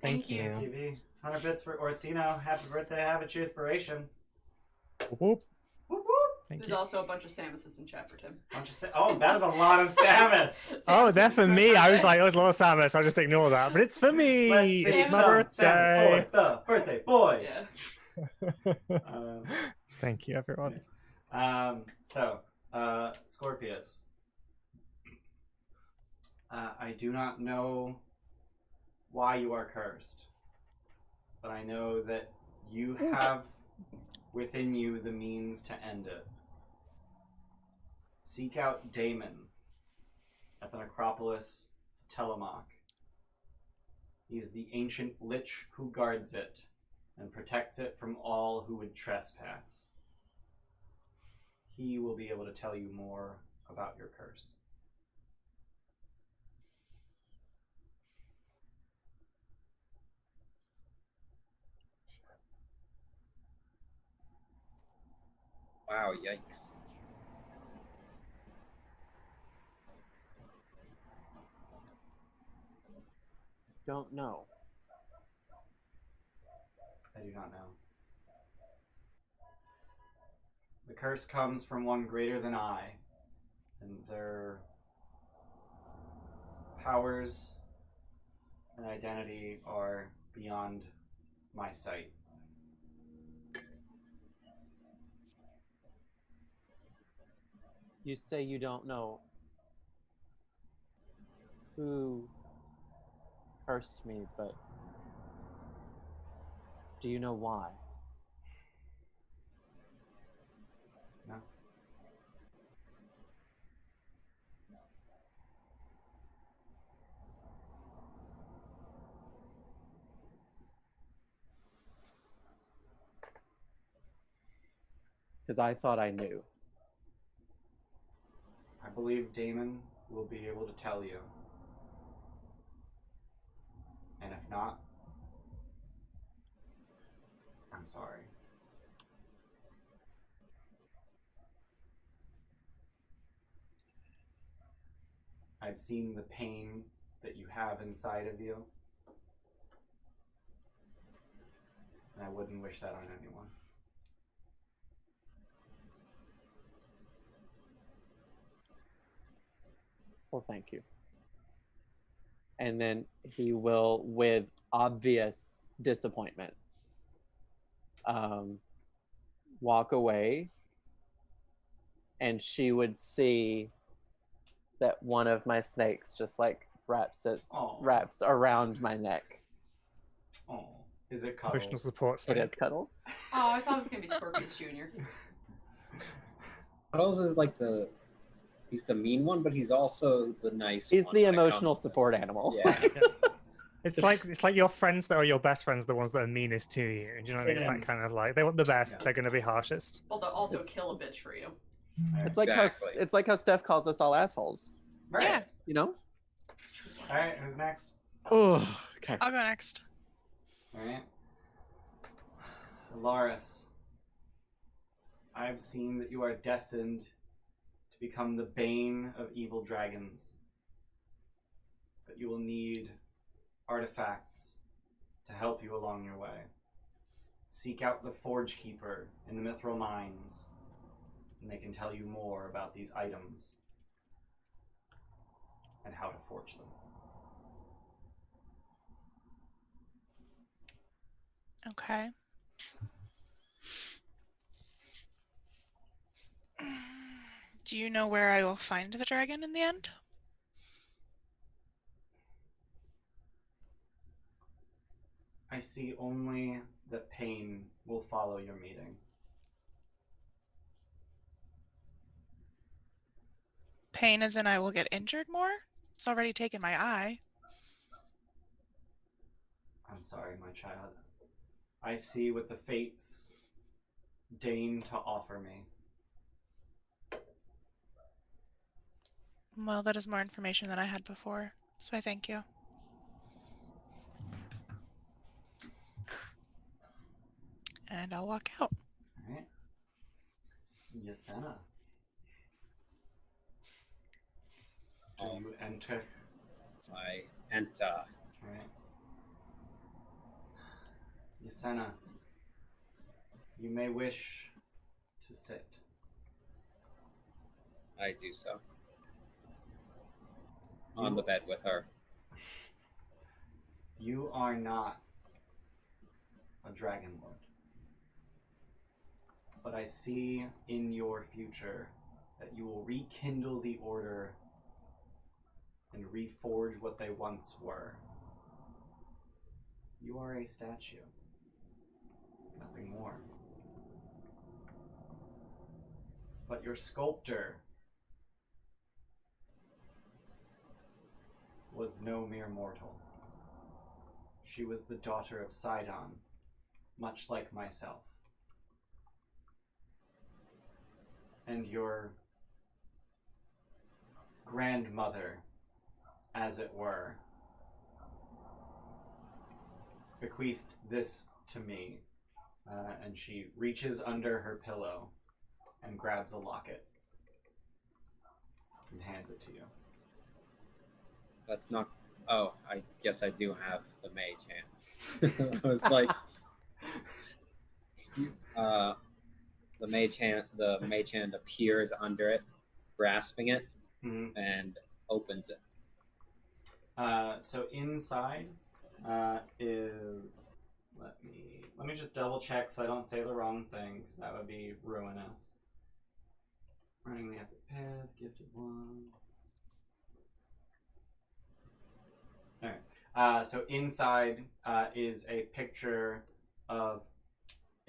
Thank you. TV. 100 bits for Orsino. Happy birthday, have it, inspiration. Whoop. Whoop, whoop. There's also a bunch of Samuses in chat for Tim. Oh, that is a lot of Samus. Oh, that's for me. I was like, there's a lot of Samus. I'll just ignore that. But it's for me. Let's see It's my some birthday. Samus for the birthday boy. Yeah. Thank you, everyone. Scorpius. I do not know why you are cursed, but I know that you have within you the means to end it. Seek out Daemon at the necropolis Telemach. He is the ancient lich who guards it and protects it from all who would trespass. He will be able to tell you more about your curse. Wow, yikes. Don't know. I do not know. The curse comes from one greater than I, and their powers and identity are beyond my sight. You say you don't know who cursed me, but do you know why? No. Because I thought I knew. I believe Daemon will be able to tell you. And if not, I'm sorry. I've seen the pain that you have inside of you, and I wouldn't wish that on anyone. Well, thank you. And then he will, with obvious disappointment, walk away, and she would see that one of my snakes just like wraps around my neck. Oh, is it Cuddles? Emotional support snake. It is Cuddles. Oh, I thought it was gonna be Scorpius Jr. Cuddles is like he's the mean one, but he's also the nice one. He's the emotional support animal. Yeah. It's like your friends that are your best friends, the ones that are meanest to you. Do you know what I mean? It's that kind of like, they want the best, they're going to be harshest. Well, they'll also kill a bitch for you. It's like how Steph calls us all assholes. Right. Yeah. You know? All right, who's next? Oh, okay. I'll go next. All right. Alaris, I've seen that you are destined to become the bane of evil dragons. But you will need artifacts to help you along your way. Seek out the Forge Keeper in the Mithril Mines, and they can tell you more about these items and how to forge them. Okay. Do you know where I will find the dragon in the end? I see only that pain will follow your meeting. Pain as in I will get injured more? It's already taken my eye. I'm sorry, my child. I see what the fates deign to offer me. Well, that is more information than I had before, so I thank you. And I'll walk out. All right. Yasena. Do you enter? I enter. All right. Yasena, you may wish to sit. I do so. On the bed with her. You are not a Dragonlord. But I see in your future that you will rekindle the Order and reforge what they once were. You are a statue. Nothing more. But your sculptor was no mere mortal. She was the daughter of Sidon, much like myself. And your grandmother, as it were, bequeathed this to me, and she reaches under her pillow and grabs a locket and hands it to you. That's not... Oh, I guess I do have the mage hand. I was like... the mage hand appears under it, grasping it, and opens it. So inside is... Let me just double check so I don't say the wrong thing, because that would be ruinous. Running the epic paths, gifted one. Alright. So inside is a picture of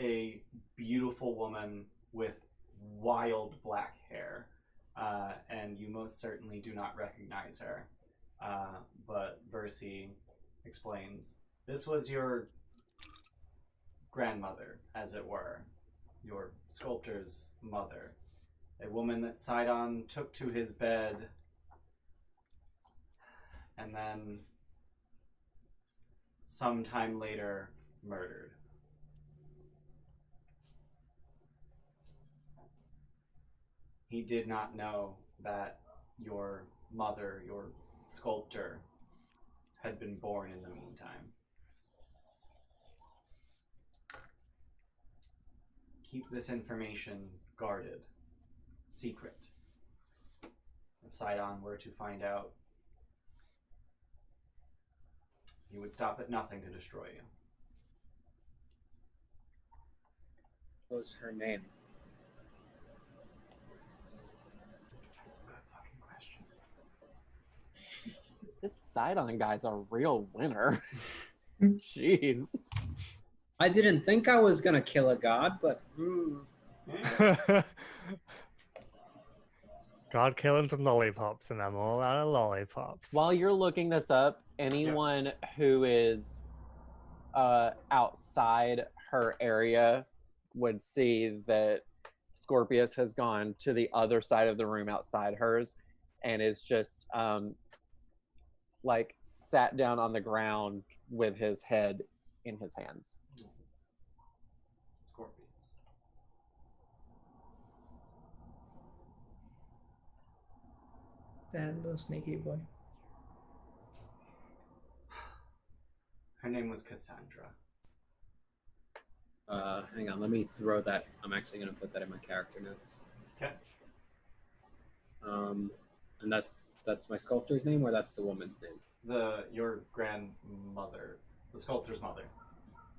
a beautiful woman with wild black hair. And you most certainly do not recognize her. But Versi explains, this was your grandmother, as it were, your sculptor's mother, a woman that Sidon took to his bed and then sometime later murdered. He did not know that your mother, your sculptor, had been born in the meantime. Keep this information guarded, secret, if Sidon were to find out, he would stop at nothing to destroy you. What was her name? That's a good fucking question. This Sidon guy's a real winner. Jeez. I didn't think I was gonna kill a god, but God killing some lollipops, and I'm all out of lollipops. While you're looking this up, anyone who is outside her area would see that Scorpius has gone to the other side of the room outside hers and is just like sat down on the ground with his head in his hands. Scorpius. That little sneaky boy. Her name was Cassandra. hang on, let me throw that. I'm actually gonna put that in my character notes. Okay. And that's my sculptor's name, or that's the woman's name? Your grandmother, the sculptor's mother.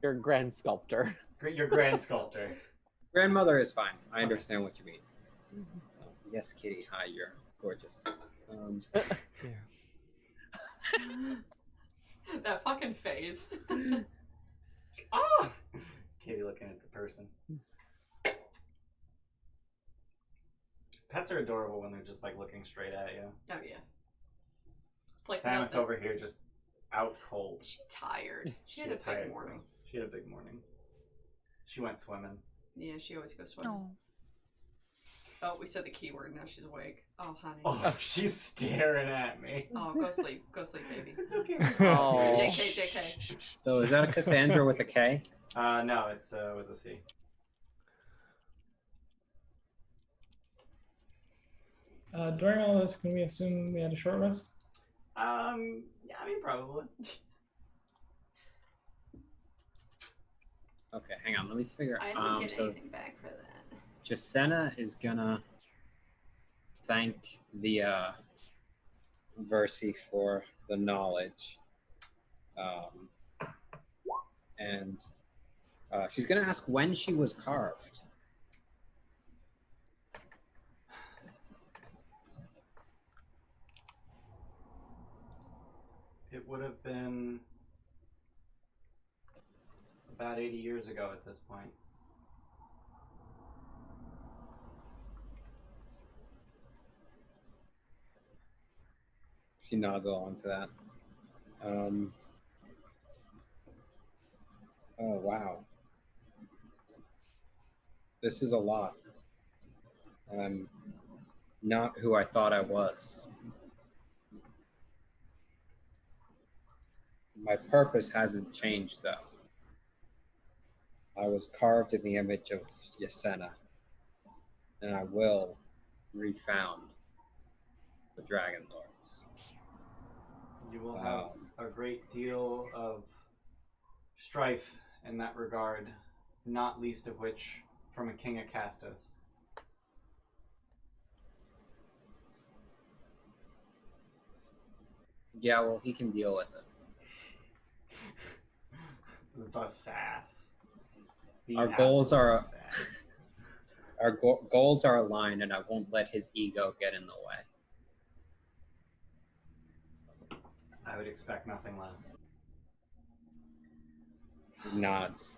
Your grand sculptor. Your grand sculptor. Grandmother is fine. I understand what you mean. Yes, Kitty. Hi, you're gorgeous. That fucking face. Ah! Kitty looking at the person. Pets are adorable when they're just like looking straight at you. Oh yeah. It's like Samus nothing. over here just out cold. She's tired. She had a big morning. She had a big morning. She went swimming. Yeah, she always goes swimming. Oh. Oh, we said the keyword. Now she's awake. Oh, honey. Oh, she's staring at me. Oh, go sleep. Go sleep, baby. It's okay. Oh. JK. So is that a Cassandra with a K? No, it's with a C. During all this, can we assume we had a short rest? Yeah, I mean, probably. Okay, hang on. Let me figure. I didn't get anything back for that. Jacenna is gonna thank the Versi for the knowledge, and she's gonna ask when she was carved. It would have been about 80 years ago at this point. She nods along to that. Oh, wow. This is a lot. I'm not who I thought I was. My purpose hasn't changed, though. I was carved in the image of Jacenna, and I will refound the Dragonlords. You will have a great deal of strife in that regard, not least of which from a king of Castos. Yeah, well, he can deal with it. The sass. Our goals are goals are aligned, and I won't let his ego get in the way. I would expect nothing less. He nods.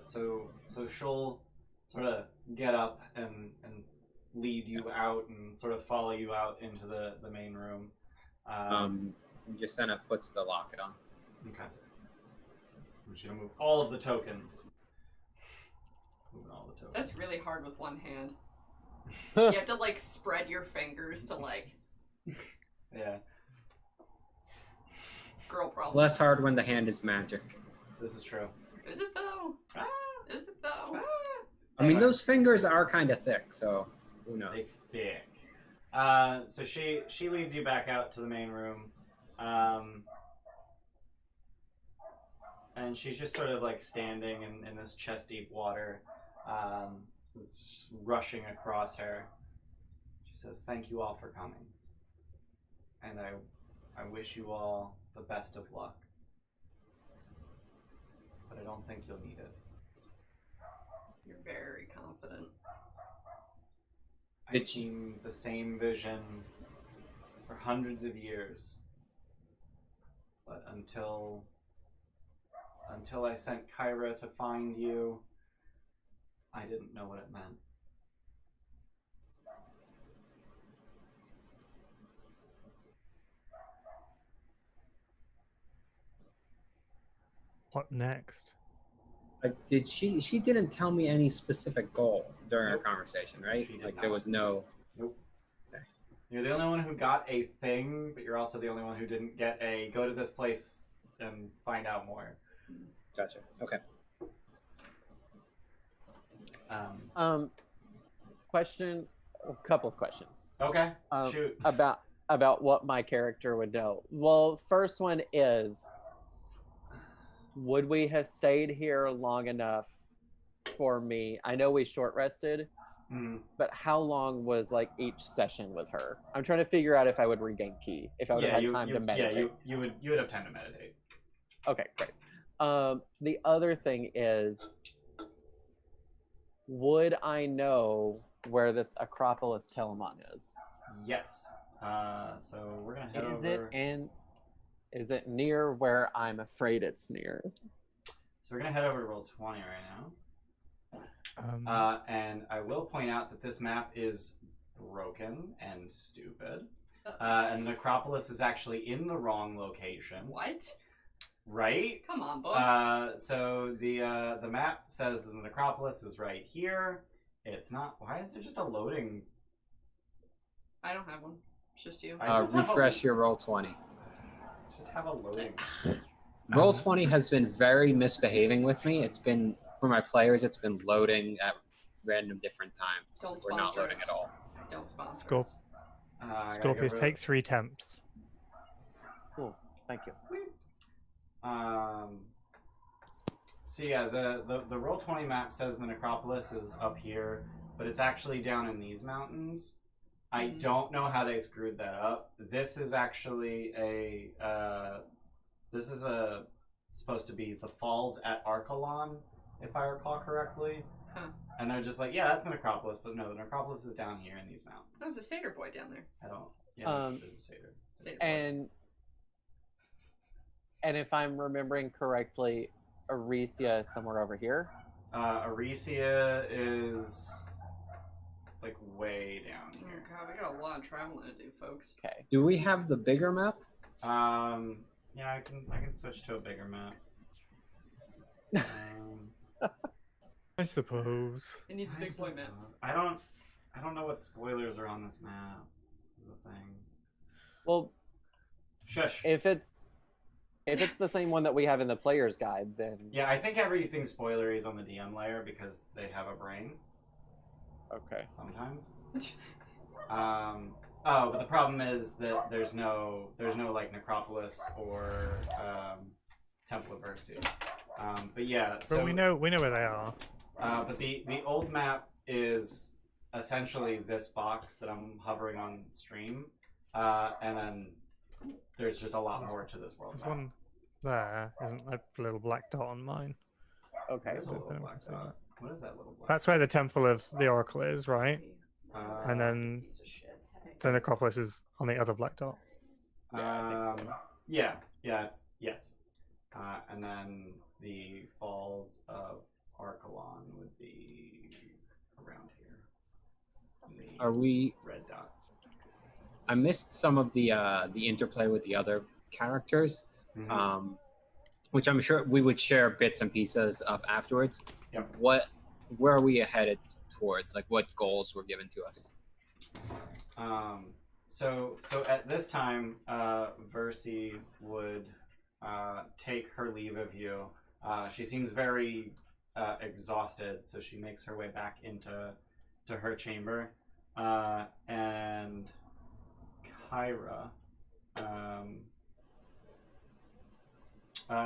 So she'll sort of get up and lead you out and sort of follow you out into the main room. Jacenna puts the locket on. Okay. I'm just gonna move all of the tokens. Moving all the tokens. That's really hard with one hand. You have to like spread your fingers to like. Yeah. Girl problem. It's less hard when the hand is magic. This is true. Is it though? Is it though? I mean, those fingers are kind of thick, so who knows? Thick. So she leads you back out to the main room. And she's just sort of like standing in this chest deep water. that's just rushing across her. She says, "Thank you all for coming. And I wish you all the best of luck. But I don't think you'll need it." You're very confident. I've seen the same vision for hundreds of years. But until I sent Kyra to find you, I didn't know what it meant. What next? Did she didn't tell me any specific goal during our conversation, right? Like there was no. Nope. Okay. You're the only one who got a thing, but you're also the only one who didn't get a go to this place and find out more. Gotcha. Okay. Question. A couple of questions. Okay. Shoot. About what my character would know. Well, first one is, would we have stayed here long enough for me? I know we short rested, but how long was like each session with her? I'm trying to figure out if I would regain ki, if I would have had time to meditate. Yeah, you would have time to meditate. Okay, great. The other thing is, would I know where this Acropolis Telemon is? Yes. So we're gonna head over. Is it near where I'm afraid it's near? So we're gonna head over to Roll20 right now. And I will point out that this map is broken and stupid. And the Necropolis is actually in the wrong location. What? Right? Come on, book. So the map says that the Necropolis is right here. It's not. Why is there just a loading? I don't have one. It's just you. Refresh your Roll20. Just have a loading. Roll20 has been very misbehaving with me. It's been, for my players, it's been loading at random different times. We're not loading at all. Don't sponsor us. Scorpius, take 3 temps. Cool. Thank you. So yeah, the Roll20 map says the Necropolis is up here, but it's actually down in these mountains. I don't know how they screwed that up. This is actually supposed to be the falls at Archelon, if I recall correctly. Huh. And they're just like, yeah, that's the Necropolis, but no, the Necropolis is down here in these mountains. There's a satyr boy down there. I don't. Yeah, there's a satyr. And if I'm remembering correctly, Aricia is somewhere over here. Aricia is like way down here. Oh god, we got a lot of traveling to do, folks. Okay. Do we have the bigger map? Yeah, I can switch to a bigger map. I suppose. I need the big boy map. I don't know what spoilers are on this map. Is the thing. Well, shush. If it's the same one that we have in the player's guide, then yeah, I think everything spoilery is on the DM layer because they have a brain. Okay. Sometimes. Oh, but the problem is that there's no like Necropolis or Temple of Versi. But yeah, so but we know where they are. But the old map is essentially this box that I'm hovering on stream, and then there's just a lot more to this world. There's one there, isn't a little black dot on mine? Okay. There's a little black dot. What is that little black That's where the Temple of the Oracle is, right? And then the Necropolis is on the other black dot. Yeah, it's yes. And then the Falls of Archelon would be around here. Are we red dot? I missed some of the interplay with the other characters, which I'm sure we would share bits and pieces of afterwards. Yep. Where are we headed towards? Like, what goals were given to us? So at this time, Versi would take her leave of you. She seems very exhausted, so she makes her way back into her chamber, and Kyra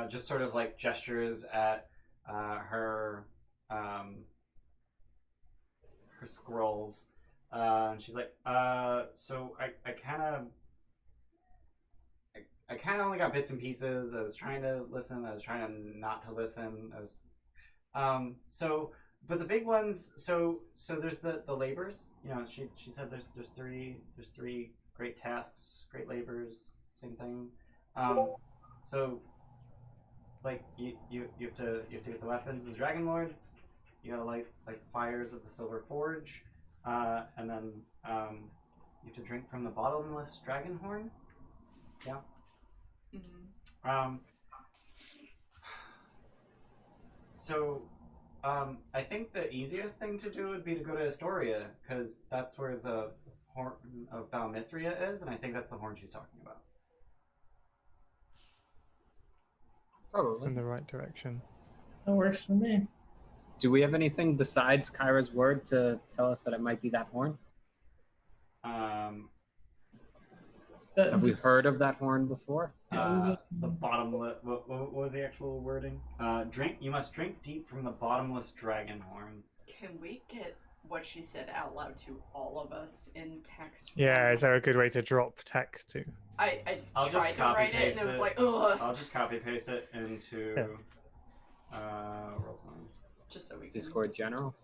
just sort of like gestures at her her scrolls. And she's like, so I kind of only got bits and pieces. I was trying to listen. I was trying to not to listen. I was, but the big ones. So there's the labors. You know, she said there's three great tasks, great labors, same thing. So like you have to get the weapons of the Dragonlords. You know, like the fires of the Silver Forge, and then you have to drink from the bottomless dragon horn. Yeah. Mm-hmm. I think the easiest thing to do would be to go to Estoria, because that's where the Horn of Balmistria is, and I think that's the horn she's talking about. Probably. In the right direction. That works for me. Do we have anything besides Kyra's word to tell us that it might be that horn? Have we heard of that horn before? The bottomless. What was the actual wording? You must drink deep from the bottomless dragon horn. Can we get what she said out loud to all of us in text? Yeah, is there a good way to drop text to? I tried to write it and it was like, ugh. I'll just copy paste it into Roll20. Just so we can... Discord general?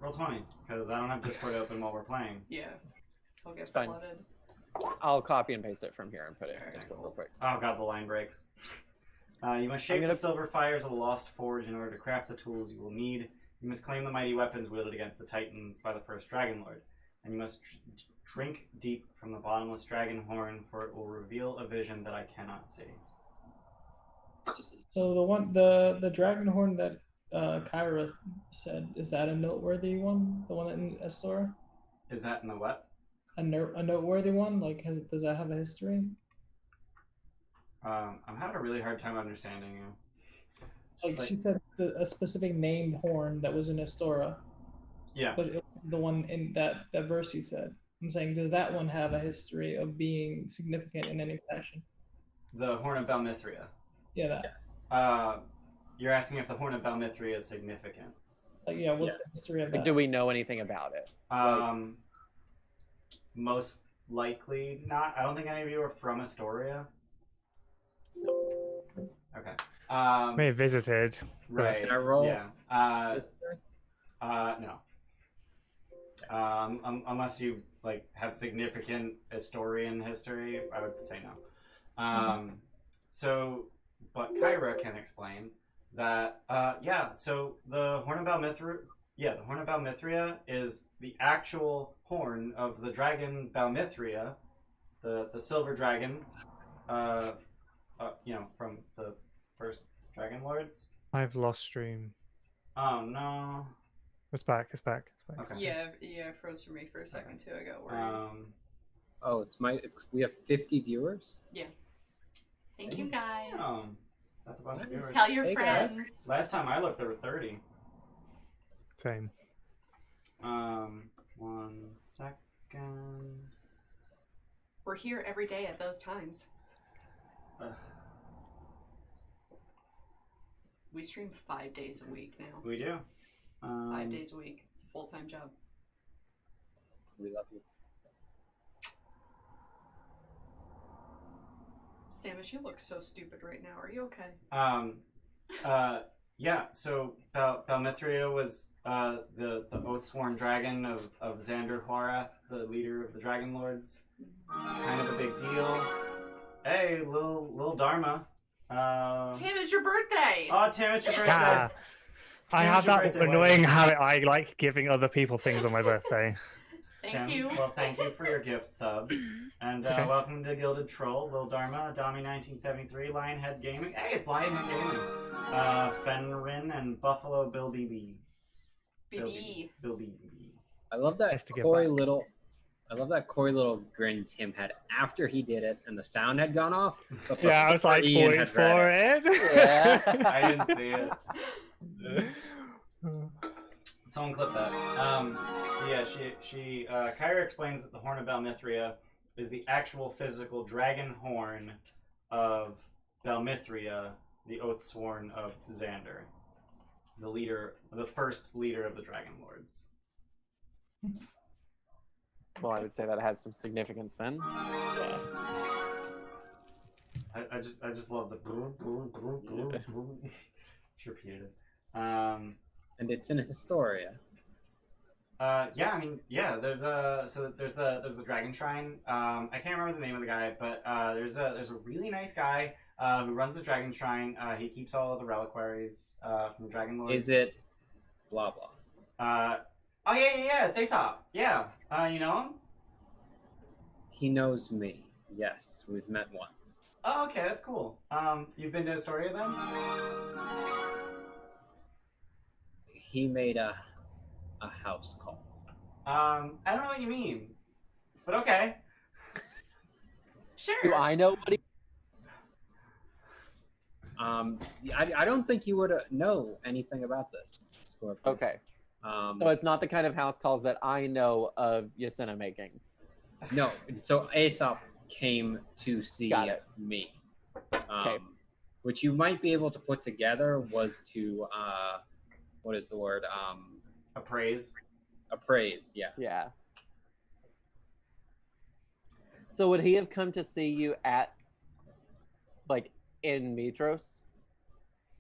Roll20, because I don't have Discord open while we're playing. Yeah. I'll get fine. flooded. I'll copy and paste it from here and put it in Discord real quick. Oh god, the line breaks. You must shape the silver fires of the Lost Forge in order to craft the tools you will need. You must claim the mighty weapons wielded against the Titans by the first Dragonlord. And you must drink deep from the bottomless dragon horn, for it will reveal a vision that I cannot see. So the dragon horn that Kyra said, is that a noteworthy one? The one in Estoria? Is that in the what? A noteworthy one? Like, does that have a history? I'm having a really hard time understanding you. Like she said, a specific named horn that was in Estoria. Yeah. But it was the one in that Versi said. I'm saying, does that one have a history of being significant in any fashion? The Horn of Balmistria. Yeah, that. You're asking if the Horn of Balmistria is significant. Like, yeah, what's the history of that? Like, do we know anything about it? Most likely not. I don't think any of you are from Estoria. Okay. May have visited. Right. Can I roll? Yeah. No. Unless you like have significant Estorian history, I would say no. But Kyra can explain that. So the Horn of Balmistria. Yeah, the Horn of Balmistria is the actual horn of the dragon Balmistria, the silver dragon, from the first Dragonlords. I've lost stream. Oh no. It's back. Okay. Yeah, it froze for me for a second too. I got worried. We have 50 viewers? Yeah. Thank you guys. That's about the viewers. Tell your friends. Guys. Last time I looked, there were 30. Same. 1 second. We're here every day at those times. We stream 5 days a week now. We do. 5 days a week. It's a full-time job. We love you. Samus, you look so stupid right now. Are you okay? Yeah, so Balmistria was the oath-sworn dragon of Xander Huarath, the leader of the Dragonlords. Kind of a big deal. Hey, little Dharma. Tim, it's your birthday! Oh, Tim, it's your birthday! Yeah. I have that annoying habit. I like giving other people things on my birthday. Thank you. Well, thank you for your gift subs. And welcome to Gilded Troll, Lil Dharma, Dami1973, Lionhead Gaming. Hey, it's Lionhead Gaming. Fenrin and Buffalo Bill BB. BB. Bill BB. I love that coy little grin Tim had after he did it and the sound had gone off. Yeah, I was like waiting for it. Yeah. I didn't see it. Someone clip that. Kyra explains that the Horn of Balmistria is the actual physical dragon horn of Balmistria, the oath sworn of Xander. the first leader of the Dragonlords. Well, I would say that has some significance then. Yeah. I just love the it's repeated. And it's in Estoria. Yeah, I mean, yeah. There's the Dragon Shrine. I can't remember the name of the guy, but there's a really nice guy who runs the Dragon Shrine. He keeps all of the reliquaries from the Dragonlords. Is it blah blah? Oh yeah. It's Aesop. Yeah. You know him? He knows me. Yes, we've met once. Oh, okay, that's cool. You've been to Estoria then? He made a house call. I don't know what you mean, but okay. Sure. Do I know what he... I don't think you would know anything about this, Scorpius. Okay. So it's not the kind of house calls that I know of Yasena making. No. So Aesop came to see me. Okay. Which you might be able to put together was to what is the word? Appraise. Appraise, yeah. Yeah. So would he have come to see you at, like, in Mitros?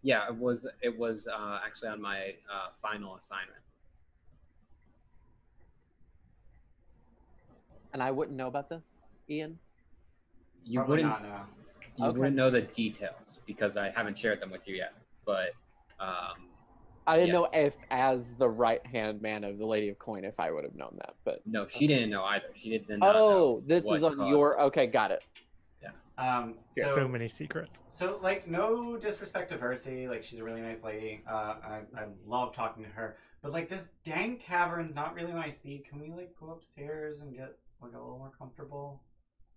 Yeah, it was actually on my final assignment. And I wouldn't know about this, Ian? You Probably wouldn't not know. You wouldn't know the details because I haven't shared them with you yet. But I didn't know if, as the right-hand man of the Lady of Coin, if I would have known that. But no, she didn't know either. She did not know. This is on your... Okay, got it. Yeah. So many secrets. So, like, no disrespect to Versi, like, she's a really nice lady. I love talking to her. But, like, this dank cavern's not really my speed. Can we, like, go upstairs and get, like, a little more comfortable?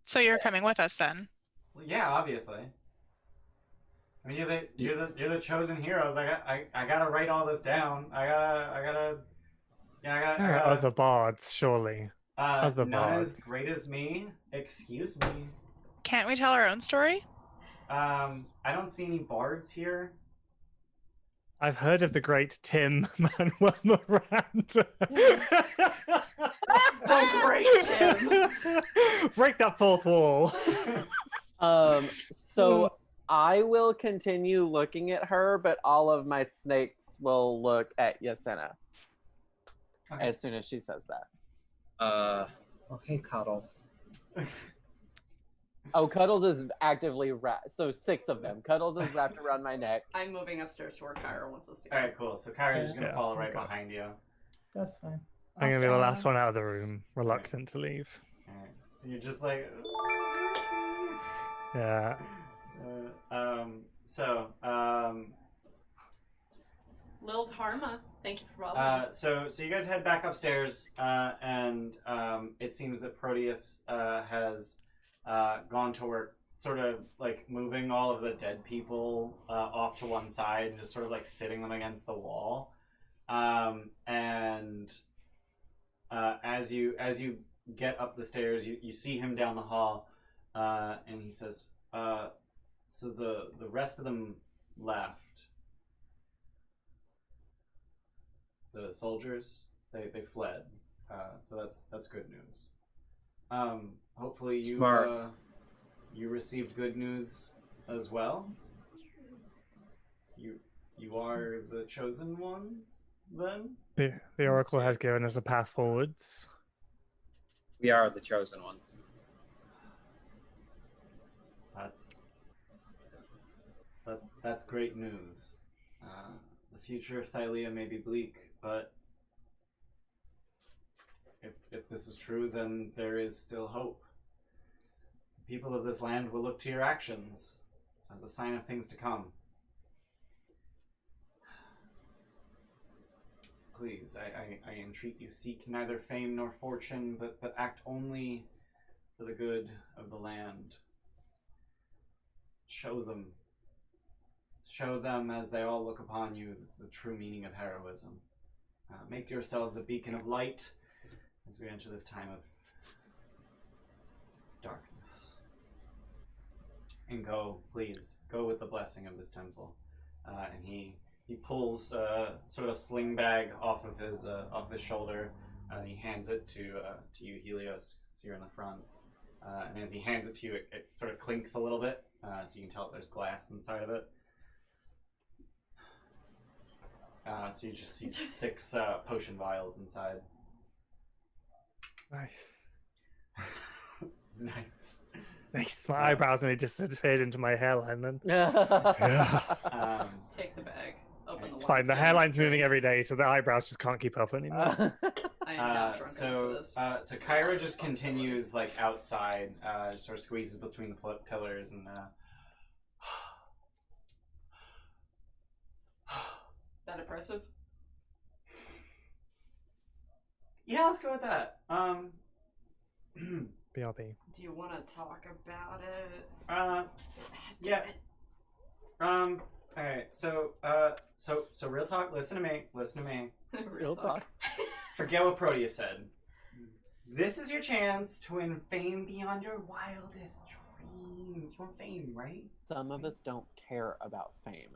So you're coming with us then? Well, yeah, obviously. I mean, you're the chosen heroes. I gotta write all this down. I gotta. There are other bards, surely. Other none bards. as great as me. Excuse me. Can't we tell our own story? I don't see any bards here. I've heard of the great Tim Manuel Miranda. The great Tim. Break that fourth wall. So I will continue looking at her, but all of my snakes will look at Yasena as soon as she says that. Okay, Cuddles. Oh, Cuddles is actively wrapped. So 6 of them. Cuddles is wrapped around my neck. I'm moving upstairs to where Kyra wants us to go. Alright, cool. So Kyra's just gonna follow right behind you. That's fine. I'm gonna be the last one out of the room, reluctant to leave. Alright. You're just like... Yeah. Lil Dharma, thank you for following. So you guys head back upstairs, and it seems that Proteus has gone to work, sort of like moving all of the dead people off to one side and just sort of like sitting them against the wall. And as you get up the stairs, you see him down the hall, and he says, "So the rest of them left. The soldiers, they fled. So that's good news. Hopefully you received good news as well. You are the chosen ones, then? The Oracle has given us a path forwards. We are the chosen ones. That's great news. The future of Thylia may be bleak, but if this is true, then there is still hope. The people of this land will look to your actions as a sign of things to come. Please, I entreat you, seek neither fame nor fortune, but act only for the good of the land. Show them as they all look upon you the true meaning of heroism. Make yourselves a beacon of light as we enter this time of darkness. And go, please, go with the blessing of this temple. And he He pulls sort of a sling bag off of his shoulder. He hands it to you, Helios, so you're in the front. And as he hands it to you, it sort of clinks a little bit, so you can tell there's glass inside of it. So you just see 6 potion vials inside. Nice. Nice. Nice. My eyebrows nearly disappeared into my hairline then. Take the bag. Open It's fine. The hairline's moving every day, so the eyebrows just can't keep up anymore. I am not drunk enough for this. So Kyra just continues like outside, sort of squeezes between the pillars and. That impressive? Yeah, let's go with that. BRB. Do you want to talk about it? Yeah. Alright, so real talk, listen to me. Real talk. Forget what Proteus said. This is your chance to win fame beyond your wildest dreams. You want fame, right? Some of us don't care about fame.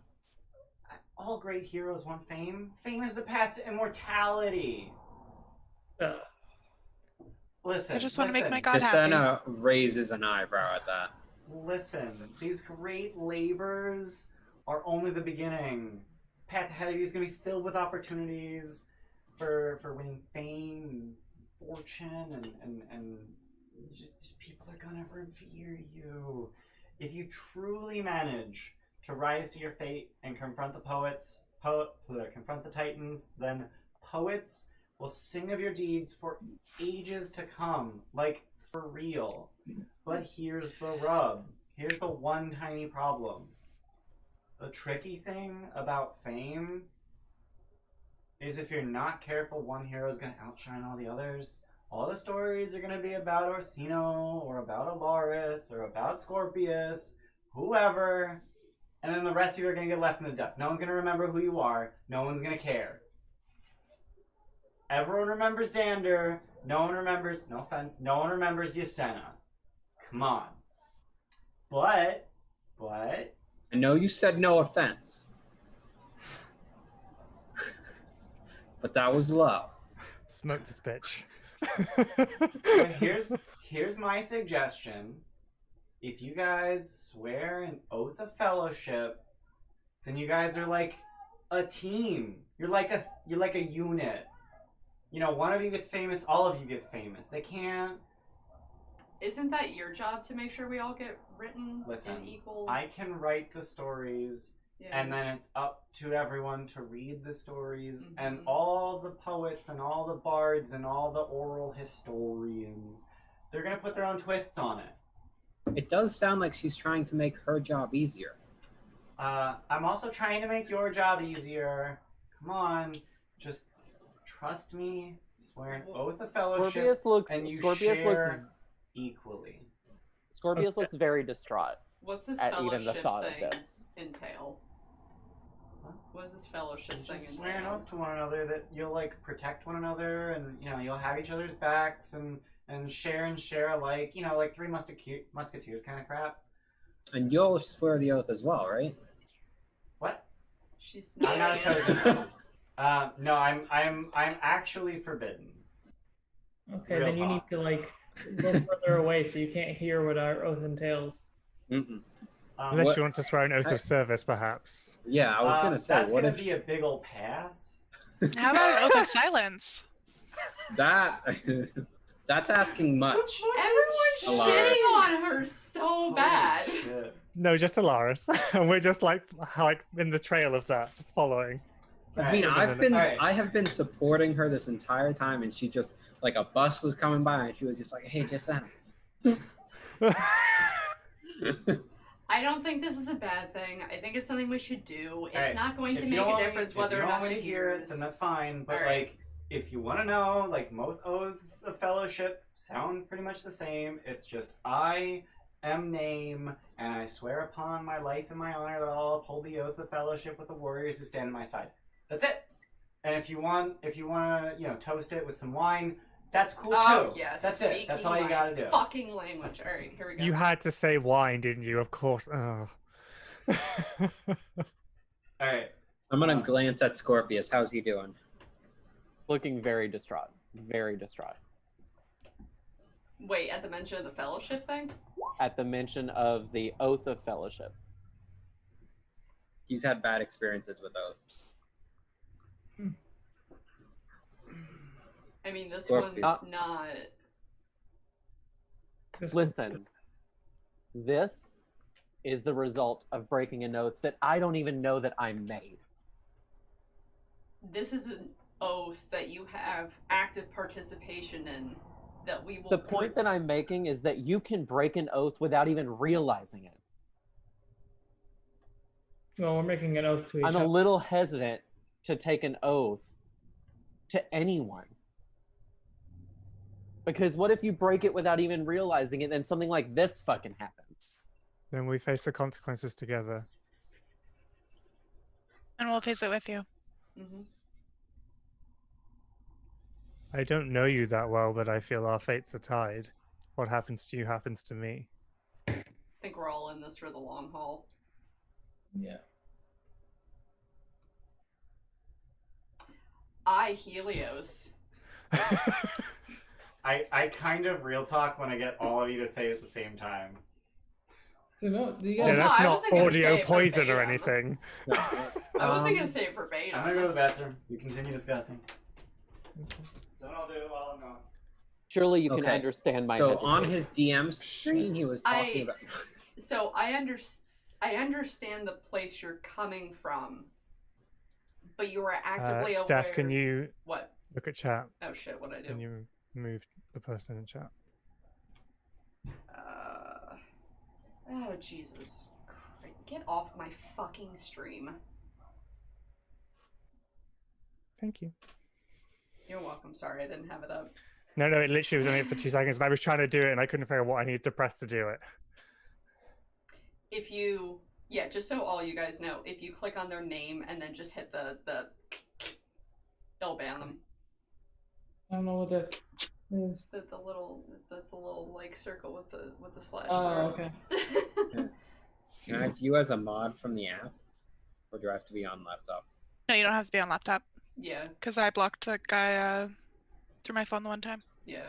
All great heroes want fame. Fame is the path to immortality. Listen. I just want to make my god Desena happy. raises an eyebrow at that. Listen, these great labors are only the beginning. Path ahead of you is going to be filled with opportunities for winning fame and fortune and just people are going to revere you. If you truly manage to rise to your fate and confront the confront the titans, then poets will sing of your deeds for ages to come, like for real. But here's the rub. Here's the one tiny problem. The tricky thing about fame is if you're not careful, one hero is going to outshine all the others. All the stories are going to be about Orsino, or about Alaris, or about Scorpius, whoever. And then the rest of you are going to get left in the dust. No one's going to remember who you are. No one's going to care. Everyone remembers Xander. No one remembers, no offense, no one remembers Yasena. Come on. But... I know you said no offense. But that was low. Smoke this bitch. So here's my suggestion. If you guys swear an oath of fellowship, then you guys are like a team. You're like a unit. You know, one of you gets famous, all of you get famous. They can't. Isn't that your job to make sure we all get written in equal? I can write the stories, and then it's up to everyone to read the stories, and all the poets and all the bards and all the oral historians, they're gonna put their own twists on it. It does sound like she's trying to make her job easier. I'm also trying to make your job easier. Come on, just trust me. Swear an oath of fellowship, and you share equally. Scorpius looks very distraught. What's this at fellowship even the thought thing of this. entail? What does this fellowship thing Just entail? swear an oath to one another that you'll like protect one another, and you know you'll have each other's backs, and share alike. You know, like Three Musketeers kind of crap. And you'll swear the oath as well, right? What? She's I'm not a chosen one. No, I'm actually forbidden. Okay, Real then you need talk. to like go further away so you can't hear what our oath entails. Unless you want to swear an oath of service, perhaps. Yeah, I was gonna say, that's what gonna if be a big old pass? How about an oath of silence? that's asking much. Everyone's Alaris. shitting on her so bad. Shit. No, just Alaris. And we're just like in the trail of that, just following. I mean, Alright. I have been supporting her this entire time, and she just like a bus was coming by, and she was just like, "Hey, Jessena." I don't think this is a bad thing. I think it's something we should do. It's Alright, not going to if make you a don't want difference me- whether or if you not don't she want to hear it, hears. then that's fine. But Alright. like, if you want to know, like most oaths of fellowship sound pretty much the same. It's just I am name, and I swear upon my life and my honor that I'll uphold the oath of fellowship with the warriors who stand at my side. That's it. And if you want to, you know, toast it with some wine, that's cool too. Oh yes, That's it. That's all you gotta do. Fucking language. All right, here we go. You had to say wine, didn't you? Of course. Oh. All right. I'm gonna glance at Scorpius. How's he doing? Looking very distraught. Very distraught. Wait, at the mention of the fellowship thing? At the mention of the Oath of Fellowship. He's had bad experiences with oaths. I mean, this Scorpius. one's not... Listen, this is the result of breaking an oath that I don't even know that I made. This is an oath that you have active participation in, that we will... The point that I'm making is that you can break an oath without even realizing it. Well, we're making an oath to each I'm other. a little hesitant to take an oath to anyone. Because what if you break it without even realizing it, and then something like this fucking happens? Then we face the consequences together. And we'll face it with you. Mm-hmm. I don't know you that well, but I feel our fates are tied. What happens to you happens to me. I think we're all in this for the long haul. Yeah. Helios. I kind of real talk when I get all of you to say it at the same time. No, yeah, that's not audio poison or anything. I wasn't going to say it verbatim. I'm going to go to the bathroom. You continue discussing. Then I'll do it while I'm gone. Surely you can understand my hesitation. On his DM screen, he was talking about... So I understand the place you're coming from, but you are actively aware... Steph, can you look at chat? Oh shit, what'd I do? Can you move the person in chat? Oh, Jesus. Get off my fucking stream. Thank you. You're welcome. Sorry, I didn't have it up. No, it literally was only for 2 seconds, and I was trying to do it, and I couldn't figure out what I needed to press to do it. If you... Yeah, just so all you guys know, if you click on their name and then just hit the it'll ban them. I don't know what that is. The little... That's a little, like, circle with the slash. Oh, okay. Can I view as a mod from the app? Or do I have to be on laptop? No, you don't have to be on laptop. Yeah. Because I blocked that guy through my phone the one time. Yeah.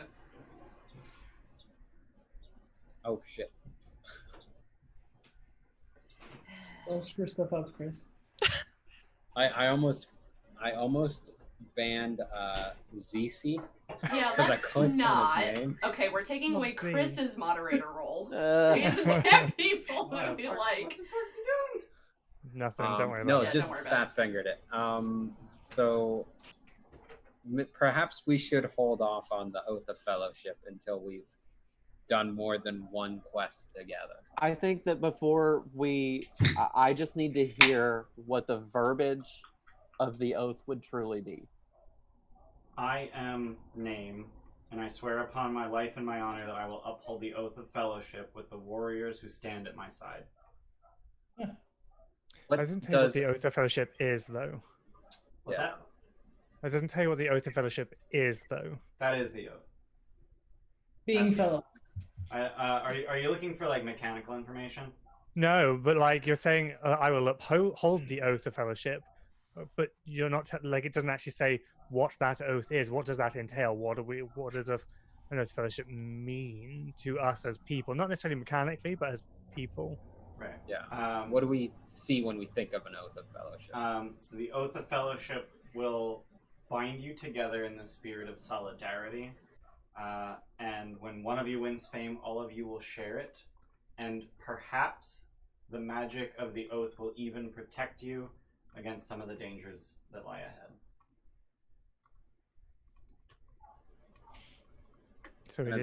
Oh, shit. Don't screw stuff up, Chris. I almost banned ZC. Yeah, let's not. Okay, we're taking away Chris's moderator role. So he doesn't ban people who we like. What the fuck are you doing? Nothing, don't worry about no, it. just fat-fingered it. So perhaps we should hold off on the Oath of Fellowship until we've done more than one quest together. I think that before I just need to hear what the verbiage of the oath would truly be. I am name, and I swear upon my life and my honor that I will uphold the Oath of Fellowship with the warriors who stand at my side. It doesn't tell you what the Oath of Fellowship is, though. What's that? It doesn't tell you what the Oath of Fellowship is, though. That is the oath. Being fellow. Are you looking for like mechanical information? No, but like you're saying, I will uphold the Oath of Fellowship, but you're not like it doesn't actually say what that oath is. What does that entail? What does an Oath of Fellowship mean to us as people? Not necessarily mechanically, but as people. Right. Yeah. What do we see when we think of an Oath of Fellowship? So the Oath of Fellowship will bind you together in the spirit of solidarity. And when one of you wins fame, all of you will share it. And perhaps the magic of the oath will even protect you against some of the dangers that lie ahead. So it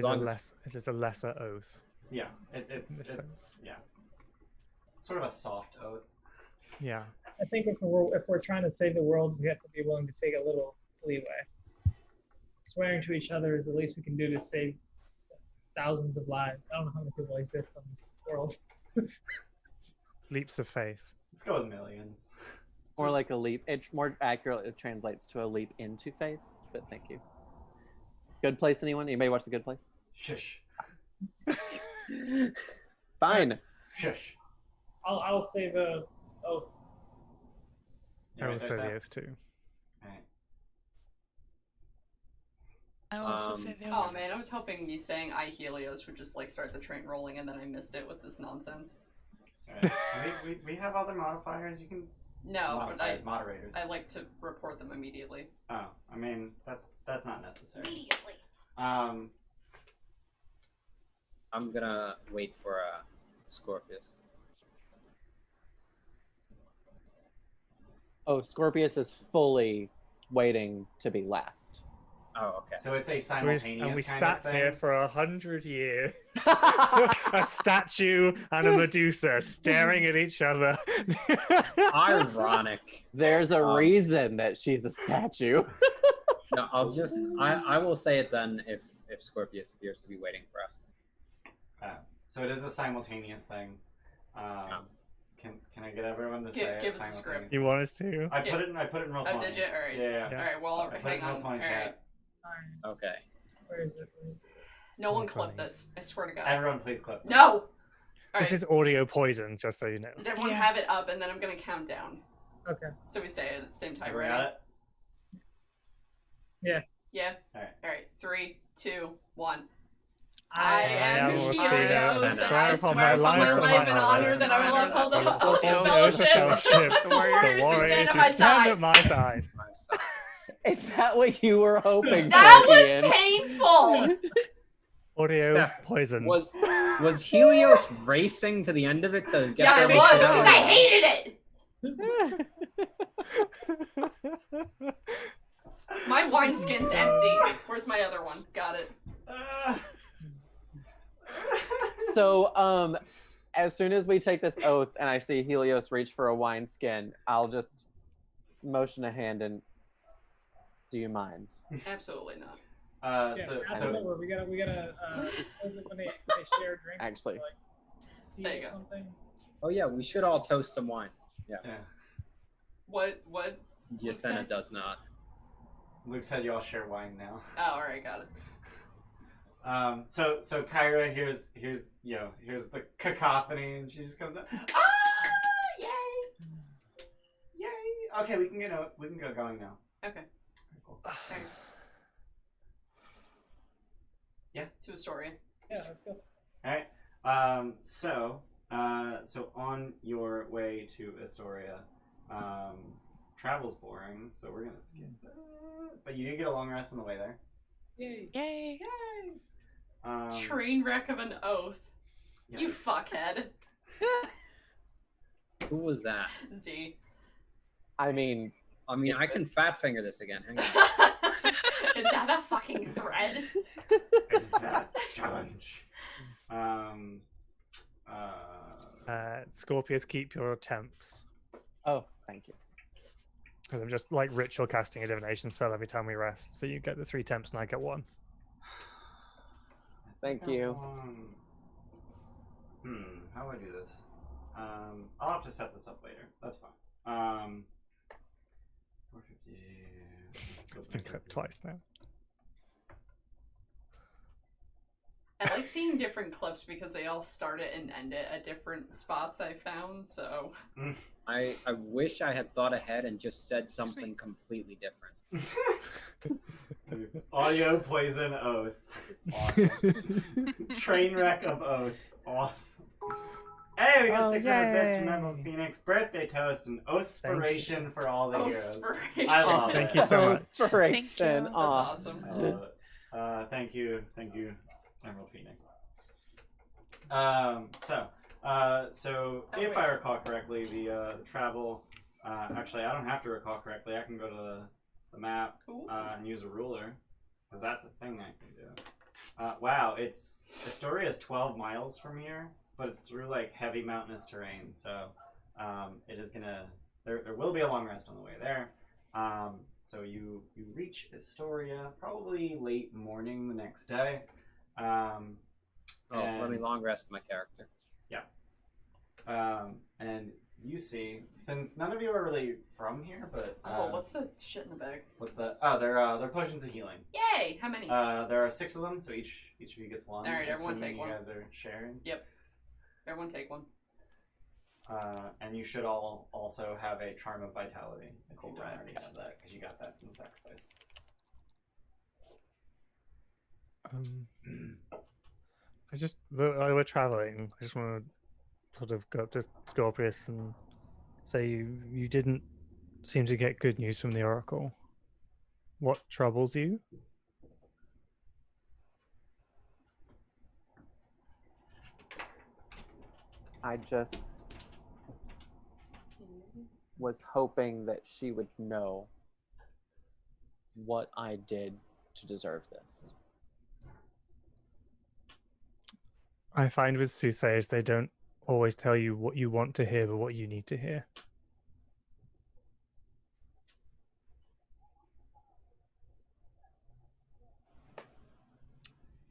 is a lesser oath. Yeah, it's yeah, sort of a soft oath. Yeah. I think if we're trying to save the world, we have to be willing to take a little leeway. Swearing to each other is the least we can do to save thousands of lives. I don't know how many people exist on this world. Leaps of faith. Let's go with millions. Or like a leap. It more accurately translates to a leap into faith, but thank you. Good Place, anyone? Anybody watch The Good Place? Shush. Fine. Shush. I'll say the oath. I will say the oath too. Alright. I will also say the Oh oath. man, I was hoping me saying I Helios would just like start the train rolling, and then I missed it with this nonsense. Alright. we have other modifiers. You can. No, but moderators. I like to report them immediately. Oh, I mean that's not necessary. Immediately. I'm gonna wait for Scorpius. Oh, Scorpius is fully waiting to be last. Oh, okay. So it's a simultaneous And we kind sat of thing. here for 100 years. A statue and a Medusa staring at each other. Ironic. There's a reason that she's a statue. No, I will say it then if Scorpius appears to be waiting for us. So it is a simultaneous thing. Can I get everyone to say it? Give us a script. You want us to? I put it in roll 20. Oh, did you? All right. Yeah. All right. Well, hang on. All right. Okay. Where is it? No one clip this. I swear to God. Everyone, please clip. No. All This right. is audio poison, just so you know. Does everyone have it up? And then I'm gonna count down. Okay. So we say it at the same time, Everyone right? got it? Yeah. Yeah. All right. All right. 3, 2, 1. I am will Helios, see that. and Swear I upon swear my upon my life life and honor that I will uphold the oath of fellowship. The warriors who stand at my side. at my side. Is that what you were hoping for? That Ian? was painful. Audio Steph, poison. Was Helios racing to the end of it to get Yeah, there? I was because I hated it. My wineskin's empty. Where's my other one? Got it. So, as soon as we take this oath and I see Helios reach for a wineskin, I'll just motion a hand and do you mind? Absolutely not. So we gotta was it when they share drinks? Actually. Like, see There you go. something? Oh yeah, we should all toast some wine. Yeah. What? Yasena does not. Luke said you all share wine now. Oh, alright, got it. So Kyra here's the cacophony, and she just comes out. Ah, yay! Okay, we can go going now. Okay. Cool. Thanks. Yeah. To Estoria. Yeah, let's go. All right. So on your way to Estoria, travel's boring, so we're gonna skip that. But you do get a long rest on the way there. Yay! Yay! Train wreck of an oath. Yikes. You fuckhead. Who was that? Z. I mean, I can fat finger this again. Hang on. Is that a fucking thread? Is that a challenge? Scorpius, keep your temps. oh, thank you. Because I'm just like ritual casting a divination spell every time we rest. So you get the 3 temps and I get 1. Thank you. How do I do this? I'll have to set this up later. That's fine. 450. It's been clipped twice now. I like seeing different clips because they all start it and end it at different spots I found, so... I wish I had thought ahead and just said something completely different. Audio poison oath. Awesome. Train wreck of oath. Awesome. Hey, we got 600 bits from Emerald Phoenix. Birthday toast and oathspiration for all the heroes. I love it. Thank you so much. Inspiration. Thank you. That's awesome. I love it. Thank you, Emerald Phoenix. So if I recall correctly, the travel. Actually, I don't have to recall correctly. I can go to the map and use a ruler, because that's a thing I can do. Wow, Estoria is 12 miles from here, but it's through like heavy mountainous terrain, so it is gonna. There will be a long rest on the way there. So you reach Estoria probably late morning the next day. Let me long rest my character. Yeah. And you see, since none of you are really from here, but what's the shit in the bag? what's that? Oh, they're potions of healing. Yay! How many? There are 6 of them, so each of you gets one. All right, everyone assuming take one. You guys are sharing. Yep. Everyone take one. And you should all also have a Charm of Vitality if you don't already have that, because you got that from the sacrifice. We're traveling. I just want to sort of go up to Scorpius and say you didn't seem to get good news from the Oracle. What troubles you? I just was hoping that she would know what I did to deserve this. I find with soothsayers, they don't always tell you what you want to hear, but what you need to hear.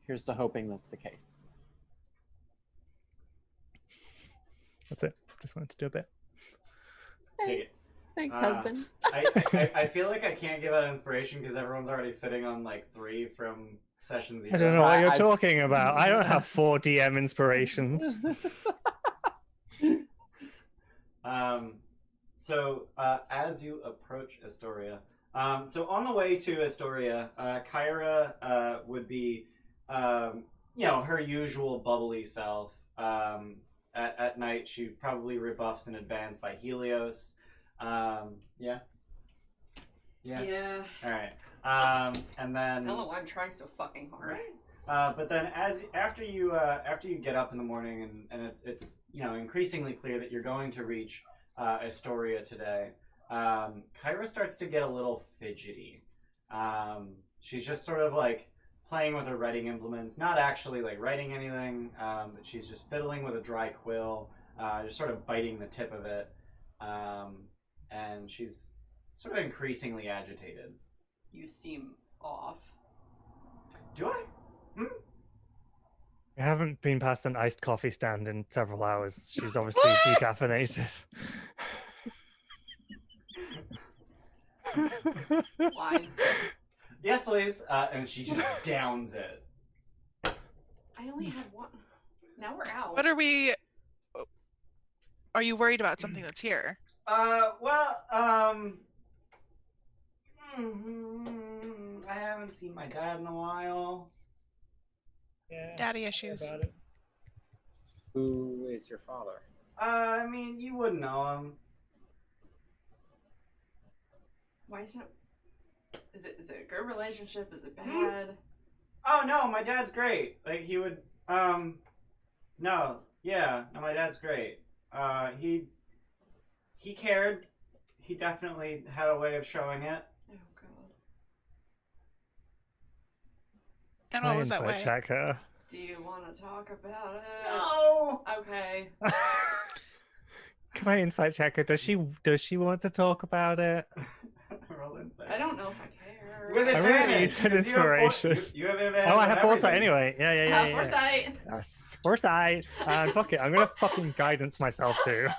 Here's to hoping that's the case. That's it. Just wanted to do a bit. Thanks, husband. I feel like I can't give out inspiration because everyone's already sitting on like 3 from sessions. I don't know what you're talking about. I don't have 4 DM inspirations. So as you approach Estoria, so on the way to Estoria, Kyra would be, her usual bubbly self. At night, she probably rebuffs in advance by Helios. Yeah. All right. And then I don't know why I'm trying so fucking hard. But then after you get up in the morning and it's increasingly clear that you're going to reach Estoria today, Kyra starts to get a little fidgety. She's just sort of like playing with her writing implements, not actually like writing anything, but she's just fiddling with a dry quill, just sort of biting the tip of it, and she's sort of increasingly agitated. You seem off. Do I? I haven't been past an iced coffee stand in several hours. She's obviously decaffeinated. Wine. Yes, please. And she just downs it. I only had one. Now we're out. What are we... Are you worried about something that's here? I haven't seen my dad in a while. Yeah. Daddy issues. About it. Who is your father? I mean, you wouldn't know him. Why is it? Is it a good relationship? Is it bad? Oh no, my dad's great. Like he would. My dad's great. He cared. He definitely had a way of showing it. Oh god. And what was that way? Check her. Do you want to talk about it? No. Okay. Can I insight check her? Does she want to talk about it? Roll insight. I don't know if I care. With I advantage. really need some inspiration. You have advantage. Oh, I have on foresight everything. anyway. Yeah. Foresight. Yes, foresight. Fuck it. I'm gonna fucking guidance myself too.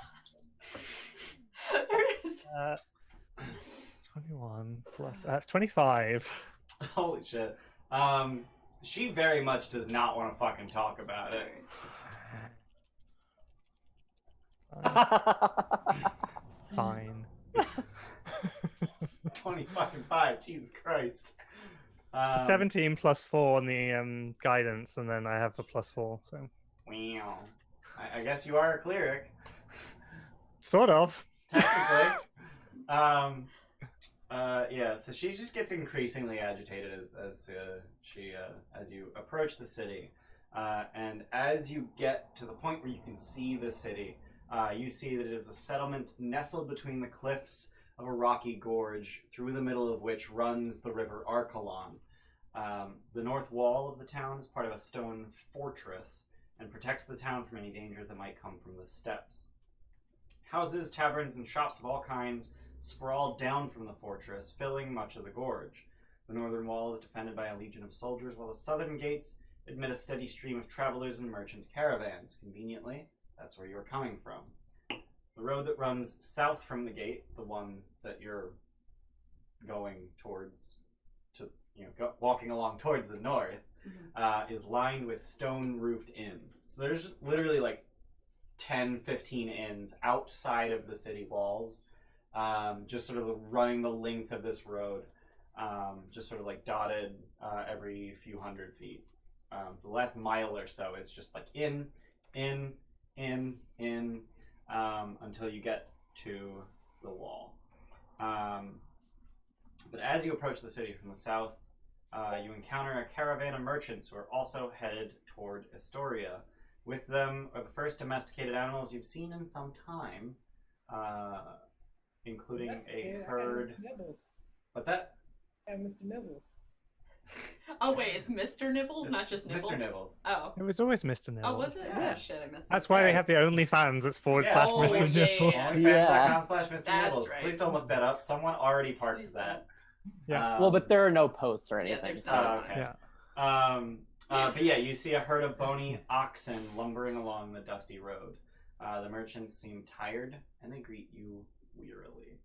There it is. 21 plus that's 25. Holy shit. She very much does not want to fucking talk about it. Fine. 20 fucking 5. Jesus Christ. 17 plus 4 on the guidance, and then I have a plus 4. So. Wow. I guess you are a cleric. Sort of. Technically. So she just gets increasingly agitated as you approach the city, and as you get to the point where you can see the city, you see that it is a settlement nestled between the cliffs of a rocky gorge, through the middle of which runs the river Archelon. The north wall of the town is part of a stone fortress and protects the town from any dangers that might come from the steppes. Houses, taverns, and shops of all kinds sprawl down from the fortress, filling much of the gorge. The northern wall is defended by a legion of soldiers, while the southern gates admit a steady stream of travelers and merchant caravans. Conveniently, that's where you're coming from. The road that runs south from the gate, the one that you're going towards, walking along towards the north, is lined with stone-roofed inns. So there's literally like 10, 15 inns outside of the city walls, just sort of running the length of this road, just sort of like dotted every few hundred feet. So the last mile or so is just like in, until you get to the wall. But as you approach the city from the south, you encounter a caravan of merchants who are also headed toward Estoria. With them are the first domesticated animals you've seen in some time, including a herd. What's that? Yeah, Mr. Nibbles. Oh wait, it's Mr. Nibbles, not just Nibbles? Mr. Nibbles. Oh. It was always Mr. Nibbles. Oh, was it? Yeah. Oh shit, I missed it. That's why they have the OnlyFans. It's / Mr. Nibbles. OnlyFans.com/Mr. That's Nibbles. right. Please don't look that up. Someone already parked that. Yeah. Well, but there are no posts or Yeah, anything. there's so- not. Okay. Yeah. But yeah, you see a herd of bony oxen lumbering along the dusty road. The merchants seem tired, and they greet you wearily.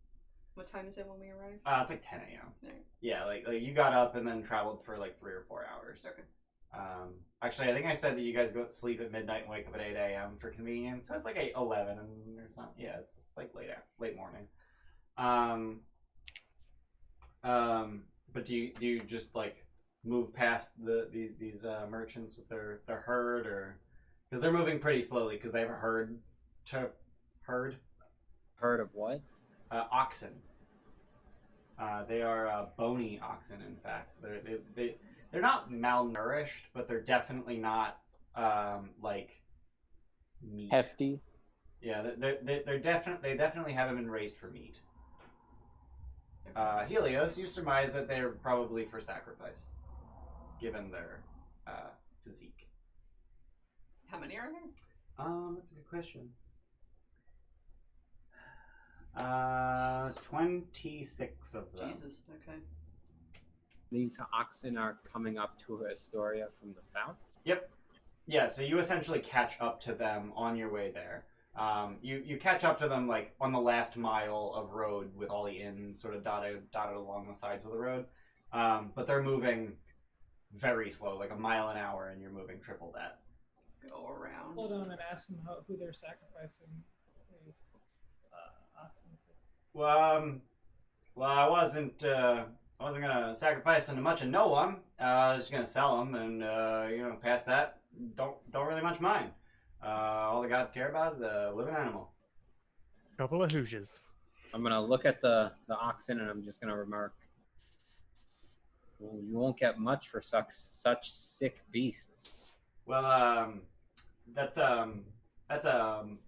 What time is it when we arrive? It's like 10 a.m. Right. Yeah, like you got up and then traveled for like 3 or 4 hours. Okay. Actually, I think I said that you guys go to sleep at midnight and wake up at 8 a.m. for convenience. So it's like 11 or something. Yeah, it's like late morning. But do you just like move past these merchants with their herd, or because they're moving pretty slowly because they have a herd to herd? Herd of what? Oxen. They are bony oxen. In fact, they're not malnourished, but they're definitely not like meat. Hefty. Yeah, they definitely haven't been raised for meat. Helios, you surmise that they're probably for sacrifice, given their physique. How many are there? That's a good question. 26 of them. Jesus, okay. These oxen are coming up to Estoria from the south? Yep. Yeah, so you essentially catch up to them on your way there. You catch up to them like on the last mile of road with all the inns sort of dotted along the sides of the road. But they're moving very slow, like a mile an hour, and you're moving triple that. Go around. Hold on and ask them who they're sacrificing these oxen to. Well, I wasn't gonna sacrifice them to much of no one. I was just gonna sell them, and past that, don't really much mind. All the gods care about is a living animal. Couple of hoosiers. I'm gonna look at the oxen and I'm just gonna remark, well, you won't get much for such sick beasts. Well, that's a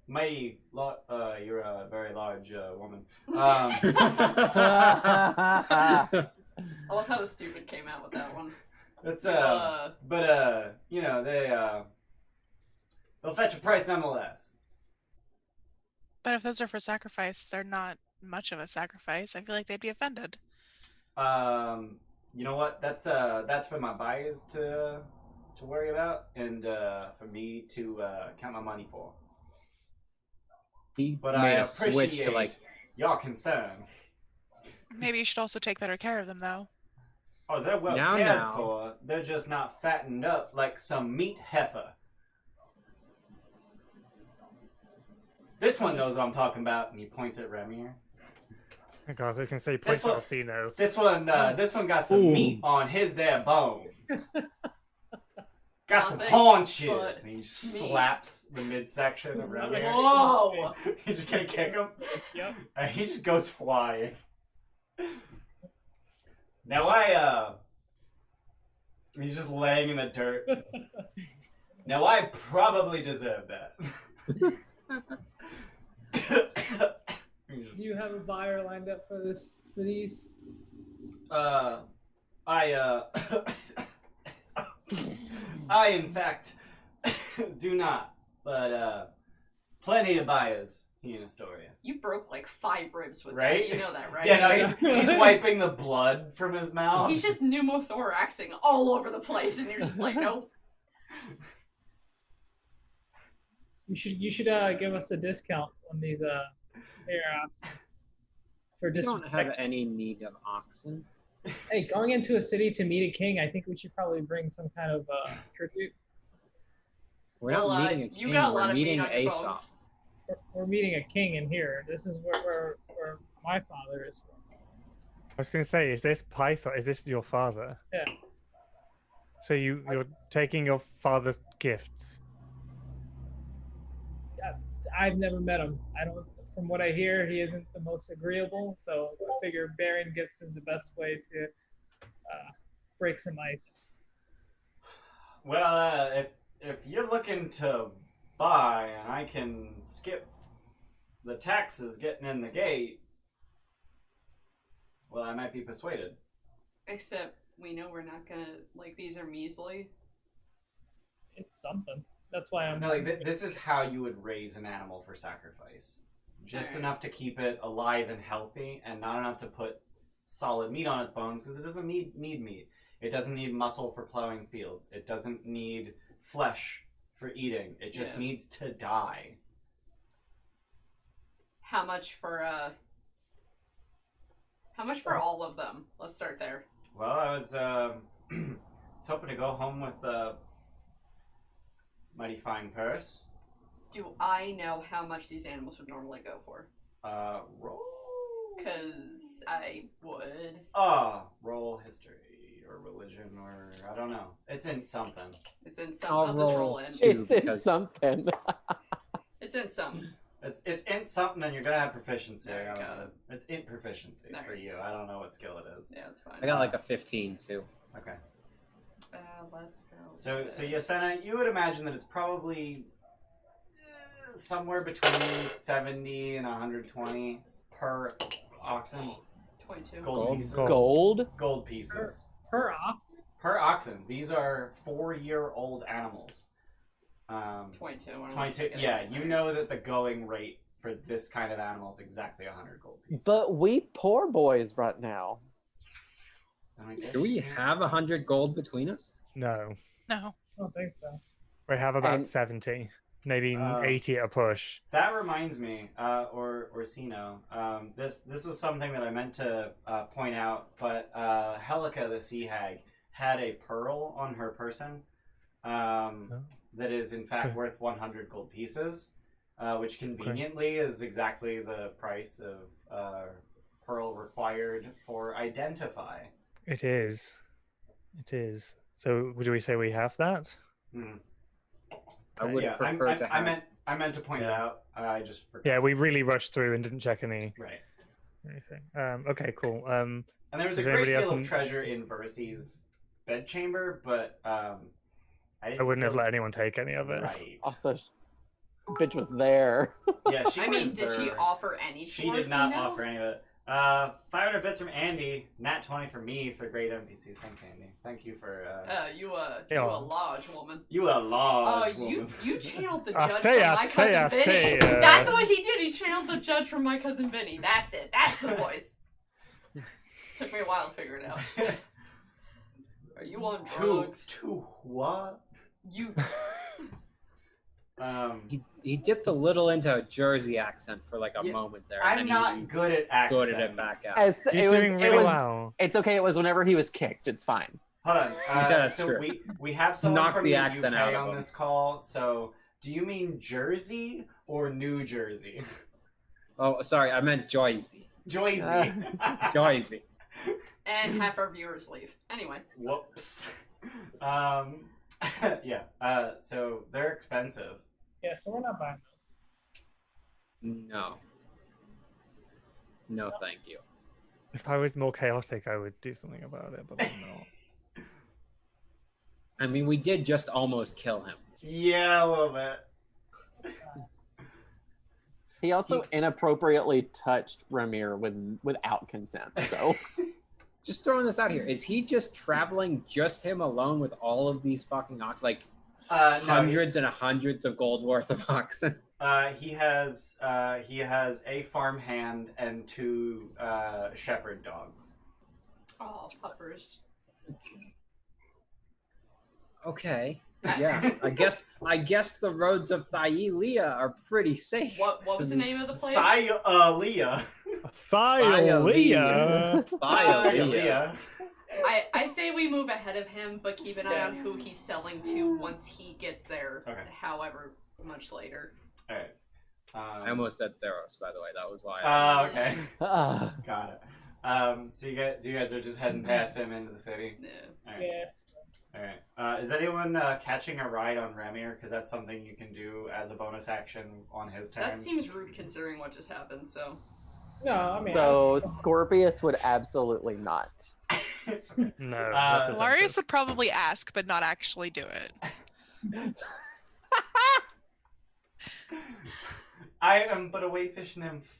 mighty lot. You're a very large woman. I love how the stupid came out with that one. That's they'll fetch a price nonetheless. But if those are for sacrifice, they're not much of a sacrifice. I feel like they'd be offended. You know what? That's for my buyers to worry about, and for me to count my money for. But I appreciate your concern. Maybe you should also take better care of them, though. Oh, they're well cared for. They're just not fattened up like some meat heifer. This one knows what I'm talking about, and he points at Remir. Because they can say points at Orsino. This one got some meat on his there bones. Got some haunches. And he just slaps the midsection of Remir. Whoa! He's just gonna kick him. Yep. And he just goes flying. Now he's just laying in the dirt. Now I probably deserve that. Do you have a buyer lined up for these? I in fact do not, but plenty of buyers here in Estoria. You broke like 5 ribs with Right? that. You know that, right? Yeah, no, he's wiping the blood from his mouth. He's just pneumothoraxing all over the place, and you're just like, nope. You should give us a discount on these hair oxen. For We don't have any need of oxen. Hey, going into a city to meet a king, I think we should probably bring some kind of tribute. We're not meeting a king. You got a lot we're of meat meeting on your Aesop. bones. we're meeting a king in here. This is where my father is from. I was going to say, is this Pythor? Is this your father? Yeah. So you're taking your father's gifts. I've never met him. I don't. From what I hear, he isn't the most agreeable. So I figure bearing gifts is the best way to break some ice. Well, if you're looking to buy and I can skip the taxes getting in the gate, well, I might be persuaded. Except we know we're not gonna, like, these are measly. It's something. That's why I'm... No, like, this is how you would raise an animal for sacrifice. Just enough to keep it alive and healthy, and not enough to put solid meat on its bones, because it doesn't need meat. It doesn't need muscle for plowing fields. It doesn't need flesh for eating. It just needs to die. How much for all of them? Let's start there. Well, I was hoping to go home with a mighty fine purse. Do I know how much these animals would normally go for? Roll. Because I would. Roll history or religion or I don't know. It's in something. It's in something. I'll just roll in. It's in something. It's in something. It's in something, and you're gonna have proficiency. There you go. It's in proficiency for you. I don't know what skill it is. Yeah, it's fine. I got like a 15 too. Okay. Let's go. So Yasena, you would imagine that it's probably somewhere between 70 and 120 per oxen. 22. Gold pieces. Gold pieces. Per oxen? Per oxen. These are 4-year-old animals. 22. 22. Yeah, you know that the going rate for this kind of animal is exactly 100 gold pieces. But we poor boys right now. Do we have 100 gold between us? No. No. I don't think so. We have about 70. Maybe 80 at a push. That reminds me, Orsino, this was something that I meant to point out, but Helica the Sea Hag had a pearl on her person that is in fact worth 100 gold pieces, which conveniently is exactly the price of pearl required for identify. It is. It is. So do we say we have that? I would prefer to have. I meant to point it out. I just forgot. Yeah, we really rushed through and didn't check anything. Okay, cool. And there was a great deal of treasure in Versi's bedchamber, but I wouldn't have let anyone take any of it. Right. Also, bitch was there. Yeah, did she offer any? She did not offer any of it. 500 bits from Andy, nat 20 for me for great NPCs. Thanks, Andy. Thank you for. You a large woman. You a large woman. You channeled the judge from my cousin Vinny. That's what he did. He channeled the judge from my cousin Vinny. That's it. That's the voice. Took me a while to figure it out. Are you on drugs? To what? You. He dipped a little into a Jersey accent for like a moment there. I'm not good at accents. Sorted it back out. You're doing really well. It's okay. It was whenever he was kicked. It's fine. Hold on. That's so true. we have someone Knock from the the accent UK out of on him. this call. So do you mean Jersey or New Jersey? Oh, sorry. I meant Joyzy. Joyzy. Joyzy. And half our viewers leave. Anyway. Whoops. Yeah. So they're expensive. Yeah, so we're not buying those. No. No, thank you. If I was more chaotic, I would do something about it, but I'm not. I mean, we did just almost kill him. Yeah, a little bit. He also inappropriately touched Ramir without consent. So, just throwing this out here, is he just traveling just him alone with all of these fucking hundreds and hundreds of gold worth of oxen? He has a farm hand and 2 shepherd dogs. Oh, puppers. Okay. Yeah. I guess the roads of Thailia are pretty safe. What was the name of the place? Thailia. Thailia. I say we move ahead of him, but keep an eye on who he's selling to once he gets there, however much later. Alright. I almost said Theros, by the way. That was why. Oh, okay. Got it. So you guys are just heading past him into the city? Yeah. All right. Yeah. All right. Is anyone catching a ride on Remir? Because that's something you can do as a bonus action on his turn. That seems rude considering what just happened, so... No, I mean... So, Scorpius would absolutely not. No. Larius would probably ask, but not actually do it. I am but a wayfish nymph.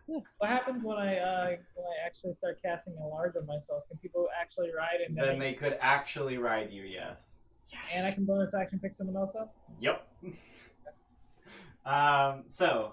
What happens when I actually start casting a large on myself? Can people actually ride and then they could actually ride you, yes. And I can bonus action pick someone else up? Yep. So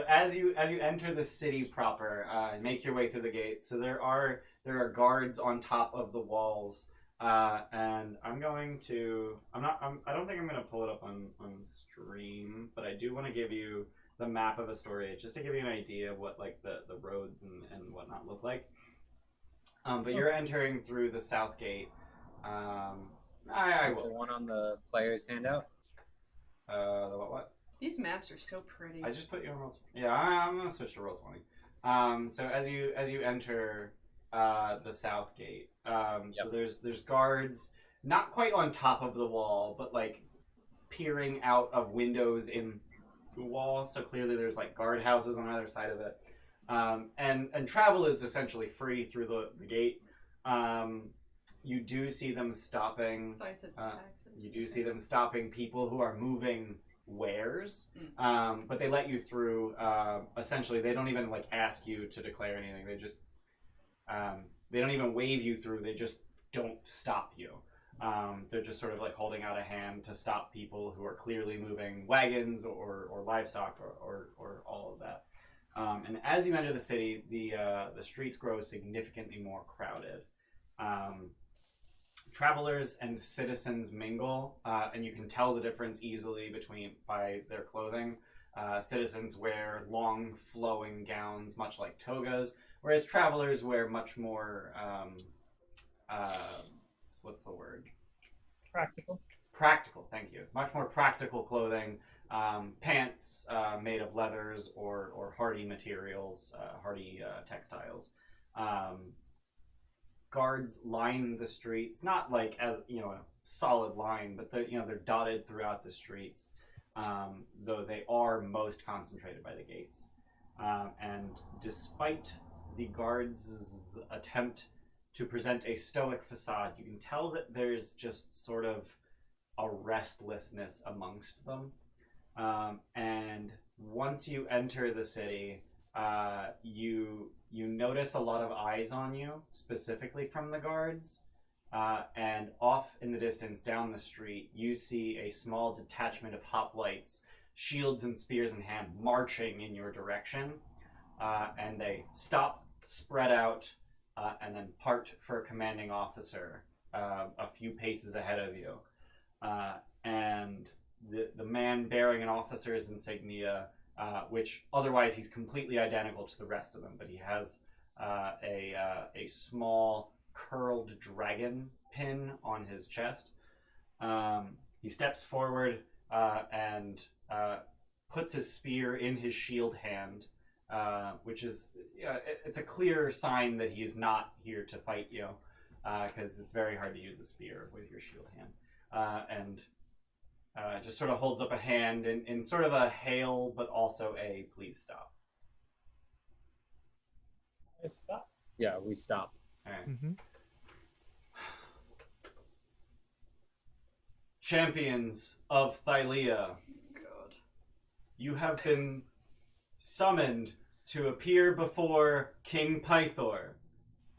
as you enter the city proper, make your way through the gates. So there are guards on top of the walls, and I don't think I'm gonna pull it up on stream, but I do want to give you the map of Estoria just to give you an idea of what like the roads and whatnot look like. But you're entering through the south gate. I will. The one on the player's handout. The what? These maps are so pretty. I just put you on roll. Yeah, I'm gonna switch to roll 20. So as you enter the south gate, so there's guards not quite on top of the wall, but like peering out of windows in the wall. So clearly there's like guard houses on either side of it, and travel is essentially free through the gate. You do see them stopping. You do see them stopping people who are moving wares, but they let you through. Essentially, they don't even like ask you to declare anything. They just they don't even wave you through. They just don't stop you. They're just sort of like holding out a hand to stop people who are clearly moving wagons or livestock or all of that. And as you enter the city, the streets grow significantly more crowded. Travelers and citizens mingle, and you can tell the difference easily by their clothing. Citizens wear long flowing gowns, much like togas, whereas travelers wear much more, what's the word? Practical. Practical, thank you. Much more practical clothing, pants made of leathers or hardy materials, hardy textiles. Guards line the streets, not like as a solid line, but they're dotted throughout the streets. Though they are most concentrated by the gates. And despite the guards' attempt to present a stoic facade, you can tell that there's just sort of a restlessness amongst them. And once you enter the city, you notice a lot of eyes on you, specifically from the guards. And off in the distance, down the street, you see a small detachment of hoplites, shields and spears in hand, marching in your direction. And they stop, spread out, and then part for a commanding officer a few paces ahead of you. And the man bearing an officer's insignia, which otherwise he's completely identical to the rest of them, but he has a small curled dragon pin on his chest. He steps forward and puts his spear in his shield hand, which is it's a clear sign that he is not here to fight you, because it's very hard to use a spear with your shield hand. And just sort of holds up a hand in sort of a hail, but also a please stop. I stop. Yeah, we stop. All right. Mm-hmm. Champions of Thylea, God. You have been summoned to appear before King Pythor.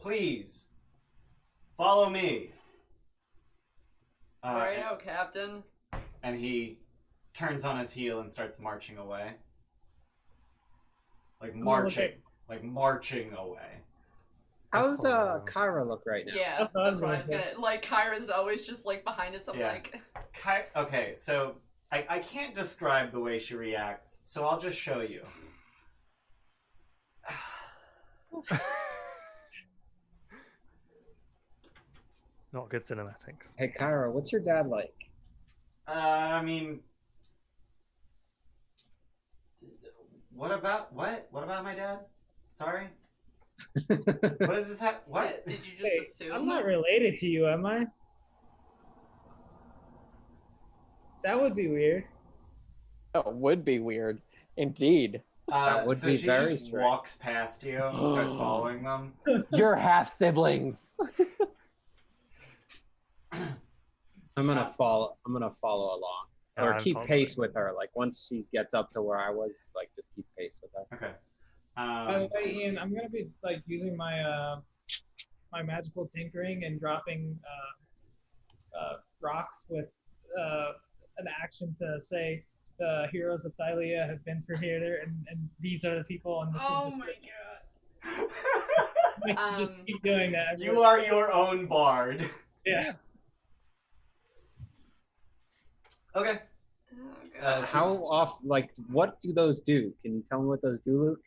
Please, follow me. Right out, Captain. And he turns on his heel and starts marching away. Like marching away. How's Kyra look right now? Yeah, that's what I was gonna. Like, Kyra's always just like behind us. I'm like. Okay, so I can't describe the way she reacts, so I'll just show you. Not good cinematics. Hey Kyra, what's your dad like? I mean, What about my dad? Sorry. What does this have? What? Did you just assume? I'm not related to you, am I? That would be weird. That would be weird. Indeed. That would so be she very just strange. walks past you and starts following them. You're half siblings. I'm gonna follow along. Or keep pace with her. Like once she gets up to where I was, like just keep pace with her. Okay. By the way, Ian, I'm gonna be like using my my magical tinkering and dropping rocks with an action to say the heroes of Thylia have been through here, and these are the people, and this is my god. just keep doing that. You are your own bard. Yeah. Okay. How off? Like, what do those do? Can you tell me what those do, Luke?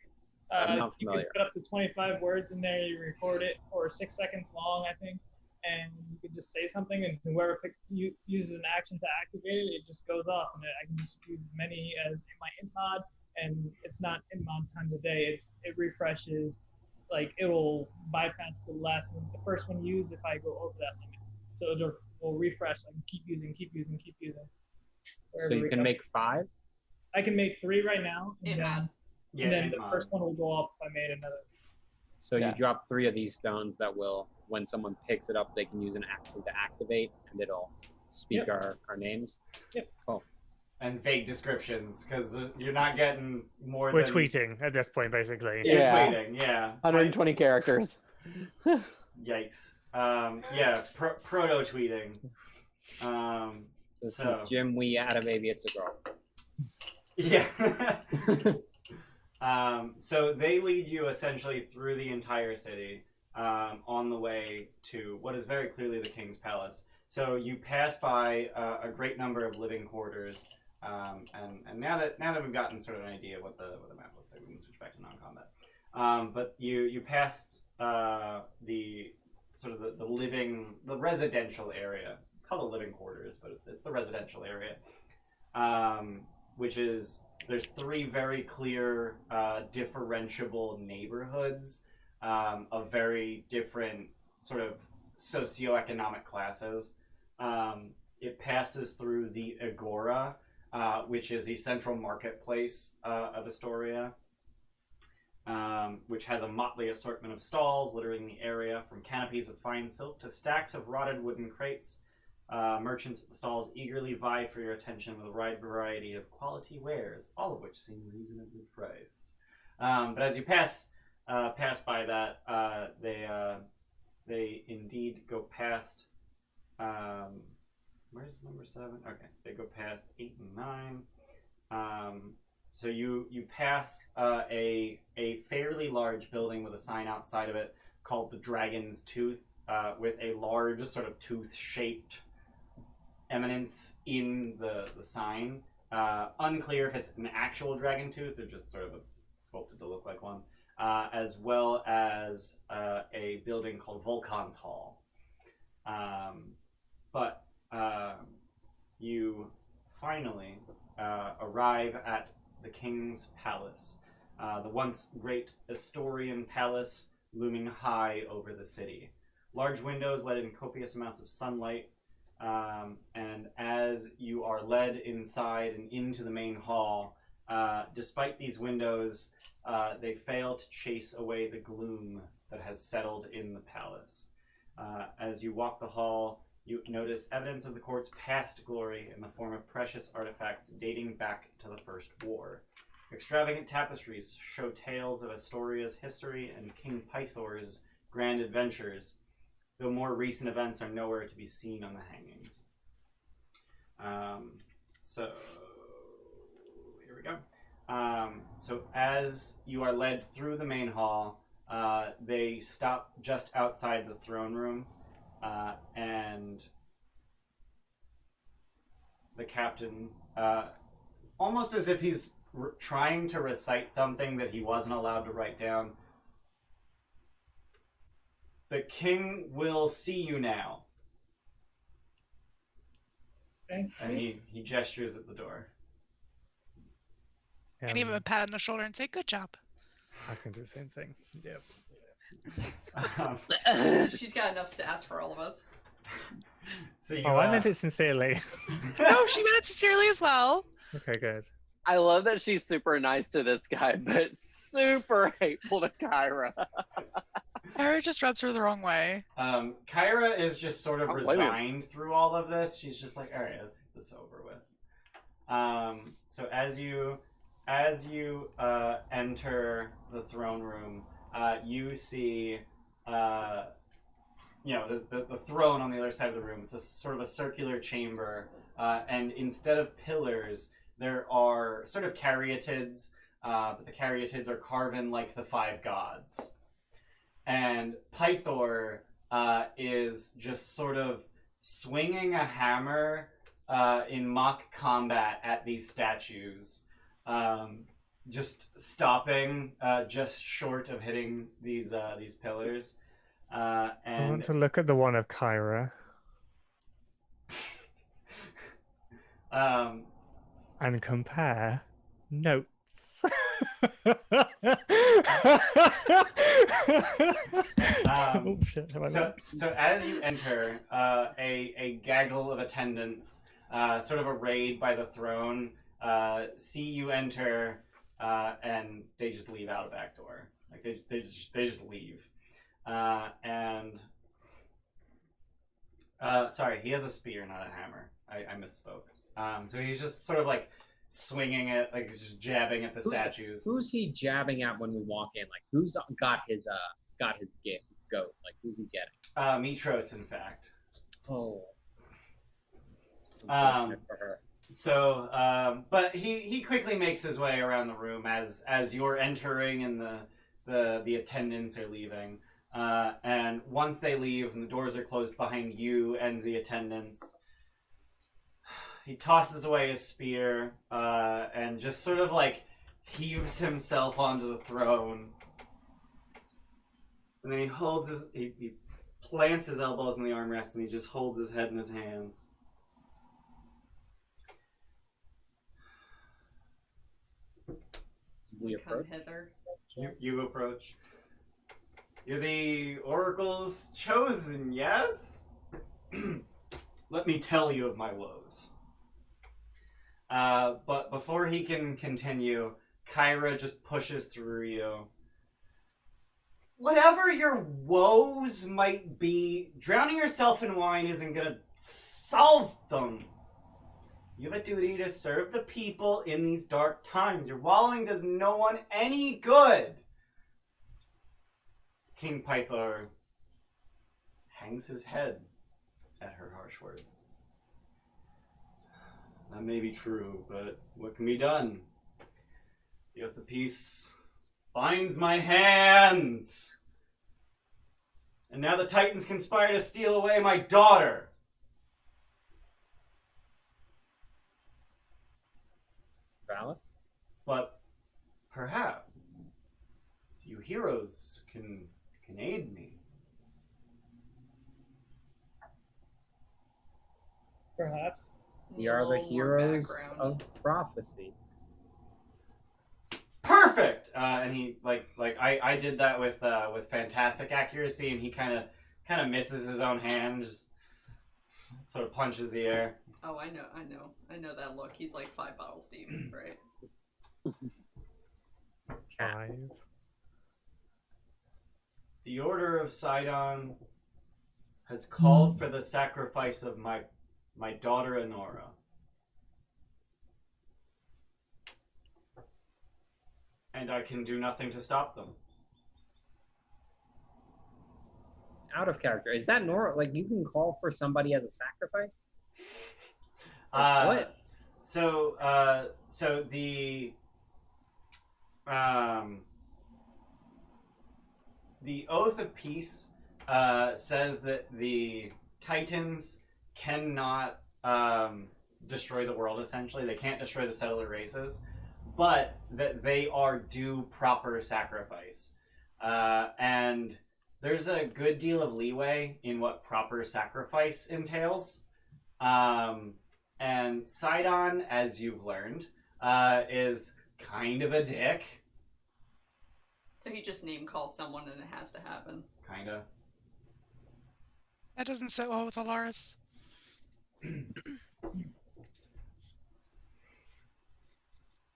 I'm not you familiar. can put up to 25 words in there. You record it for 6 seconds long, I think, and you can just say something, and whoever uses an action to activate it, it just goes off, and I can just use as many as in my int mod, and it's not int mod times a day. It refreshes, like it will bypass the last one, the first one used if I go over that limit. So it will refresh. I can keep using. So you can make 5? I can make 3 right now, and then the mod. first one will go off if I made another. So you drop 3 of these stones that will, when someone picks it up, they can use an action to activate, and it'll speak our names. Yep. Cool. And vague descriptions, because you're not getting more We're than... tweeting at this point, basically. You're tweeting, yeah. 120 characters. Yikes. Proto-tweeting. This is Jim, we had a baby, it's a girl. Yeah. So they lead you essentially through the entire city on the way to what is very clearly the King's Palace. So you pass by a great number of living quarters, and now that we've gotten sort of an idea of what the map looks like, we can switch back to non-combat. But you pass the sort of the residential area. It's called the living quarters, but it's the residential area, which is, there's 3 very clear differentiable neighborhoods of very different sort of socioeconomic classes. It passes through the Agora, which is the central marketplace of Estoria, which has a motley assortment of stalls littering the area, from canopies of fine silk to stacks of rotted wooden crates. Merchants at the stalls eagerly vie for your attention with a wide variety of quality wares, all of which seem reasonably priced. But as you pass by that, they indeed go past. Where's number 7? Okay, they go past 8 and 9. So you pass a fairly large building with a sign outside of it called the Dragon's Tooth, with a large sort of tooth-shaped eminence in the sign. Unclear if it's an actual dragon tooth or just sort of sculpted to look like one. As well as a building called Volcan's Hall. But you finally arrive at the King's Palace, the once great Estorian palace looming high over the city. Large windows let in copious amounts of sunlight, and as you are led inside and into the main hall, despite these windows, they fail to chase away the gloom that has settled in the palace. As you walk the hall, you notice evidence of the court's past glory in the form of precious artifacts dating back to the First War. Extravagant tapestries show tales of Estoria's history and King Pythor's grand adventures, though more recent events are nowhere to be seen on the hangings. So here we go. So as you are led through the main hall, they stop just outside the throne room, and the captain, almost as if he's trying to recite something that he wasn't allowed to write down, "The king will see you now." Okay. And he gestures at the door. And give him a pat on the shoulder and say, "Good job." I was going to do the same thing. Yep. She's got enough sass for all of us. So you, I meant it sincerely. No, she meant it sincerely as well. Okay, good. I love that she's super nice to this guy, but super hateful to Kyra. Kyra just rubs her the wrong way. Kyra is just sort of resigned through all of this. She's just like, all right, let's get this over with. So as you enter the throne room, you see, the throne on the other side of the room. It's a sort of a circular chamber, and instead of pillars, there are sort of caryatids, but the caryatids are carven like the 5 gods. And Pythor is just sort of swinging a hammer in mock combat at these statues, just stopping just short of hitting these pillars. I want to look at the one of Kyra. And compare notes. Oh, shit. So as you enter, a gaggle of attendants, sort of arrayed by the throne, see you enter, and they just leave out a back door. Like they just leave. Sorry, he has a spear, not a hammer. I misspoke. So he's just sort of like swinging it, like he's just jabbing at the statues. Who's he jabbing at when we walk in? Like who's got his goat? Like who's he getting? Mitros, in fact. Oh. For her. So, but he quickly makes his way around the room as you're entering and the attendants are leaving. And once they leave and the doors are closed behind you and the attendants, he tosses away his spear and just sort of like heaves himself onto the throne. And then he plants his elbows in the armrest and he just holds his head in his hands. We approach. Hither. You approach. You're the Oracle's chosen, yes? Let me tell you of my woes. But before he can continue, Kyra just pushes through you. Whatever your woes might be, drowning yourself in wine isn't gonna solve them. You have a duty to serve the people in these dark times. Your wallowing does no one any good. King Pythor hangs his head at her harsh words. That may be true, but what can be done? The oath of peace binds my hands. And now the Titans conspire to steal away my daughter. Valis? But perhaps you heroes can aid me. Perhaps. We are the heroes of prophecy. Perfect. And he I did that with fantastic accuracy, and he kind of misses his own hand, just sort of punches the air. Oh, I know that look. He's like 5 bottles deep, right? 5. The Order of Sidon has called for the sacrifice of my daughter Enora. And I can do nothing to stop them. Out of character. Is that normal? Like, you can call for somebody as a sacrifice? What? So the Oath of Peace says that the Titans cannot destroy the world, essentially. They can't destroy the settler races, but that they are due proper sacrifice. And there's a good deal of leeway in what proper sacrifice entails. And Sidon, as you've learned, is kind of a dick. So he just name calls someone and it has to happen. Kinda. That doesn't sit well with Alaris.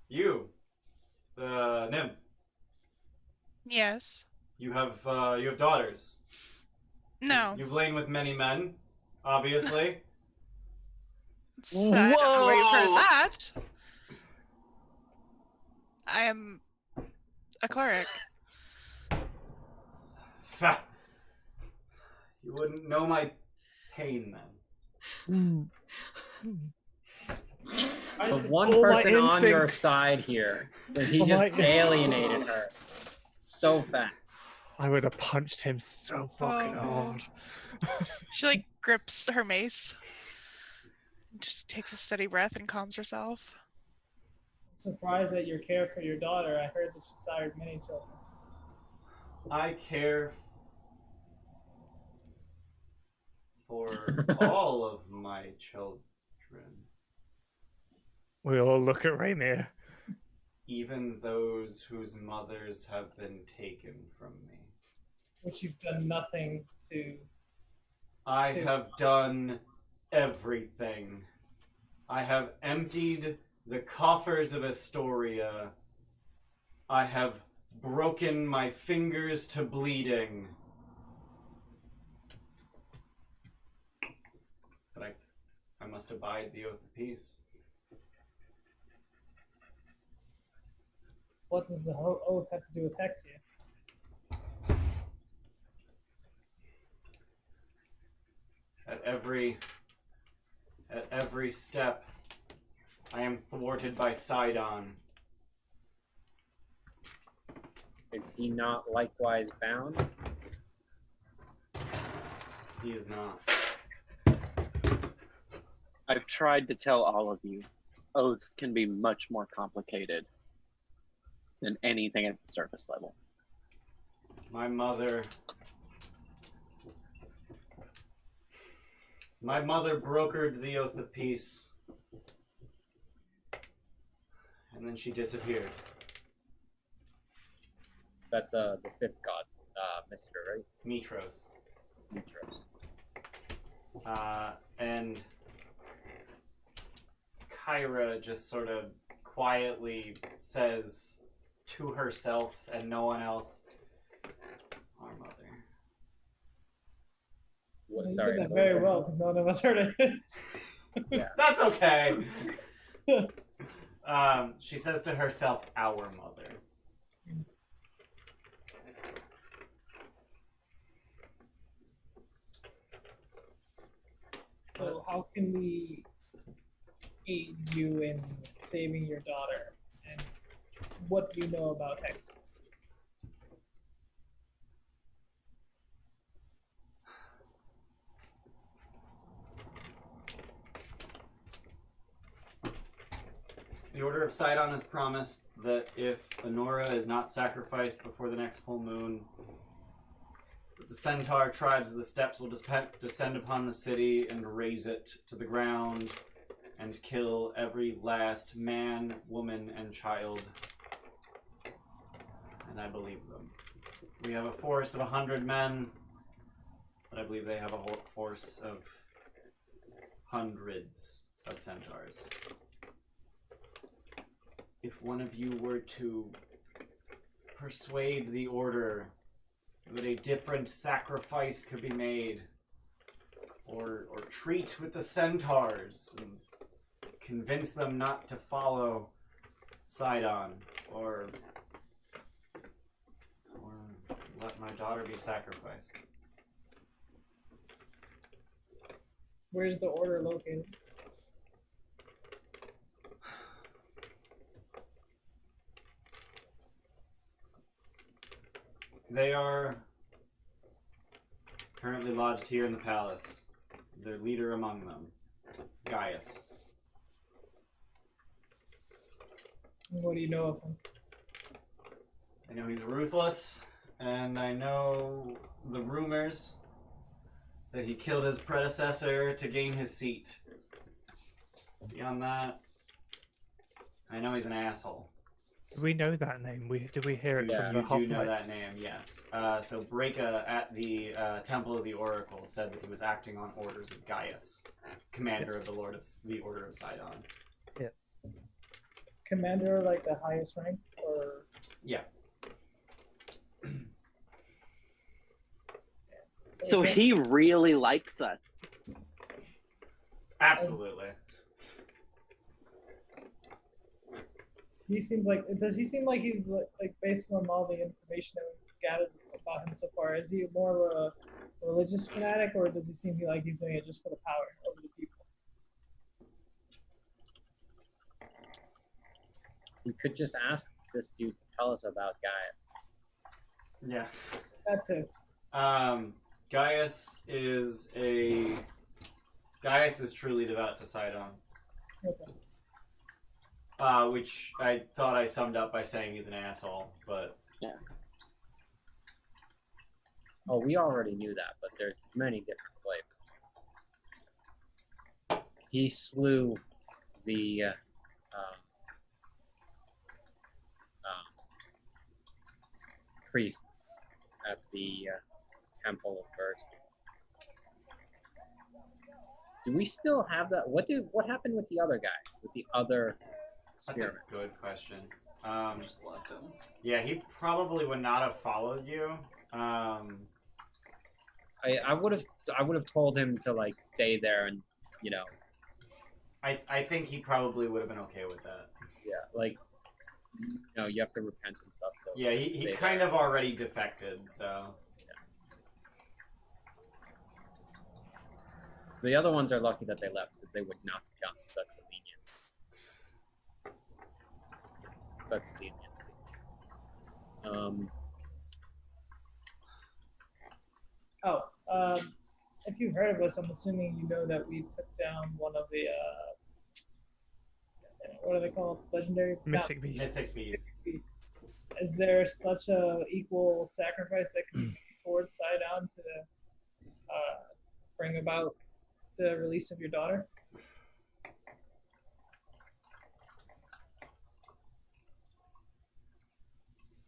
You, the nymph. Yes. You have daughters. No. You've lain with many men, obviously. I don't know where you've heard that. I am a cleric. You wouldn't know my pain then. The one person on your side here, that he just alienated her so fast. I would have punched him so fucking hard. She like grips her mace, just takes a steady breath and calms herself. I'm surprised at your care for your daughter. I heard that she sired many children. I care for all of my children. We all look at Raymir. Even those whose mothers have been taken from me. Which you've done nothing to... I have done everything. I have emptied the coffers of Estoria. I have broken my fingers to bleeding. But I must abide the oath of peace. What does the oath have to do with Hexia? At every step, I am thwarted by Sidon. Is he not likewise bound? He is not. I've tried to tell all of you, oaths can be much more complicated than anything at the surface level. My mother brokered the oath of peace, and then she disappeared. That's the fifth god, Mr., right? Mitros. Mitros. And Kyra just sort of quietly says to herself and no one else, our mother. What, you did that very well, because none of us heard it. Yeah. That's okay. She says to herself, our mother. So how can we aid you in saving your daughter? And what do you know about Hex? The Order of Sidon has promised that if Honora is not sacrificed before the next full moon, the centaur tribes of the steppes will descend upon the city and raze it to the ground and kill every last man, woman, and child. And I believe them. We have a force of 100 men, but I believe they have a whole force of hundreds of centaurs. If one of you were to persuade the Order that a different sacrifice could be made, or treat with the centaurs and convince them not to follow Sidon, or let my daughter be sacrificed. Where's the Order located? They are currently lodged here in the palace. Their leader among them, Gaius. What do you know of him? I know he's ruthless, and I know the rumors that he killed his predecessor to gain his seat. Beyond that, I know he's an asshole. We know that name. Did we hear it from the You do know that hoplites? name, yes. So Breka at the Temple of the Oracle said that he was acting on orders of Gaius, commander of the Order of Sidon. Yeah. Commander, like the highest rank, or yeah. So he really likes us. Absolutely. He seems like. Does he seem like he's like based on all the information that we've gathered about him so far? Is he more of a religious fanatic, or does he seem like he's doing it just for the power over the people? We could just ask this dude to tell us about Gaius. Yeah. That too. Gaius is truly devout to Sidon. Okay. Which I thought I summed up by saying he's an asshole, but yeah. Oh, we already knew that, but there's many different flavors. He slew the priest at the Temple of Versi. Do we still have that? What happened with the other guy? With the other spearman? That's a good question. Just left him. Yeah, he probably would not have followed you. I would have told him to like stay there and I think he probably would have been okay with that. Yeah, like you have to repent and stuff. So yeah, he kind of already defected, so. The other ones are lucky that they left because they would not have gotten such leniency. If you've heard of us, I'm assuming you know that we took down one of the what are they called? Legendary Mythic beasts. Mythic beasts. Is there such a equal sacrifice that can be towards Sidon to bring about the release of your daughter?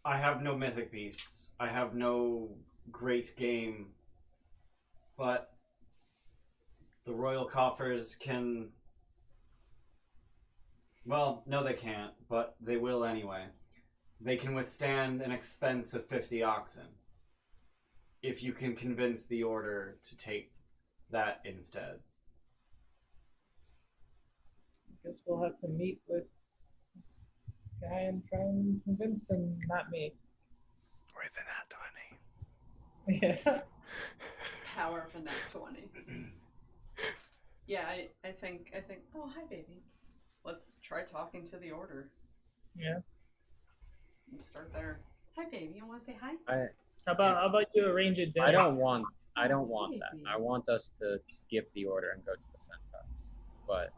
I have no mythic beasts. I have no great game. But the royal coffers can... Well, no they can't, but they will anyway. They can withstand an expense of 50 oxen. If you can convince the order to take that instead. I guess we'll have to meet with this guy and try and convince him, not me. With an at 20. Yeah. Power of a nat 20. Yeah, I think. Oh, hi, baby. Let's try talking to the order. Yeah. We'll start there. Hi, baby. You want to say hi? How about you arrange a dinner? I don't want that. I want us to skip the order and go to the centaurs. But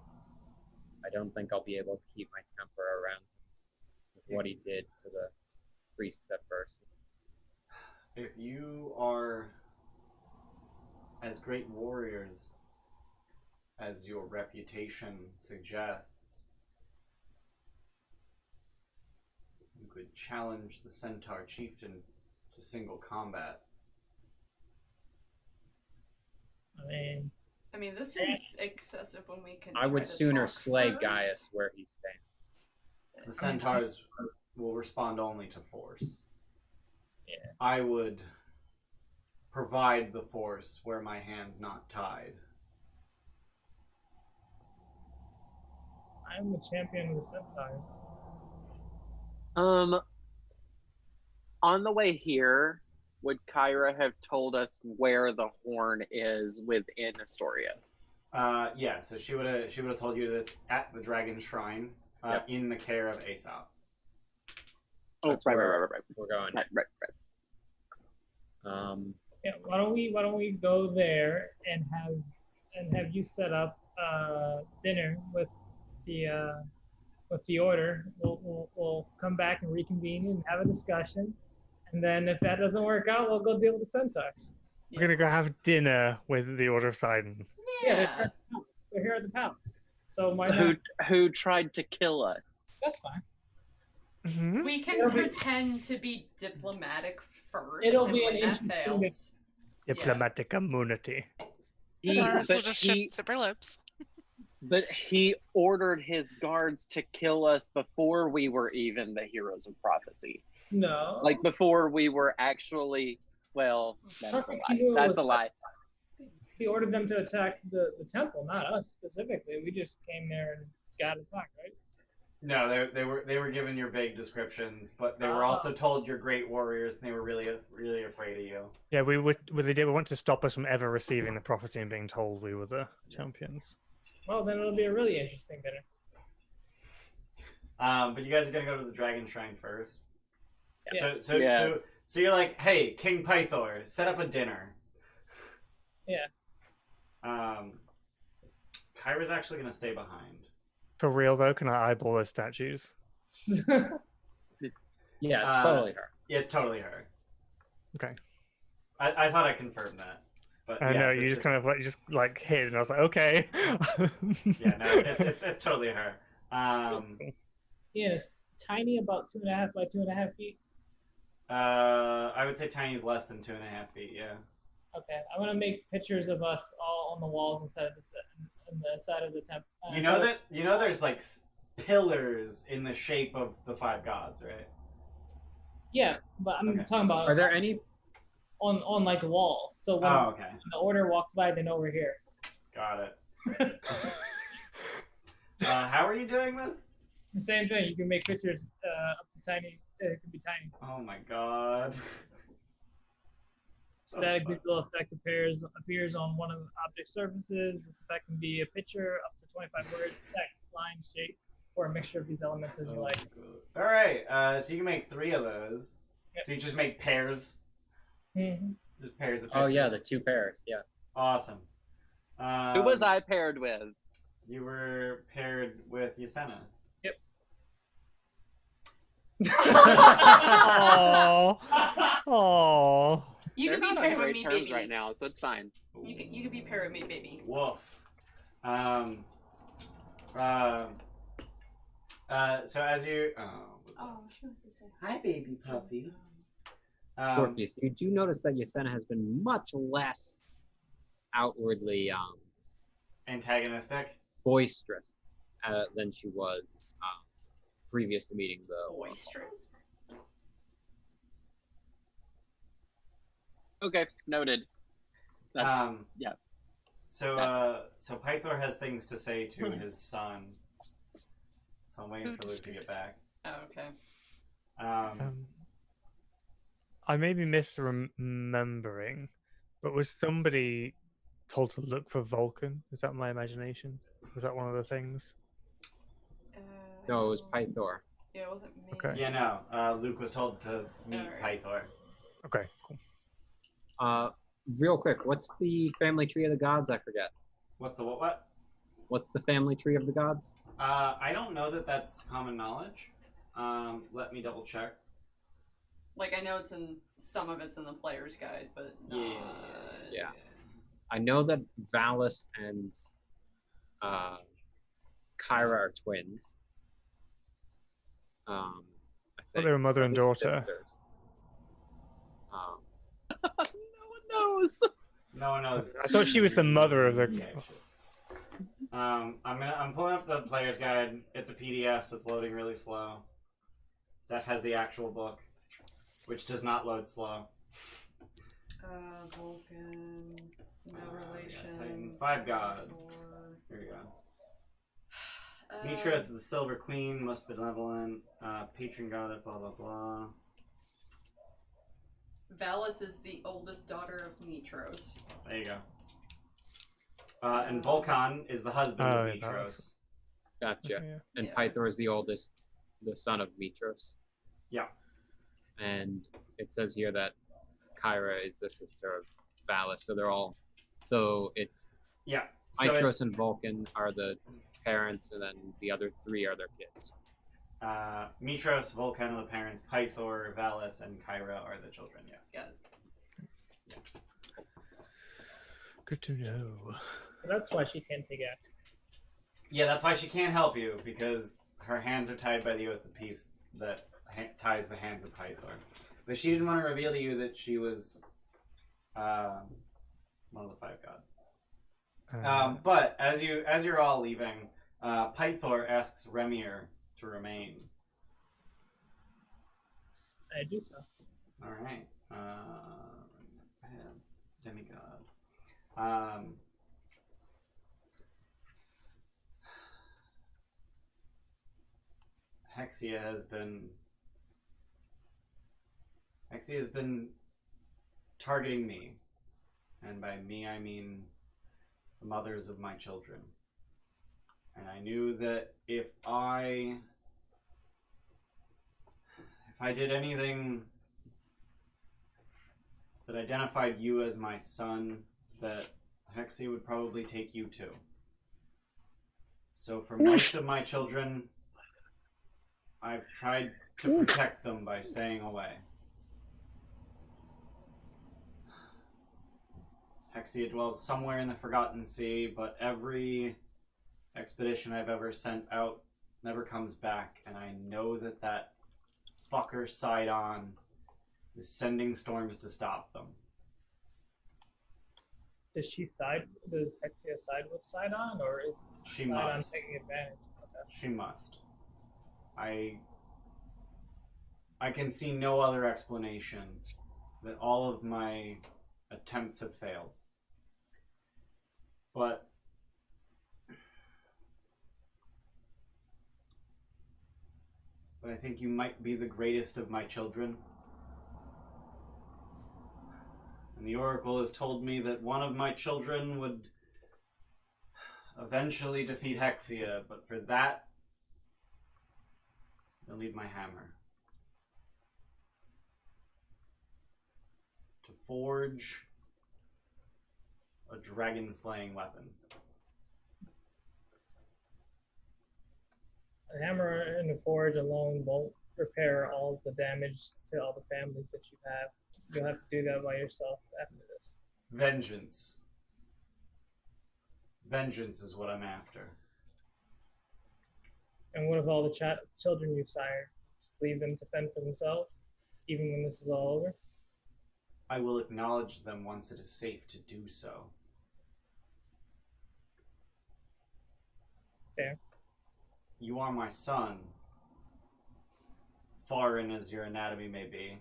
I don't think I'll be able to keep my temper around him with what he did to the priests at first. If you are as great warriors as your reputation suggests, you could challenge the centaur chieftain to single combat. I mean, this seems excessive when we can. I would sooner slay Gaius where he stands. The centaurs will respond only to force. Yeah. I would provide the force where my hand's not tied. I'm the champion of the centaurs. On the way here, would Kyra have told us where the horn is within Estoria? Yeah, so she would have told you that it's at the Dragon Shrine, Yep. in the care of Aesop. Oh, That's right. We're going. Right. Yeah, why don't we go there and have you set up dinner with the order. We'll come back and reconvene and have a discussion, and then if that doesn't work out, we'll go deal with the centaurs. We're gonna go have dinner with the Order of Sidon. Yeah, they're here at the palace. So why not? Who tried to kill us? That's fine. We can pretend to be diplomatic first. It'll and be when an that interesting fails. Diplomatic immunity. Mars will just ship their lips. But he ordered his guards to kill us before we were even the heroes of prophecy. No. Like before we were actually, well, that's a lie. That's a lie. He ordered them to attack the temple, not us specifically. We just came there and got attacked, right? No, they were given your vague descriptions, but they were also told you're great warriors, and they were really afraid of you. Yeah, we want to stop us from ever receiving the prophecy and being told we were the champions. Well, then it'll be a really interesting dinner. But you guys are gonna go to the Dragon Shrine first. Yeah. So you're like, hey, King Pythor, set up a dinner. Yeah. Kyra's actually gonna stay behind. For real though, can I eyeball those statues? Yeah, it's totally her. Yeah, it's totally her. Okay. I thought I confirmed that. But I know you just kind of like hid, and I was like, okay. Yeah, no, it's totally her. Yeah, it's tiny, about 2.5 by 2.5 feet. I would say tiny is less than 2.5 feet. Yeah. Okay, I'm gonna make pictures of us all on the walls inside of the side of the temple. You know there's like pillars in the shape of the 5 gods, right? Yeah, but I'm talking about. Are there any on like the walls? So when, when the order walks by, they know we're here. Got it. How are you doing this? The same thing. You can make pictures up to tiny. It can be tiny. Oh my god. Static visual effect appears on one of the object surfaces. This effect can be a picture, up to 25 words, text, lines, shapes, or a mixture of these elements as you like. All right. So you can make 3 of those. Yep. So you just make pairs. Mm-hmm. Just pairs of pictures. Oh yeah, the 2 pairs. Yeah. Awesome. Who was I paired with? You were paired with Yasena. Yep. Aww. You They're can be not paired on with great me, terms baby. right now, so it's fine. You can be paired with me, baby. Woof. So as you She wants to say hi, baby puppy. Scorpius, you do notice that Yasena has been much less outwardly antagonistic, boisterous than she was previous to meeting the boisterous. Okay, noted. Yeah. So Pythor has things to say to his son. So I'm waiting for Luke to get back. Oh, okay. I may be misremembering, but was somebody told to look for Vulcan? Is that my imagination? Was that one of the things? No, it was Pythor. Yeah, it wasn't me. Okay. Yeah, no. Luke was told to meet Pythor. Okay, cool. Real quick, what's the family tree of the gods? I forget. What's the what? What's the family tree of the gods? I don't know that that's common knowledge. Let me double check. Like, I know some of it's in the player's guide, but Yeah. I know that Valis and Kyra are twins. I think they're a mother and daughter. Sisters. No one knows. No one knows. I thought she was the mother of the. I'm pulling up the player's guide. It's a PDF, so it's loading really slow. Steph has the actual book, which does not load slow. Vulcan, no relation. 5 gods. Here we go. Mitra is the Silver Queen, most benevolent, patron god, blah blah blah. Valis is the oldest daughter of Mitros. There you go. And Vulcan is the husband of Mitros. Gotcha. And Pythor is the son of Mitros. Yeah. And it says here that Kyra is the sister of Valis, so they're all. So it's. Yeah. So Mitros and Vulcan are the parents, and then the other 3 are their kids. Mitros, Vulcan are the parents, Pythor, Valis, and Kyra are the children, yes. Got it. Good to know. That's why she can't take action. Yeah, that's why she can't help you, because her hands are tied by the Oath of Peace that ties the hands of Pythor. But she didn't want to reveal to you that she was one of the 5 gods. But as you're all leaving, Pythor asks Remir to remain. I do so. All right. Demigod. Hexia has been targeting me, and by me I mean the mothers of my children. And I knew that if I did anything that identified you as my son, that Hexia would probably take you too. So for most of my children, I've tried to protect them by staying away. Hexia dwells somewhere in the Forgotten Sea, but every expedition I've ever sent out never comes back, and I know that that fucker Sidon is sending storms to stop them. Does Hexia side with Sidon, or is Sidon taking advantage? Okay. She must. I can see no other explanation that all of my attempts have failed. But I think you might be the greatest of my children. And the Oracle has told me that one of my children would eventually defeat Hexia, but for that, I'll need my hammer. To forge a dragon-slaying weapon. A hammer and a forge alone won't repair all the damage to all the families that you have. You'll have to do that by yourself after this. Vengeance. Vengeance is what I'm after. And what of all the children you've sired? Just leave them to fend for themselves, even when this is all over? I will acknowledge them once it is safe to do so. Fair. You are my son, foreign as your anatomy may be.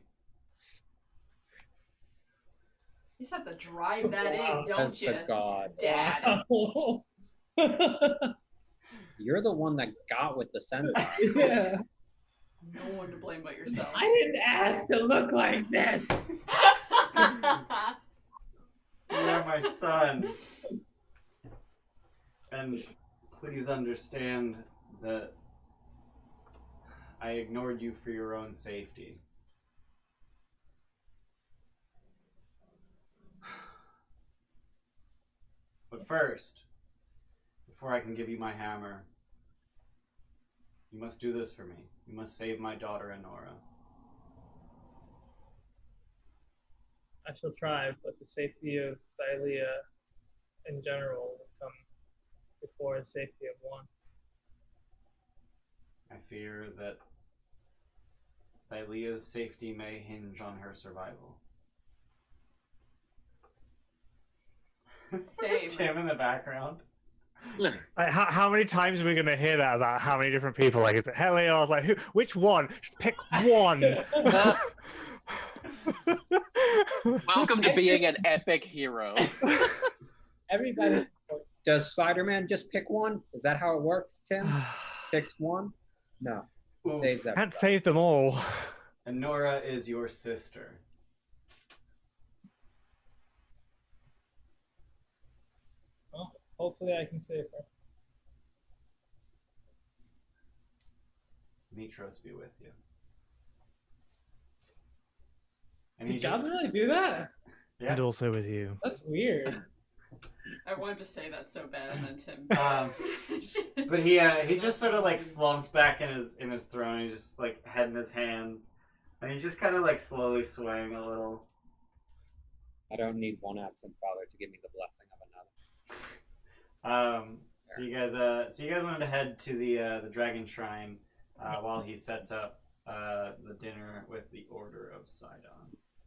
You just have to drive that in, don't you? God. Dad. You're the one that got with the centaur. Yeah. No one to blame but yourself. I didn't ask to look like this. You are my son. And please understand that I ignored you for your own safety. But first, before I can give you my hammer, you must do this for me. You must save my daughter, Enora. I shall try, but the safety of Thylia in general will come before the safety of one. I fear that Thylia's safety may hinge on her survival. Same. Tim in the background. Like, how many times are we going to hear that about how many different people? Like, is it Helios? Like, which one? Just pick one. Welcome to being an epic hero. Everybody. Does Spider-Man just pick one? Is that how it works, Tim? Just picks one? No. Oof. Saves everybody. Can't save them all. Enora is your sister. Well, hopefully I can save her. Mitros be with you. Did gods really do that? Yeah. And also with you. That's weird. I wanted to say that so bad, and then Tim. But he just sort of like slumps back in his throne. He just like head in his hands, and he's just kind of like slowly swaying a little. I don't need one absent father to give me the blessing of another. So you guys wanted to head to the dragon shrine while he sets up the dinner with the Order of Sidon.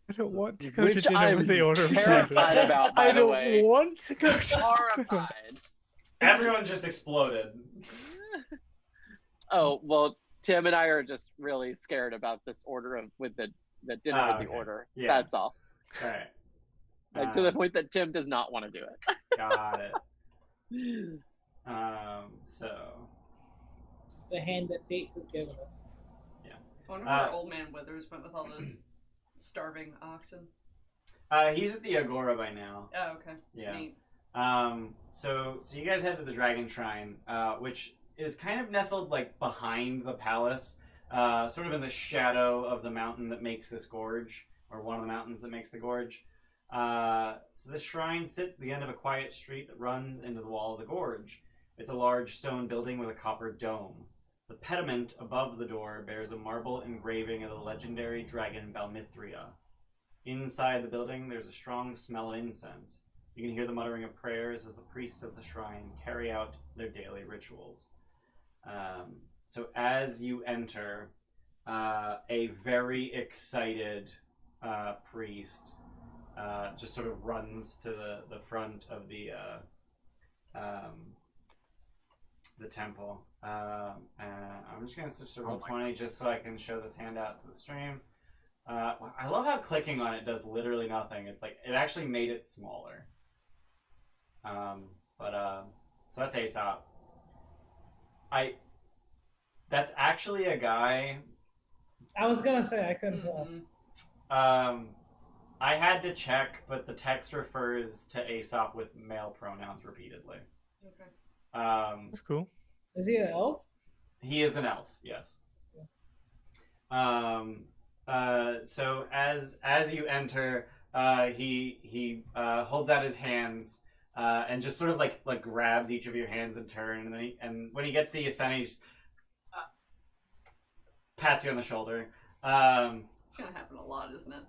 I don't want to go to Which dinner I'm with the Order of terrified Sidon. about, by I the don't way. want to go to Horrified. Everyone just exploded. Oh, well, Tim and I are just really scared about this order with the dinner with the okay. Order. Yeah. That's all. All right. Like, to the point that Tim does not want to do it. Got it. So. It's the hand that fate has given us. I wonder where old man Withers went with all those starving oxen. He's at the Agora by now. Oh, okay. Yeah. Neat. So you guys head to the Dragon Shrine, which is kind of nestled like behind the palace, sort of in the shadow of the mountain that makes this gorge, or one of the mountains that makes the gorge. So the shrine sits at the end of a quiet street that runs into the wall of the gorge. It's a large stone building with a copper dome. The pediment above the door bears a marble engraving of the legendary dragon Balmistria. Inside the building, there's a strong smell of incense. You can hear the muttering of prayers as the priests of the shrine carry out their daily rituals. So as you enter, a very excited priest just sort of runs to the front of the temple. I'm just going to switch to Roll20 just so I can show this handout to the stream. I love how clicking on it does literally nothing. It's like, it actually made it smaller. So that's Aesop. That's actually a guy. I was gonna say I couldn't tell. I had to check, but the text refers to Aesop with male pronouns repeatedly. Okay. That's cool. Is he an elf? He is an elf, yes. So as you enter, he holds out his hands and just sort of like grabs each of your hands in turn, and then when he gets to Yasena, he just pats you on the shoulder. It's gonna happen a lot, isn't it?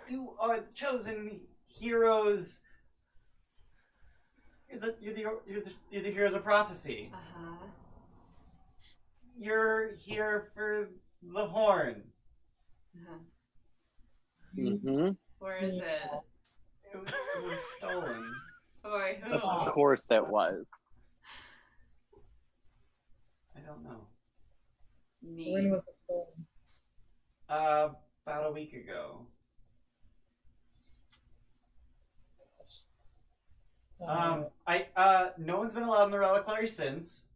You are the chosen heroes. You're the heroes of prophecy. Uh-huh. You're here for the horn. Uh-huh. Mm-hmm. Where is it? It was stolen. By who? Of course it was. I don't know. Neat. When was it stolen? About a week ago. No one's been allowed in the reliquary since.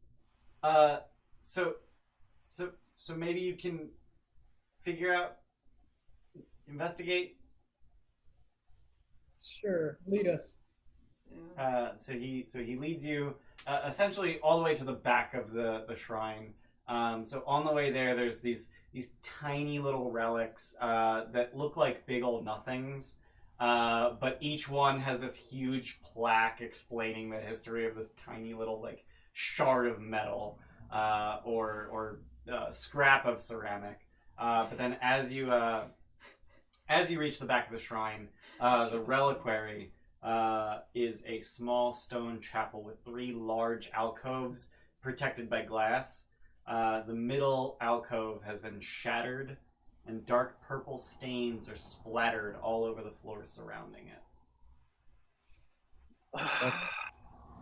So maybe you can figure out, investigate. Sure, lead us. So he leads you essentially all the way to the back of the shrine. So on the way there, there's these tiny little relics that look like big old nothings. But each one has this huge plaque explaining the history of this tiny little like shard of metal or scrap of ceramic. But then as you reach the back of the shrine, the reliquary is a small stone chapel with 3 large alcoves protected by glass. The middle alcove has been shattered, and dark purple stains are splattered all over the floor surrounding it.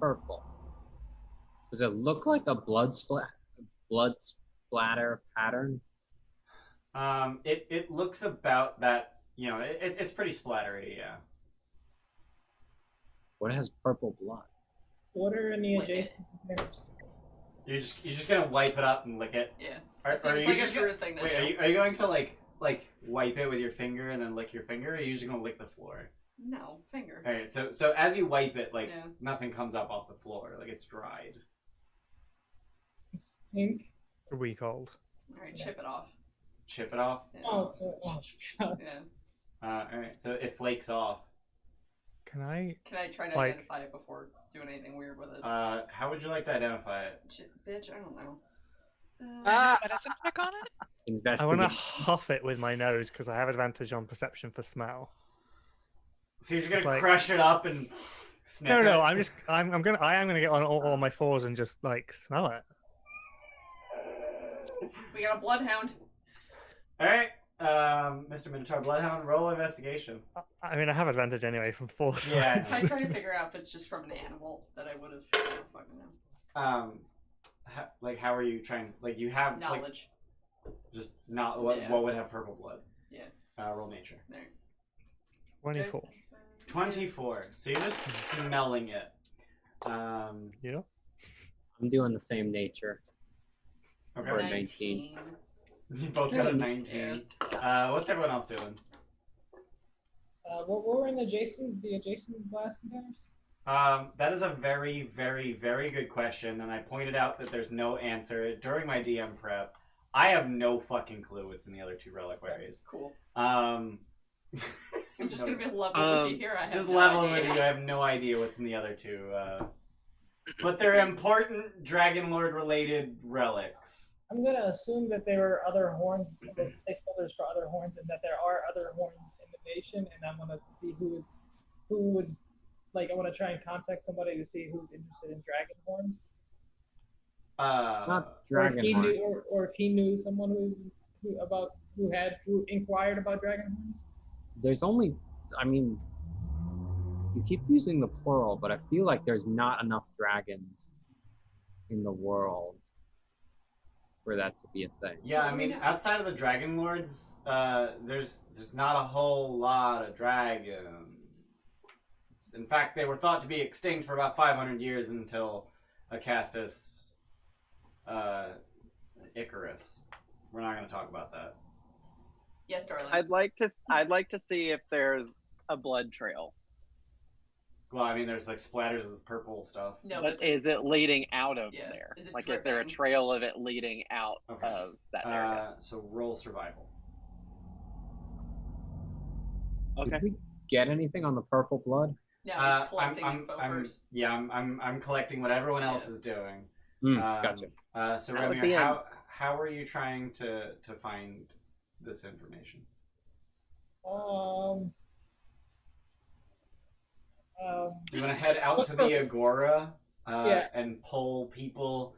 Purple. Does it look like a blood splatter pattern? It looks about that. You know, it's pretty splattery, yeah. What has purple blood? Water in the adjacent containers. You're just gonna wipe it up and lick it. Yeah. Are Seems you like just a true thing to wait, do. are you going to like wipe it with your finger and then lick your finger, or are you just gonna lick the floor? No, finger. All right, so as you wipe it, like Yeah. nothing comes up off the floor, like it's dried. It's pink. A week old. Alright, chip it off. Chip it off. Yeah. Oh, Yeah. All right, so it flakes off. Can I Try to like- identify it before doing anything weird with it? How would you like to identify it? Bitch, I don't know. Medicine check on it? I Investigate. want to huff it with my nose because I have advantage on perception for smell. So you're just Just gonna like- crush it up and sniff it? No, I am gonna get on all my fours and just like smell it. We got a bloodhound. All right, Mr. Minotaur Bloodhound, roll investigation. I mean, I have advantage anyway from force. Yeah. I'm trying to figure out if it's just from an animal that I would have. Fucking know. Like, how are you trying? Like, you have knowledge. Like, just not what would have purple blood? Yeah. Roll nature. There. 24. 24. So you're just smelling it. Yeah. I'm doing the same nature. Okay. For 19. You both got a 19. Yeah. What's everyone else doing? What were in the adjacent blast containers? That is a very, very, very good question, and I pointed out that there's no answer during my DM prep. I have no fucking clue what's in the other two reliquaries. Cool. I'm just gonna be level with you here. I have just no leveling idea. with you. I have no idea what's in the other two. But they're important Dragonlord related relics. I'm gonna assume that there were other horns, placeholders for other horns, and that there are other horns in the nation. And I'm gonna see who would, like, I want to try and contact somebody to see who's interested in dragon horns. Not dragon horns. Or if he knew someone who inquired about dragon horns. There's only, I mean, you keep using the plural, but I feel like there's not enough dragons in the world for that to be a thing. Yeah, I mean, outside of the Dragonlords, there's not a whole lot of dragons. In fact, they were thought to be extinct for about 500 years until Acastus, Icarus. We're not going to talk about that. Yes, darling. I'd like to see if there's a blood trail. Well, I mean, there's like splatters of purple stuff. No, but is it leading out of Yeah. there? Is it Like, dripping? is there a trail of it leading out Okay. of that area? So roll survival. Okay. Did we get anything on the purple blood? No, he's collecting info first. Yeah, I'm collecting what everyone else is doing. Gotcha. So That would Remy, be how are you trying to find this information? Do you want to head out to the Agora and poll people,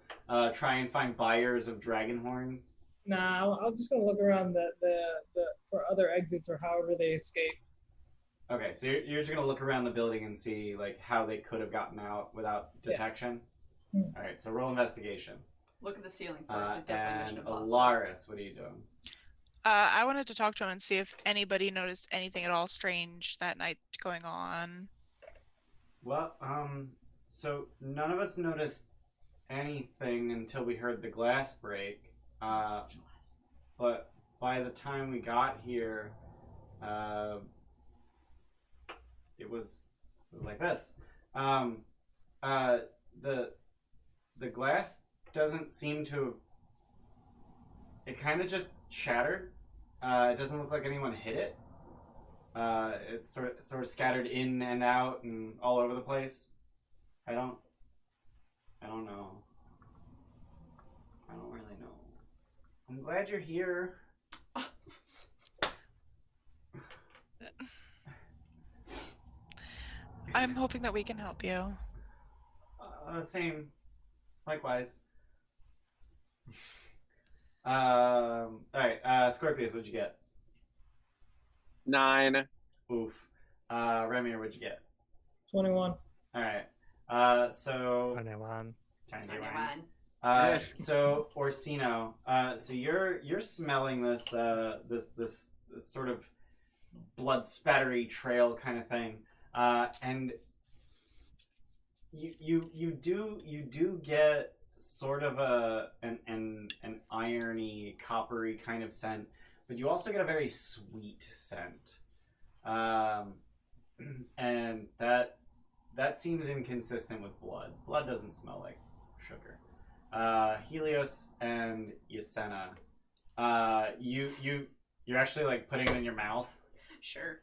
try and find buyers of dragon horns? Nah, I'm just gonna look around the for other exits or however they escape. Okay, so you're just gonna look around the building and see like how they could have gotten out without detection. Yeah. All right, so roll investigation. Look at the ceiling first. It definitely Mission And Impossible. Alaris, what are you doing? I wanted to talk to him and see if anybody noticed anything at all strange that night going on. Well, so none of us noticed anything until we heard the glass break. But by the time we got here, it was like this. The glass doesn't seem to. It kind of just shattered. It doesn't look like anyone hit it. It's sort of scattered in and out and all over the place. I don't know. I don't really know. I'm glad you're here. I'm hoping that we can help you. Same. Likewise. Alright, Scorpius, what'd you get? 9. Oof. Remy, what'd you get? 21. Alright. So 21. So Orsino, so you're smelling this this sort of blood spattery trail kind of thing, and you do get sort of an irony, coppery kind of scent, but you also get a very sweet scent, and that seems inconsistent with blood. Blood doesn't smell like sugar. Helios and Yasena, you're actually like putting it in your mouth. Sure.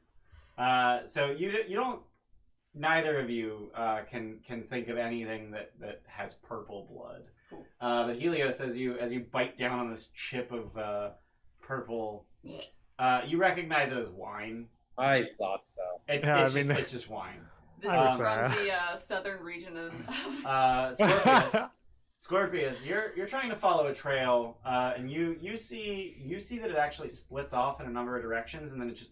So you don't. Neither of you can think of anything that has purple blood. Cool. But Helios, as you bite down on this chip of purple, you recognize it as wine. I thought so. It's just wine. This is from the southern region of Scorpius. Scorpius, you're trying to follow a trail, and you see that it actually splits off in a number of directions, and then it just,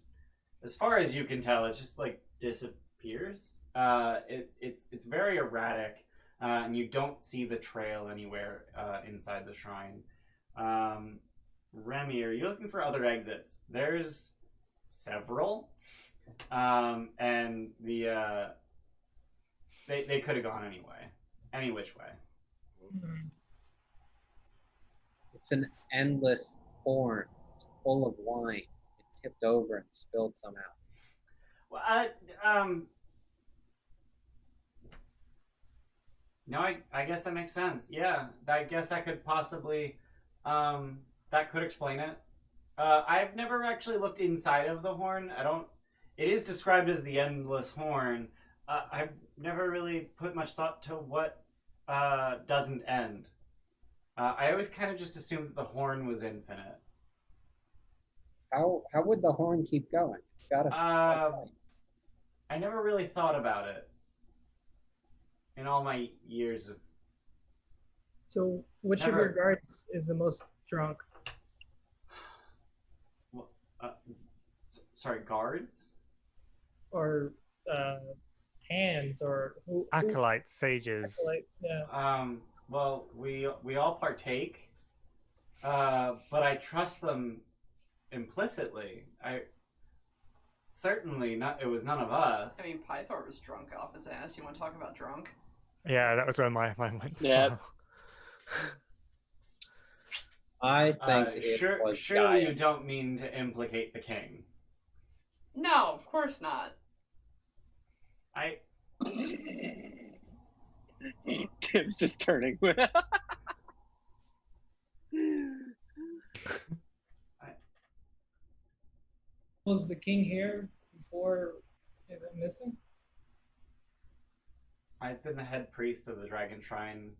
as far as you can tell, it just like disappears. It's very erratic, and you don't see the trail anywhere inside the shrine. Remy, are you looking for other exits? There's several, and they could have gone any which way. It's an endless horn full of wine. It tipped over and spilled somehow. Well, no, I guess that makes sense. Yeah, I guess that could possibly, that could explain it. I've never actually looked inside of the horn. It is described as the endless horn. I've never really put much thought to what doesn't end. I always kind of just assumed that the horn was infinite. How would the horn keep going? It's gotta. I never really thought about it in all my years of. So, which of your guards is the most drunk? Sorry, guards? Or hands, or who? Acolytes, sages. Acolytes, yeah. Well, we all partake, but I trust them implicitly. Certainly not. It was none of us. I mean, Pythor was drunk off his ass. You want to talk about drunk? Yeah, that was where my mind went. Yeah. I think it was surely you Gaius. don't mean to implicate the king. No, of course not. Tim's just turning. Was the king here before he went missing? I've been the head priest of the Dragon Shrine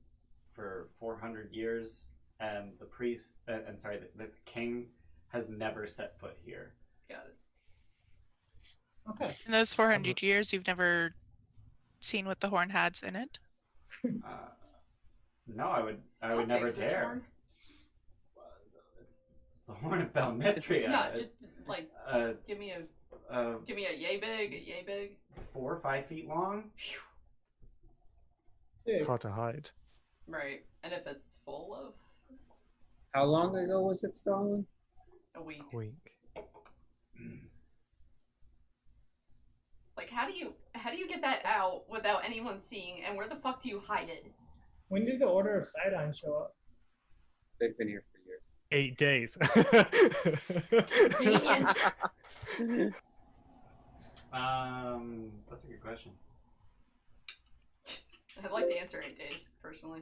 for 400 years, and the priest, the king has never set foot here. Got it. Okay. In those 400 years, you've never seen what the horn has in it? No, I would never dare. It's the Horn of Balmistria. No, just like give me a yay big. 4 or 5 feet long. It's hard to hide. Right, and if it's full of How long ago was it stolen? a week. Like, how do you get that out without anyone seeing? And where the fuck do you hide it? When did the Order of Sidon show up? They've been here for years. 8 days. Convenient. That's a good question. I like the answer 8 days, personally.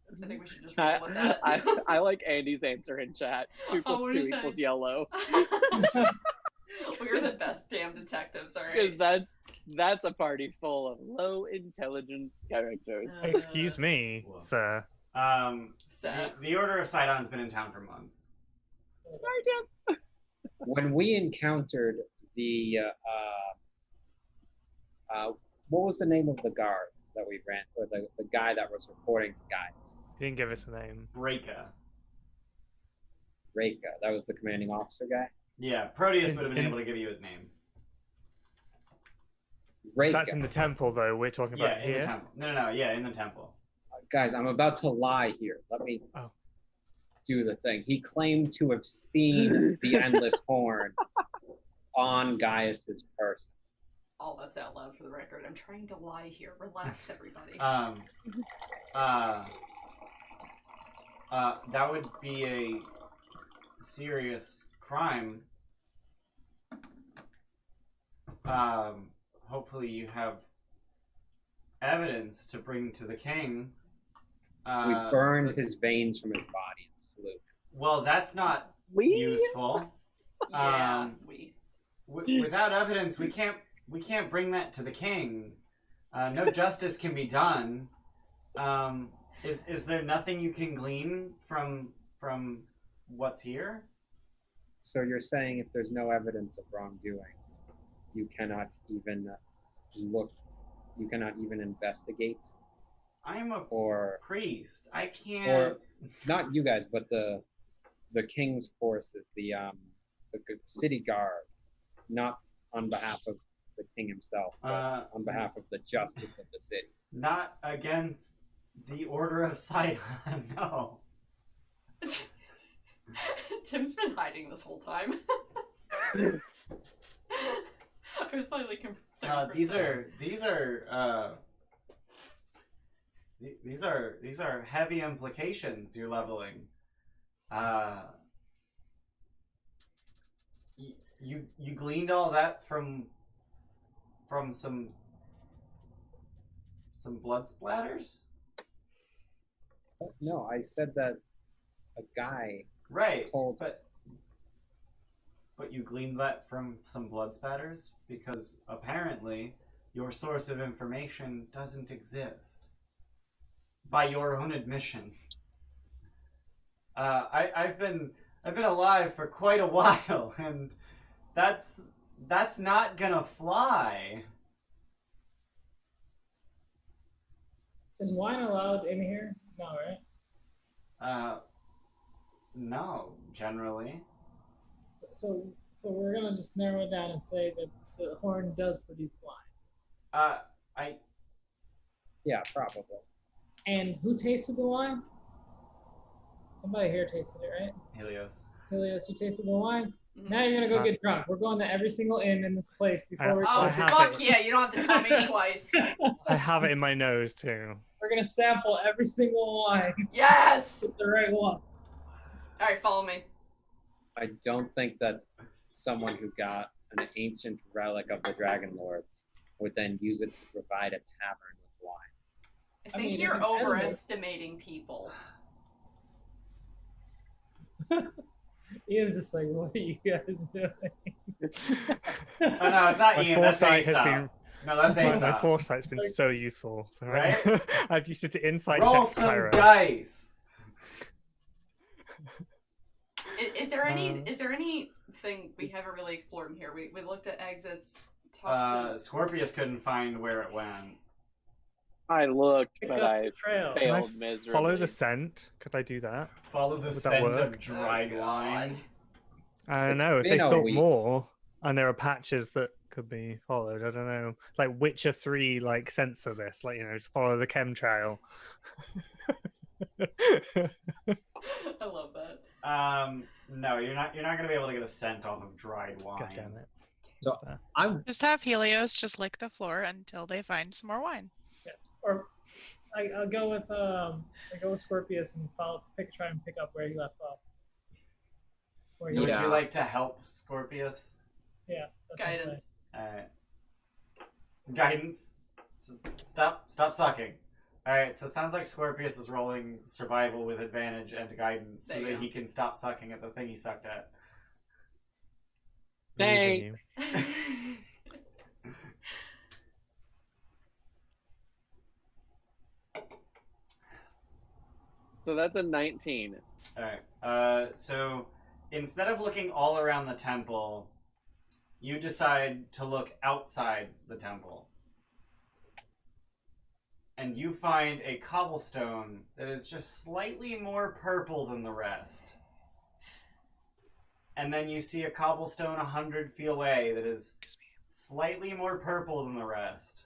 I think we should just roll with that. I like Andy's answer in chat. 2 + 2 equals yellow. We're the best damn detectives, alright? Because that's a party full of low intelligence characters. Excuse me, sir. The Order of Sidon's been in town for months. When we encountered the what was the name of the guard that we ran, or the guy that was reporting to Gaius? He didn't give us a name. Breka. That was the commanding officer guy? Yeah, Proteus would have been able to give you his name. That's in the temple, though. We're talking about here. In the temple. No, yeah, in the temple. Guys, I'm about to lie here. Let me do the thing. He claimed to have seen the Endless Horn on Gaius's person. All that's out loud for the record. I'm trying to lie here. Relax, everybody. That would be a serious crime. Hopefully you have evidence to bring to the king. We burned his veins from his body and slew him. Well, that's not useful. Yeah, without evidence, we can't bring that to the king. No justice can be done. Is there nothing you can glean from what's here? So you're saying if there's no evidence of wrongdoing, you cannot even look, you cannot even investigate? I'm a or priest. I can't. or not you guys, but the king's forces, the city guard, not on behalf of the king himself, but on behalf of the justice of the city. Not against the Order of Sidon, no. Tim's been hiding this whole time. I was slightly concerned. These are heavy implications you're leveling. You gleaned all that from some blood splatters? No, I said that a guy told. But you gleaned that from some blood spatters? Because apparently your source of information doesn't exist. By your own admission. I've been alive for quite a while, and that's not gonna fly. Is wine allowed in here? No, right? No, generally. So we're gonna just narrow it down and say that the horn does produce wine. Yeah, probably. And who tasted the wine? Somebody here tasted it, right? Helios, you tasted the wine? Now you're gonna go get drunk. We're going to every single inn in this place before we Oh, fuck yeah, you don't have to tell me twice. I have it in my nose, too. We're gonna sample every single wine. Yes! With the right one. Alright, follow me. I don't think that someone who got an ancient relic of the Dragonlords would then use it to provide a tavern with wine. I think you're overestimating people. Ian's just like, what are you guys doing? Oh no, it's not My Ian, that's foresight Aesop. has been No, that's Aesop. My foresight's been so useful. So right? I've used it to insight Roll check some Pyro. dice. Is there anything we haven't really explored in here? We looked at exits. Scorpius couldn't find where it went. I looked, but I trail. failed miserably. Follow the scent. Could I do that? Follow the Would that scent work? of dried wine. I don't know. If they spilt more, and there are patches that could be followed, I don't know. Like Witcher 3, like sense of this, like just follow the chemtrail. I love that. No, you're not gonna be able to get a scent off of dried wine. God damn it. So I'm Just have Helios just lick the floor until they find some more wine. Yeah. Or I'll go with Scorpius and try and pick up where he left off. So would you like to help Scorpius? Yeah. Guidance. Alright. Guidance. Stop sucking. Alright, so it sounds like Scorpius is rolling survival with advantage and guidance so that he can stop sucking at the thing he sucked at. Thanks. So that's a 19. Alright, so instead of looking all around the temple, you decide to look outside the temple. And you find a cobblestone that is just slightly more purple than the rest. And then you see a cobblestone 100 feet away that is slightly more purple than the rest.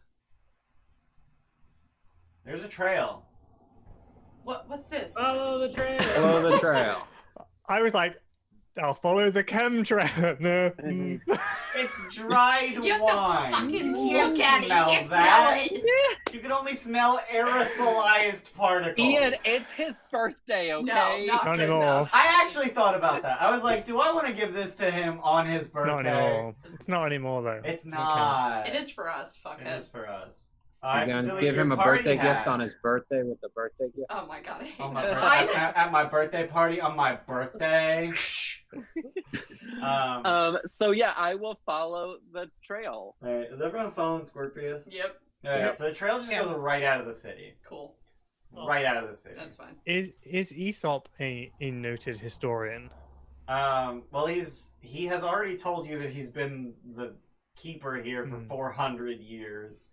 There's a trail. What's this? Follow the trail. Follow the trail. I was like, I'll follow the chemtrail. No. It's dried You have wine. to fucking You can't look at it. You smell can't that. smell it. You can only smell aerosolized particles. Ian, it's his birthday, okay? No, not Not good anymore. enough. I actually thought about that. I was like, do I want to give this to him on his It's not birthday? anymore. It's not anymore, though. It's okay. not. It is for us, It fuckhead. is for us. You're gonna give him a birthday gift on his birthday with the birthday gift? Oh my god, I hate on my that. at my birthday party on my birthday. So yeah, I will follow the trail. Alright, is everyone following Scorpius? Yep. Alright, so the trail just goes right out of the city. Cool. Right out of the city. That's fine. Is Aesop a noted historian? Well, he has already told you that he's been the keeper here for 400 years.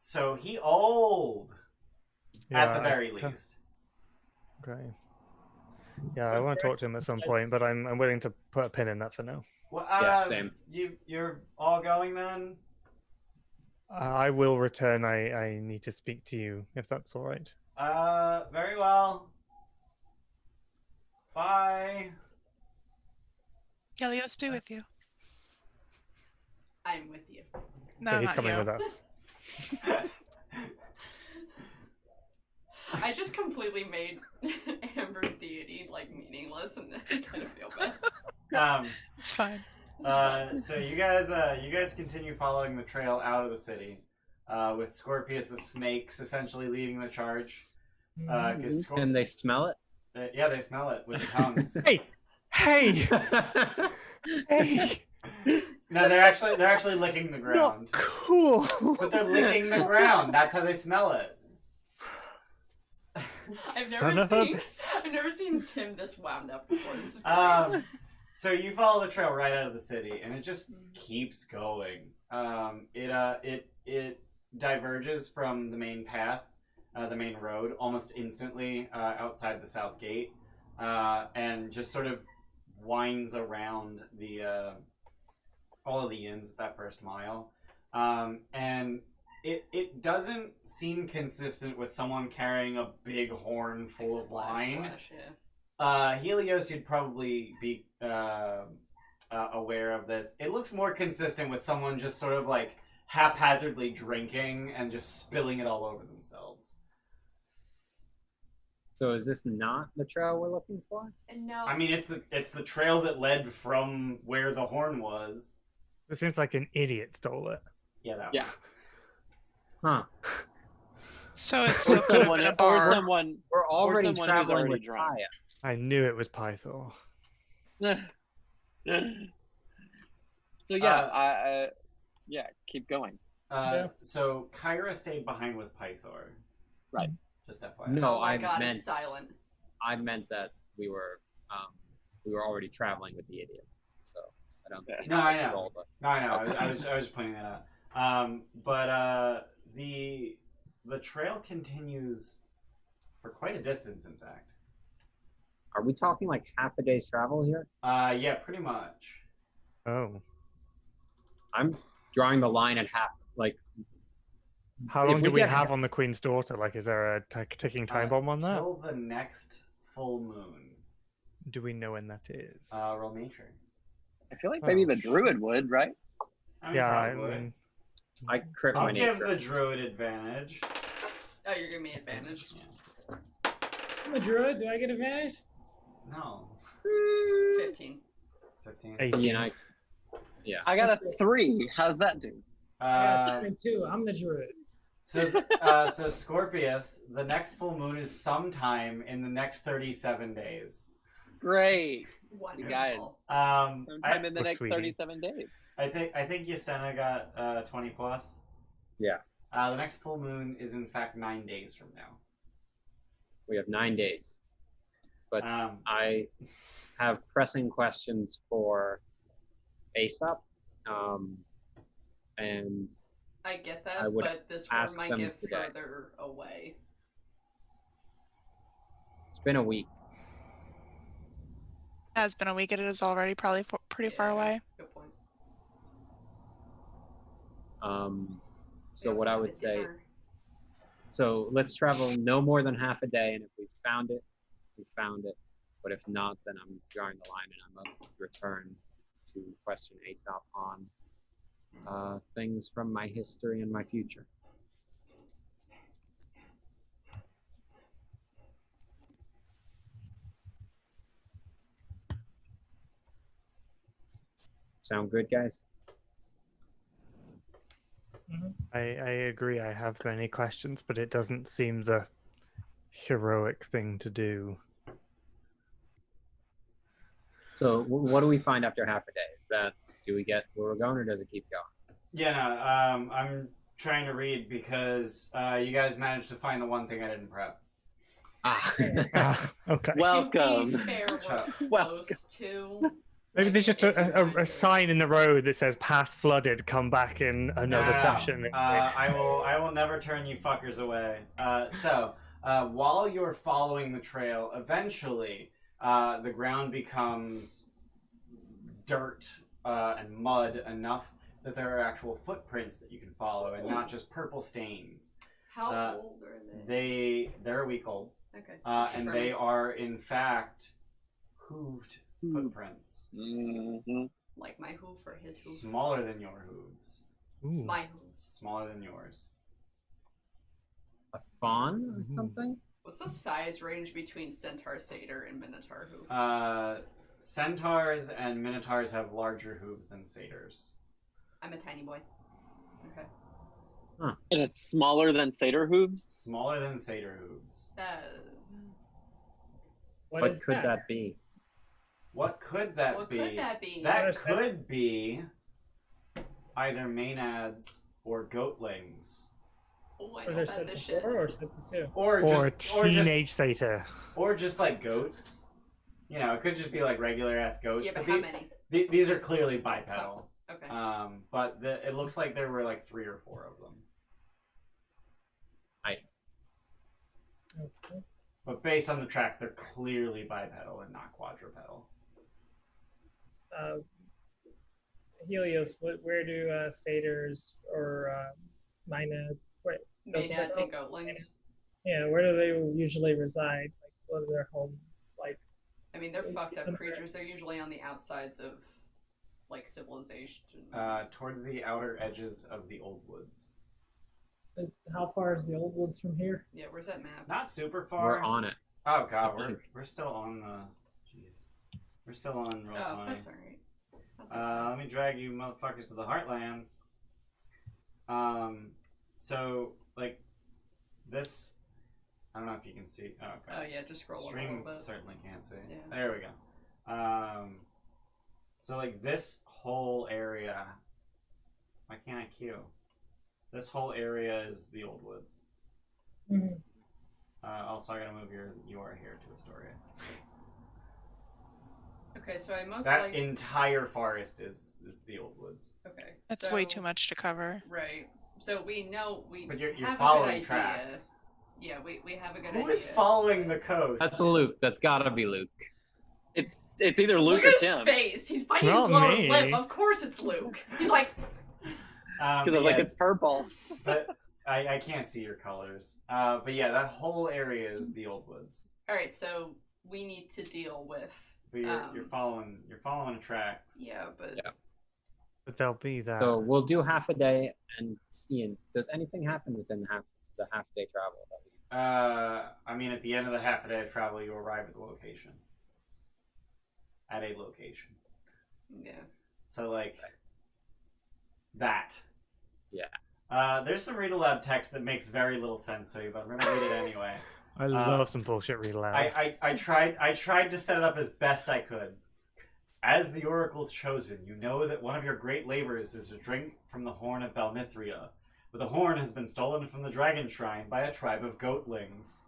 So he old. at the very least. Okay. Yeah, I want to talk to him at some point, but I'm willing to put a pin in that for now. Well, Yeah, same. You're all going then? I will return. I need to speak to you, if that's all right. Very well. Bye. Helios be with you. I'm with you. No, But he's not coming you. with us. I just completely made Amber's deity like meaningless, and I kind of feel bad. It's fine. So you guys continue following the trail out of the city, with Scorpius' snakes essentially leading the charge. And they smell it? Yeah, they smell it with their tongues. Hey! Hey! No, they're actually licking the ground. Not cool! But they're licking the ground. That's how they smell it. I've never seen Tim this wound up before. This is great. So you follow the trail right out of the city, and it just keeps going. It diverges from the main path, the main road, almost instantly outside the south gate, and just sort of winds around the all of the inns at that first mile, and it doesn't seem consistent with someone carrying a big horn full of wine. Helios, you'd probably be aware of this. It looks more consistent with someone just sort of like haphazardly drinking and just spilling it all over themselves. So is this not the trail we're looking for? No. I mean, it's the trail that led from where the horn was. It seems like an idiot stole it. Yeah, that Yeah. Huh. So it's Or still someone, in a bar. or someone, We're already someone who's traveling already with drunk. Kaya. I knew it was Pythor. So yeah, yeah, keep going. So Kyra stayed behind with Pythor. Right. Just FYI. No, Oh my I God, meant it's silent. I meant that we were already traveling with the idiot. So I don't see No, how I it's know. rolled, but- No, I know. I was just pointing that out. But the trail continues for quite a distance, in fact. Are we talking like half a day's travel here? Yeah, pretty much. Oh. I'm drawing the line at half. Like, How if long do we get have on the Queen's Daughter? Like, is there a ticking time bomb on that? Till the next full moon. Do we know when that is? Roll nature. I feel like maybe the druid would, right? I mean, Yeah, I probably. mean, I crit I'll my give nature. the druid advantage. Oh, you're giving me advantage. I'm a druid. Do I get advantage? No. 15. 15. 18. I got a 3. How's that do? I got 22. I'm the druid. So Scorpius, the next full moon is sometime in the next 37 days. Great. Wonderful. You guys. Sometime in the next 37 days. I think Yesenia got 20 plus. Yeah. The next full moon is in fact 9 days from now. We have 9 days. But I have pressing questions for Aesop. And I get I that, would but this one ask might them get today. further away. it's been a week. It has been a week. It is already probably pretty far away. Good point. So We what also I have would a say, dinner. so let's travel no more than half a day, and if we found it, we found it. But if not, then I'm drawing the line, and I must return to question Aesop on things from my history and my future. Sound good, guys? I agree. I have many questions, but it doesn't seem the heroic thing to do. So what do we find after half a day? Is that, do we get where we're going, or does it keep going? Yeah, no, I'm trying to read because you guys managed to find the one thing I didn't prep. Okay. Welcome. To be fair, we're Welcome. close to. Maybe there's just a sign in the road that says "Path flooded. Come back in another No. session." I will never turn you fuckers away. So While you're following the trail, eventually the ground becomes dirt and mud enough that there are actual footprints that you can follow and not just purple stains. How old are they? They're a week old. Okay. And they are, in fact, hooved footprints. Mm-hmm. Like my hoof or his hoof? Smaller than your hooves. Ooh. My hooves. Smaller than yours. A fawn or something? What's the size range between centaur, satyr, and minotaur hoof? Centaurs and minotaurs have larger hooves than satyrs. I'm a tiny boy. Okay. Huh. And it's smaller than satyr hooves? Smaller than satyr hooves. What could that be? What could that What be? could that be? That could be either maenads or goatlings. Oh, I Or know there's about sets this of shit. 4 or sets of 2. Or teenage satyr. Or just like goats. You know, it could just be like regular ass goats. Yeah, but how many? These are clearly bipedal. Oh, okay. But it looks like there were like 3 or 4 of them. Okay. But based on the tracks, they're clearly bipedal and not quadrupedal. Helios, where do satyrs or maenads? Maenads and goatlings. Yeah, where do they usually reside? Like, what are their homes like? I mean, they're fucked up creatures. They're usually on the outsides of, like, civilization. Towards the outer edges of the old woods. How far is the old woods from here? Yeah, where's that map? Not super far. We're on it. Oh god, we're still on the. Jeez, we're still on roll 20. Oh, that's alright. Okay. Let me drag you motherfuckers to the Heartlands. So like this, I don't know if you can see. Oh, okay. Oh yeah, just scroll up a Stream little bit. certainly can't see. Yeah. There we go. So like this whole area. Why can't I queue? This whole area is the old woods. Mm-hmm. Also, I gotta move you are here to Estoria. Okay, so I most that entire forest is the old woods. Okay. That's way too much to cover. Right. So we know we But you're have following a good tracks. idea. Yeah, we have a good idea. Who is following the coast? That's Luke. That's gotta be Luke. It's either Luke Look or at Tim. his face. He's biting Not his lower me. lip. Of course it's Luke. He's like, Because like it's purple. But I can't see your colors. But yeah, that whole area is the old woods. all right, so we need to deal with. But you're following tracks. Yeah, but But they'll be there. So we'll do half a day. And Ian, does anything happen within the half day travel? I mean, at the end of the half a day of travel, you arrive at the location. At a location. yeah. So like that. Yeah. There's some read aloud text that makes very little sense to you, but I'm gonna read it anyway. I love some bullshit read aloud. I tried to set it up as best I could. As the Oracle's chosen, you know that one of your great labors is to drink from the Horn of Balmistria, but the horn has been stolen from the Dragon Shrine by a tribe of goatlings.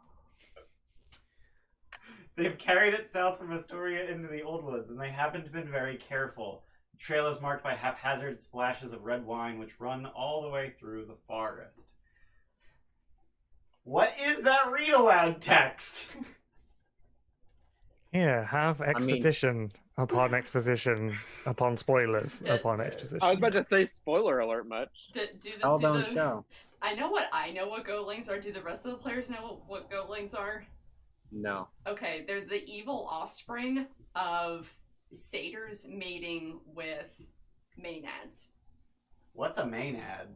They've carried it south from Estoria into the Old Woods, and they haven't been very careful. The trail is marked by haphazard splashes of red wine which run all the way through the forest. What is that read-aloud text? Here, have exposition upon exposition upon spoilers upon exposition. I was about to say spoiler alert much. Show. I know what goatlings are. Do the rest of the players know what goatlings are? No. Okay, they're the evil offspring of satyrs mating with maenads. What's a maenad?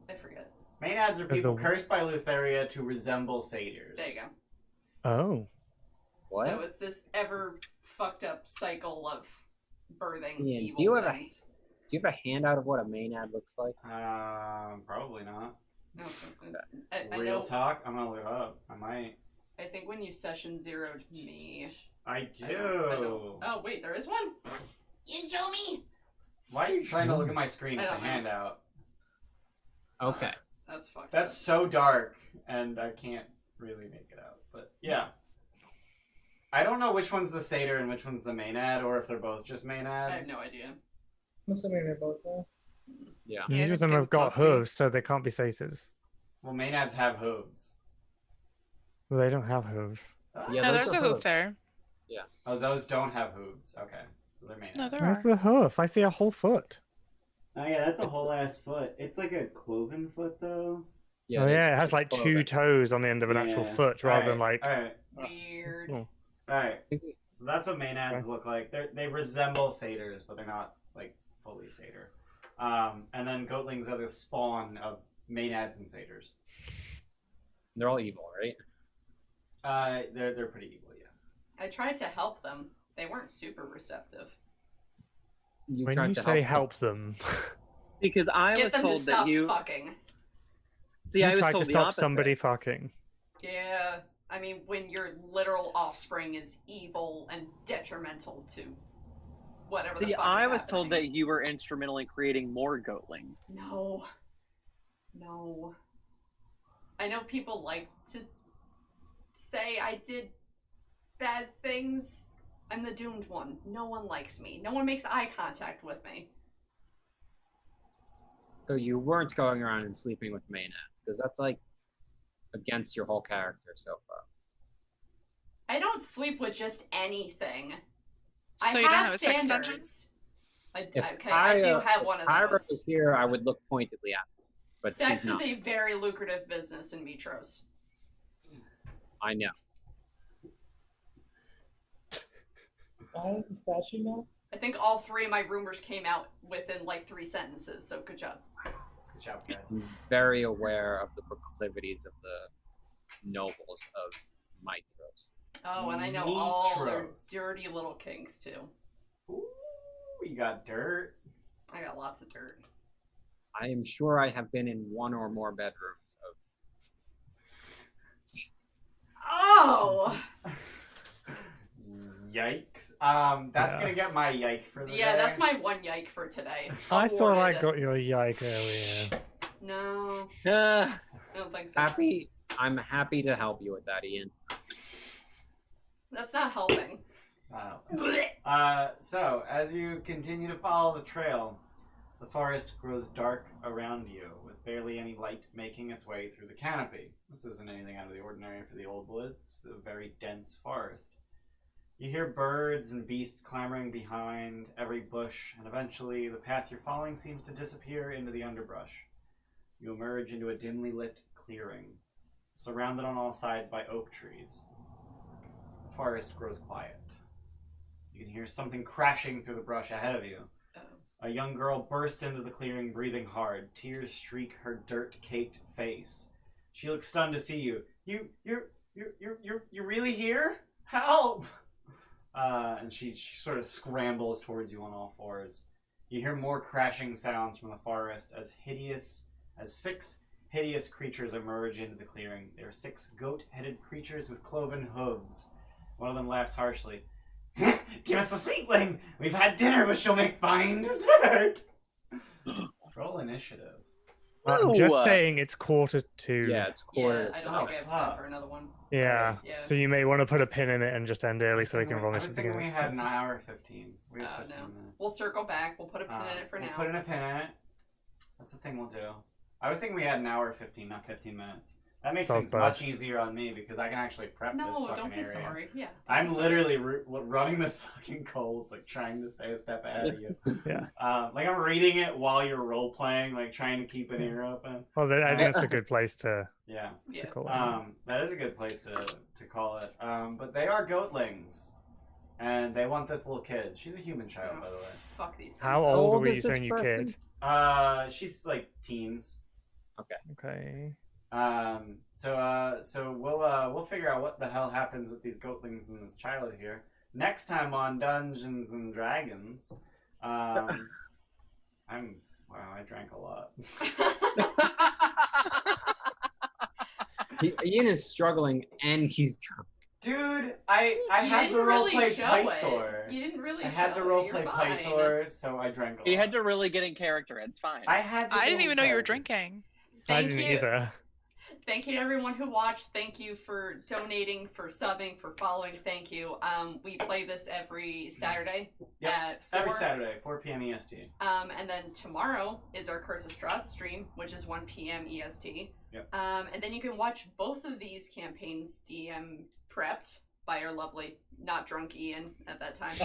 I forget. Maenads are people cursed by Lutheria to resemble satyrs. There you go. Oh. What? So it's this ever fucked up cycle of birthing Ian, evil do you have things. Do you have a handout of what a maenad looks like? Probably not. No, I Real know. talk? I'm gonna look it up. I might. I think when you session zeroed me. I do. I don't. Oh wait, there is one. You can show me. Why are you trying to look at my screen? I It's a don't know. handout. Okay. That's fucked That's up. so dark, and I can't really make it out. But yeah. I don't know which one's the satyr and which one's the maenad, or if they're both just maenads. I have no idea. I'm assuming they're both there. Yeah. Neither of them have got hooves, so they can't be satyrs. Well, maenads have hooves. Well, they don't have hooves. Yeah, No, those there's are a hoof hooves. there. Yeah. Oh, those don't have hooves. Okay, so they're made. No, there Where's are. the hoof? I see a whole foot. Oh yeah, that's a whole ass foot. It's like a cloven foot though. Oh yeah, it has like cloven. 2 toes on the end of an actual Yeah. foot rather than like. All right. Weird. Oh. Alright, so that's what Maenads look like. They resemble satyrs, but they're not, like, fully satyr. And then goatlings are the spawn of Maenads and satyrs. They're all evil, right? They're pretty evil, yeah. I tried to help them. They weren't super receptive. When tried you to say help them, Because I Get was them to told stop that you. fucking. See, I you was tried told to the stop opposite. somebody fucking. Yeah. I mean, when your literal offspring is evil and detrimental to whatever the See, fuck I is was told happening. that you were instrumental in creating more goatlings. No. No. I know people like to say I did bad things. I'm the doomed one. No one likes me. No one makes eye contact with me. So you weren't going around and sleeping with Maenads, because that's like against your whole character so far. I don't sleep with just anything. So I you don't have have a sex dungeon? standards. If Okay, I do have one of Tyra those. was here, I would look pointedly at her, but Sex she's not. is a very lucrative business in Mitros. I know. Why is the statue now? I think all 3 of my rumors came out within like 3 sentences, so good job. Good job, guys. I'm very aware of the proclivities of the nobles of Mitros. Oh, and I know all their Mitros. dirty little kinks too. Ooh, you got dirt. I got lots of dirt. I am sure I have been in one or more bedrooms of. Oh! Yikes. That's gonna get my yike for the Yeah, day. that's my one yike for today. I thought I Awarded. got your yike earlier. No, I don't think so. I'm happy to help you with that, Ian. That's not helping. So, as you continue to follow the trail, the forest grows dark around you, with barely any light making its way through the canopy. This isn't anything out of the ordinary for the Old Woods. It's a very dense forest. You hear birds and beasts clamoring behind every bush, and eventually the path you're following seems to disappear into the underbrush. You emerge into a dimly lit clearing, surrounded on all sides by oak trees. The forest grows quiet. You can hear something crashing through the brush ahead of you. A young girl bursts into the clearing, breathing hard. Tears streak her dirt-caked face. She looks stunned to see you. You're really here? Help! And she sort of scrambles towards you on all fours. You hear more crashing sounds from the forest as 6 hideous creatures emerge into the clearing. They are 6 goat-headed creatures with cloven hooves. One of them laughs harshly. Give us the sweetling! We've had dinner, but she'll make fine dessert! Roll initiative. I'm just saying it's 1:45. Yeah, it's quarter. Yeah, I don't think I have time for another one. Yeah. Yeah. So you may want to put a pin in it and just end early so we can roll I was initiative thinking we against had it. an hour 15. We have 15 no. minutes. We'll circle back. We'll put a pin in it for We'll now. put in a pin in it. That's the thing we'll do. I was thinking we had an hour 15, not 15 minutes. That makes Sounds things bad. much easier on me because I can actually prep this No, fucking don't be area. sorry. Yeah. don't I'm be sorry. literally running this fucking cold, like trying to stay a step ahead of you. Yeah. Like I'm reading it while you're role playing, like trying to keep an ear open. Well, I think it's a good place to Yeah. call it. That is a good place to call it. But they are goatlings, and they want this little kid. She's a human child, by the way. Fuck these things. How old were you saying you kid? She's like teens. Okay. So we'll figure out what the hell happens with these goatlings and this child here next time on Dungeons and Dragons. I drank a lot. Ian is struggling, and he's Dude, I You had didn't to really roleplay show Pythor. it. You didn't really I had to show it. roleplay You're fine. Pythor, so I drank a lot. He had to really get in character. It's fine. I had. To I didn't go even know you were character. drinking. I Thank didn't you. either. Thank you to everyone who watched. Thank you for donating, for subbing, for following. Thank you. We play this every Saturday at 4. Every Saturday, 4 p.m. EST. And then tomorrow is our Curse of Strahd stream, which is 1 p.m. EST. Yep. And then you can watch both of these campaigns DM prepped by our lovely, not drunk Ian at that time.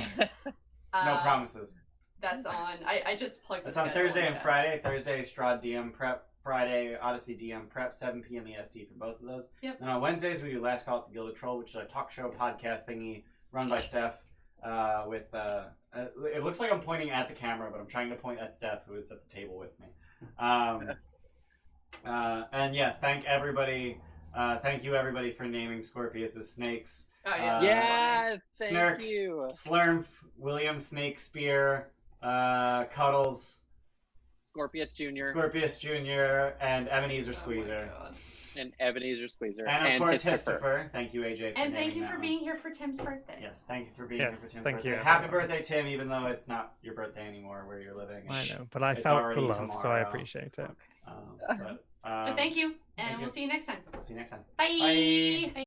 No promises. That's on. I just plugged the That's on schedule Thursday in and chat. Friday. Thursday, Strahd DM prep. Friday, Odyssey DM prep, 7 p.m. EST for both of those. Yep. And on Wednesdays, we do Last Call at the Gilded Troll, which is a talk show podcast thingy run by Steph. It looks like I'm pointing at the camera, but I'm trying to point at Steph, who is at the table with me. And yes, thank everybody. Thank you, everybody, for naming Scorpius as snakes. Oh, yeah. Yeah, Snurk, thank you. Slurmf, William Snake Spear, Cuddles, Scorpius Jr. Scorpius Jr., and Ebenezer Squeezer. And Ebenezer Squeezer. And of course, Histifer. Thank you, AJ, for And naming thank you that for one. being here for Tim's birthday. Yes, thank you for being Yes, here for Tim's thank birthday. you, Happy everyone. birthday, Tim, even though it's not your birthday anymore where you're living. I know, but I It's felt the already love, so I tomorrow. appreciate it. But thank you, and thank we'll you. see you next time. See you next time. Bye. Bye.